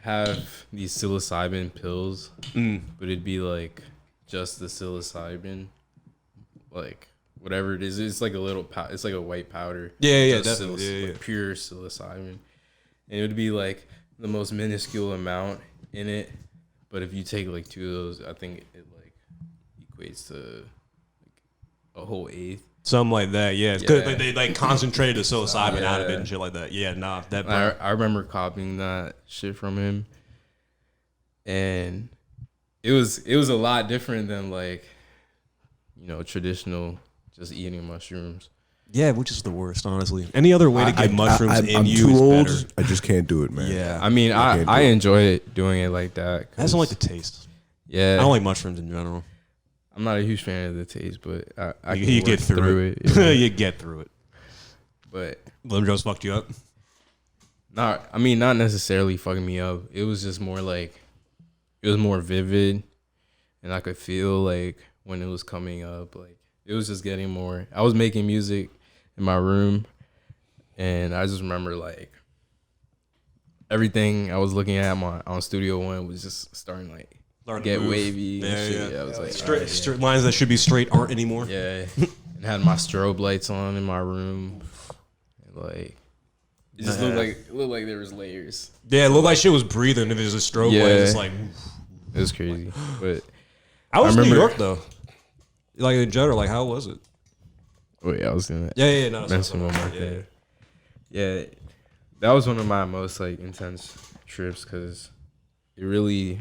have these psilocybin pills, but it'd be like just the psilocybin, like whatever it is. It's like a little it's like a white powder. Yeah, Just definitely. Yeah. like pure psilocybin, and it would be like the most minuscule amount in it. But if you take like 2 of those, I think it like equates to a whole eighth. Something like that, yeah. Because Yeah. they like concentrated the psilocybin out of it Yeah. and shit like that. Yeah, nah. That I remember copying that shit from him, and it was a lot different than like, traditional just eating mushrooms. yeah, which is the worst, honestly. Any other way to get mushrooms in I'm you too is old. better. I just can't do it, man. Yeah, I mean, can't do I it. enjoy it doing it like that. I just don't like the taste. Yeah, I don't like mushrooms in general. I'm not a huge fan of the taste, but I can You work get through it. yeah. You get through it. But Lim Joe's fucked you up. not necessarily fucking me up. It was just more like, it was more vivid, and I could feel like when it was coming up, like it was just getting more. I was making music in my room, and I just remember like everything I was looking at on Studio One was just starting like get wavy and shit. Yeah, I was like Straight lines that should be straight aren't anymore. yeah, and had my strobe lights on in my room, and like it just looked like there was layers. Yeah, it looked like shit was breathing. If it was a strobe light, it's like It was crazy, but I was in New remember- York though. Like in general, like how was it? wait, I was gonna Yeah, no. mention one more thing. Yeah, that was one of my most like intense trips because it really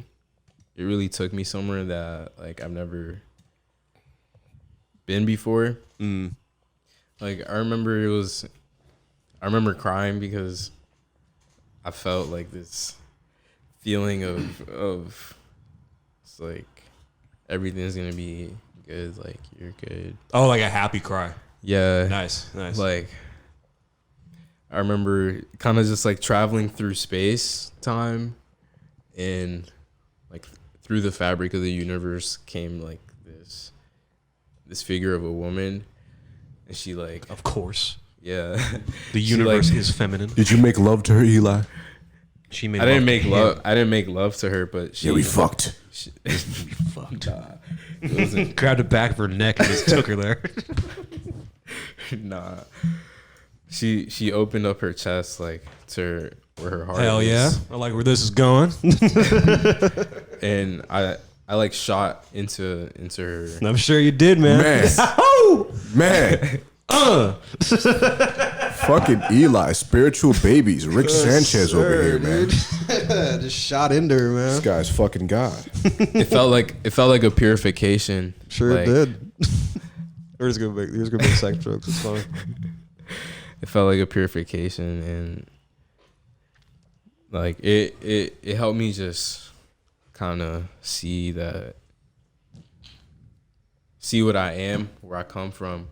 took me somewhere that like I've never been before. Like I remember crying because I felt like this feeling of it's like everything's gonna be good, like you're good. Oh, like a happy cry. Yeah. Nice. Like I remember kind of just like traveling through space time, and like through the fabric of the universe came like this figure of a woman, and she like Of course, yeah the She, universe like- is feminine. Did you make love to her, Eli? She made. I didn't love make to love him. I didn't make love to her, but she Yeah, we fucked. Fucked. Nah, it wasn't Grabbed the back of her neck and just took her there. nah. She opened up her chest like to where her heart Hell is. yeah! I like where this is going. And I like shot into her. I'm sure you did, man. Man. Oh! Man. Fucking Eli, spiritual babies. Rick Sanchez over here, man. Just shot into her, man. This guy's fucking God. It felt like a purification. Sure Like, did. We're just gonna make sex jokes. It's fine. It felt like a purification, and like it helped me just kind of see what I am, where I come from.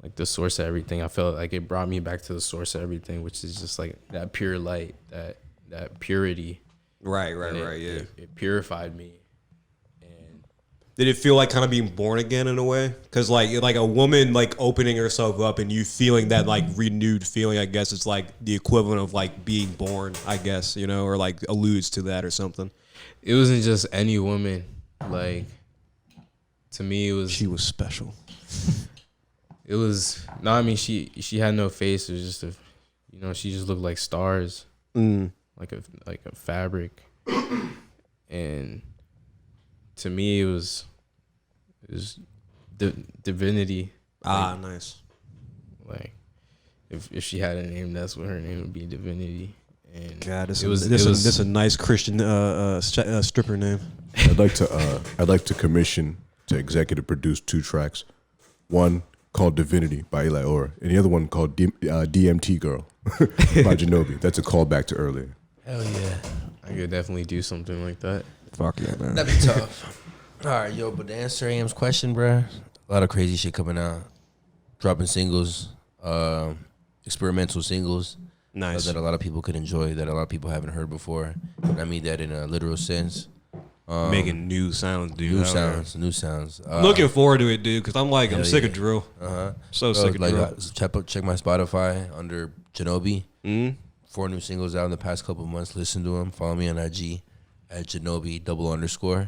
like the source of everything. I felt like it brought me back to the source of everything, which is just like that pure light, that purity. Right, And yeah. It purified me. And Did it feel like kind of being born again in a way? Because like a woman like opening herself up and you feeling that like renewed feeling, I guess it's like the equivalent of like being born, I guess, you know, or like alludes to that or something. it wasn't just any woman. Like, to me, it was. She was special. It was no. I mean, she had no face. It was just a, she just looked like stars, like a fabric, and to me, it was divinity. Ah, nice. Like, if she had a name, that's what her name would be, divinity. And God, this it was is a nice Christian stripper name. I'd like to commission to executive produce 2 tracks. One called Divinity by Eli Ora, and the other one called DMT Girl by Janobi. That's a callback to earlier. Hell yeah. I could definitely do something like that. Fuck yeah, man. That'd be tough. All right, yo, but to answer AM's question, bruh, a lot of crazy shit coming out. Dropping singles, experimental singles. Nice. That a lot of people could enjoy, that a lot of people haven't heard before. And I mean that in a literal sense. Making new sounds, dude. New sounds. Looking forward to it, dude, because I'm sick of yeah. drill. So sick of drill. Check my Spotify under Janobi. 4 new singles out in the past couple of months. Listen to them. Follow me on IG at Janobi _.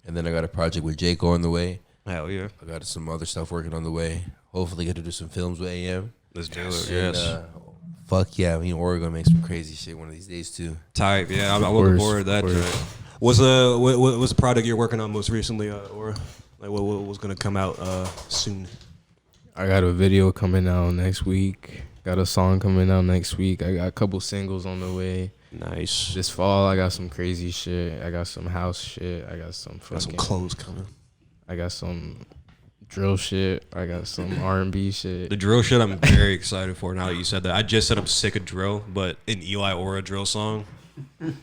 And then I got a project with Jake on the way. Hell yeah. I got some other stuff working on the way. Hopefully get to do some films with AM. Let's do it. And, Yes. fuck yeah, me and Ora gonna make some crazy shit one of these days too. Type. Yeah, I'm looking forward to that. What's the product you're working on most recently, or like what was gonna come out soon? I got a video coming out next week. Got a song coming out next week. I got a couple singles on the way. Nice. This fall, I got some crazy shit. I got some house shit. I got some fucking. Got some clothes coming. I got some drill shit. I got some R&B shit. The drill shit, I'm very excited for. Now that you said that, I just said I'm sick of drill, but an Eli Ora drill song.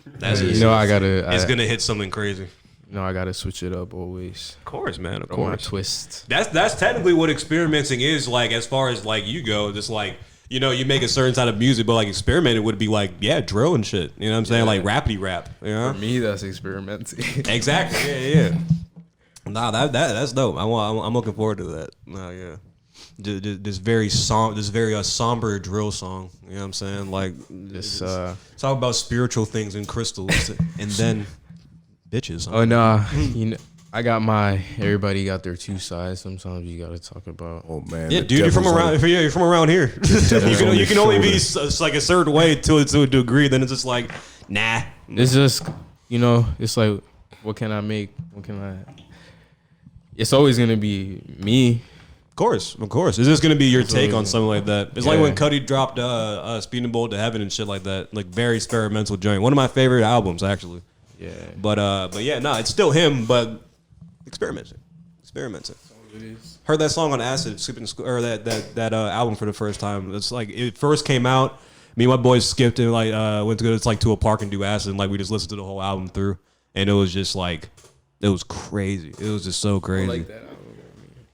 That's it's gonna hit something crazy. I gotta switch it up always. Of course, man. Of Throw my course. twist. That's technically what experimenting is like, as far as like you go. Just like, you make a certain side of music, but like experimenting would be like, yeah, drill and shit. You know what I'm saying? Like rappity rap. You know? For me, that's experimenting. Exactly. Yeah. Nah, that's dope. I'm looking forward to that. Nah, yeah. This very somber drill song. You know what I'm saying? Like This talk about spiritual things and crystals, and then bitches. Huh? Oh nah, I got everybody got their 2 sides. Sometimes you gotta talk about. Oh man, Yeah, dude, you're from around. You're from around here. You can only be like a certain way to a degree. Then it's just like, nah. It's just it's like, what can I make? What can I? It's always gonna be me. Of course. Is this gonna be your take on something like that? It's like Yeah. when Cudi dropped Speeding Bullet to Heaven and shit like that. Like very experimental joint. One of my favorite albums, actually. Yeah. But yeah, no, it's still him, but experimenting. Heard that song on acid, skipping or that album for the first time. It's like it first came out. Me and my boys skipped and like went to go to a park and do acid, and like we just listened to the whole album through, and it was just like it was crazy. It was just so crazy. I like that album.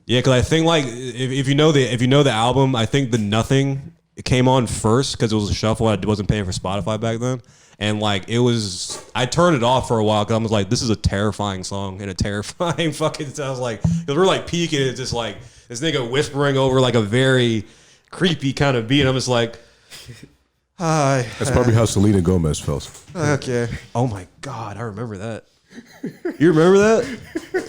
Yeah, because I think like if you know the album, I think the Nothing came on first because it was a shuffle. I wasn't paying for Spotify back then, and like I turned it off for a while because I was like, this is a terrifying song and a terrifying fucking. I was like, because we're like peeking, and it's just like this nigga whispering over like a very creepy kind of beat. And I'm just like, hi. That's probably how Selena Gomez felt. Okay. Oh my God, I remember that. You remember that?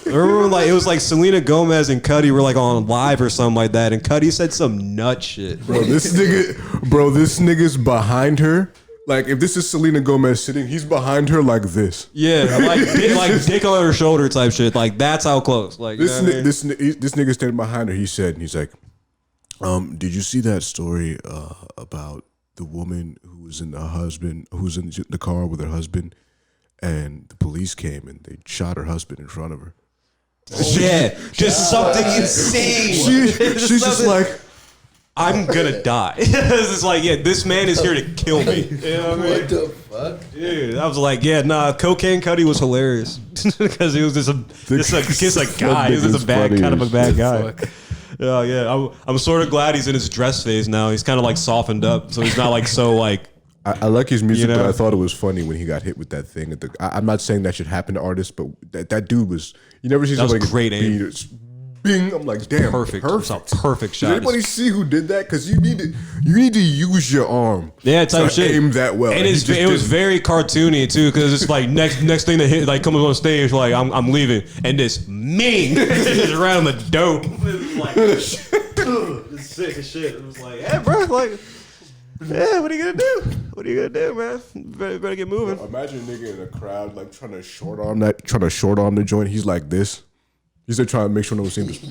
I remember when, like it was like Selena Gomez and Cudi were like on live or something like that, and Cudi said some nut shit. Bro, this nigga's behind her. Like if this is Selena Gomez sitting, he's behind her like this. Yeah, like dick on her shoulder type shit. Like that's how close. Like This nigga standing behind her. He's like, did you see that story about the woman who was in the car with her husband? And the police came and they shot her husband in front of her. Yeah, just something insane. She's just like, I'm gonna die. It's just like, yeah, this man is here to kill me. You know what I mean? What the fuck? Dude, I was like, yeah, nah, Cocaine Cudi was hilarious because he was just a guy. He was just a bad kind of a bad guy. Yeah. I'm sort of glad he's in his dress phase now. He's kind of like softened up, so he's not like so like. I like his music, You know? but I thought it was funny when he got hit with that thing. I'm not saying that should happen to artists, but that dude was. You never see That was somebody great get aim. beat. Bing! I'm like, damn, Perfect. It's a perfect shot. Did anybody see who did that? Because you need to use your arm. Yeah, type to shit. aim that well. And he it just was didn't. very cartoony too, because it's like next thing that hit like comes on stage, like I'm leaving, and this Ming is around the dope. It's like it's sick as shit. It was like, hey, bro, like, yeah, what are you gonna do? What are you gonna do, man? You better get moving. Imagine a nigga in a crowd like trying to short arm the joint. He's like this. He's like trying to make sure no one sees him.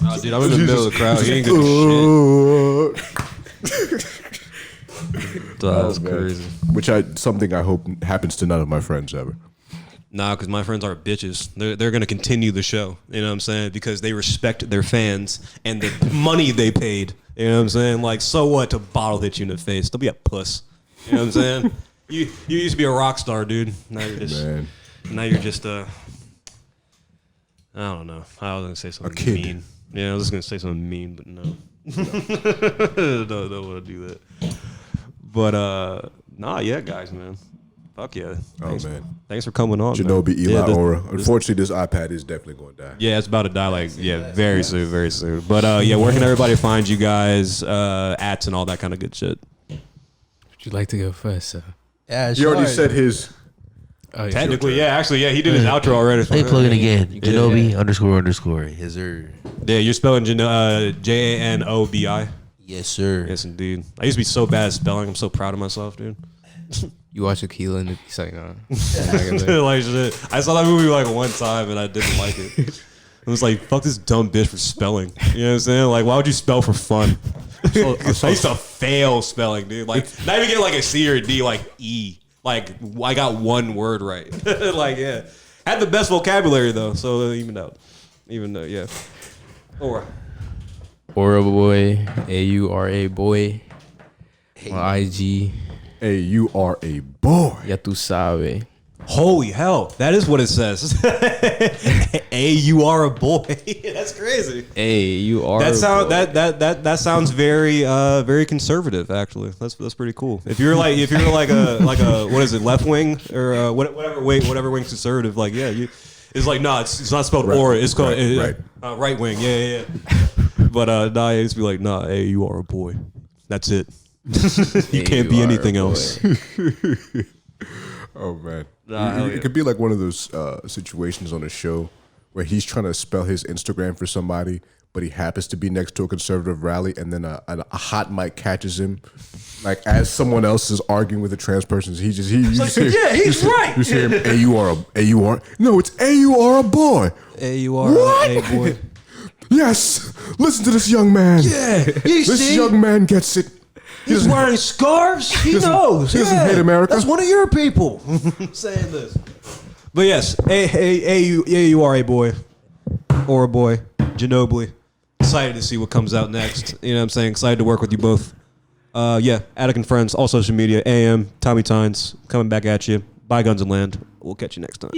Oh, dude, I'm in the middle of the crowd. He ain't gonna shit. That's crazy. Something I hope happens to none of my friends ever. Nah, because my friends are bitches. They're gonna continue the show. You know what I'm saying? Because they respect their fans and the money they paid. You know what I'm saying? Like, so what to bottle hit you in the face? Don't be a puss. You know what I'm saying? You used to be a rock star, dude. Now you're just I don't know. I was gonna say something mean. Yeah, I was just gonna say something mean, but no. Don't want to do that. But yeah, guys, man. Fuck yeah. Thanks for coming on, Janobi, man. Eli, Aura. Unfortunately, this iPad is definitely going to die. Yeah, it's about to die. Like, very soon, very soon. But yeah, where can everybody find you guys? Ats and all that kind of good shit. Would you like to go first, sir? Yeah, He already said his. Oh, Technically, yeah. Actually, yeah, he did his outro already. Let me plug it again. Janobi __ Yes, sir. Yeah, you're spelling Janobi. Yes, sir. Yes, indeed. I used to be so bad at spelling. I'm so proud of myself, dude. You watch Aquila and it's like, no. Like shit. I saw that movie like one time and I didn't like it. It was like, fuck this dumb bitch for spelling. You know what I'm saying? Like, why would you spell for fun? I used to fail spelling, dude. Like, not even get like a C or a D, like E. Like, I got one word right. Like, yeah. Had the best vocabulary, though, so even though, yeah. Aura boy, AURA boy. On IG. Hey, you are a boy. Ya tu sabe. Holy hell, that is what it says. Hey, you are a boy. That's crazy. Hey, you are. That sounds very very conservative. Actually, that's pretty cool. If you're like a what is it, left wing or whatever wing conservative, like yeah, it's like no, it's not spelled right, aura. It's called right wing. Yeah. But nah, it used to be like nah, hey, you are a boy. That's it. You can't be anything else. Oh man, Nah, it could be like one of those situations on a show where he's trying to spell his Instagram for somebody, but he happens to be next to a conservative rally, and then a hot mic catches him, like as someone else is arguing with a trans person. He's right. You hear him, no, it's you are a boy. You are a boy. Yes, listen to this young man. Yeah, this young man gets it. He's wearing scarves. He knows. He doesn't hate America. That's one of your people saying this. But yes, you are a boy or a boy. Janobi. Excited to see what comes out next. You know what I'm saying? Excited to work with you both. Yeah, Attic and Friends, all social media. AM, Tommy Tynes, coming back at you. Buy Guns and Land. We'll catch you next time.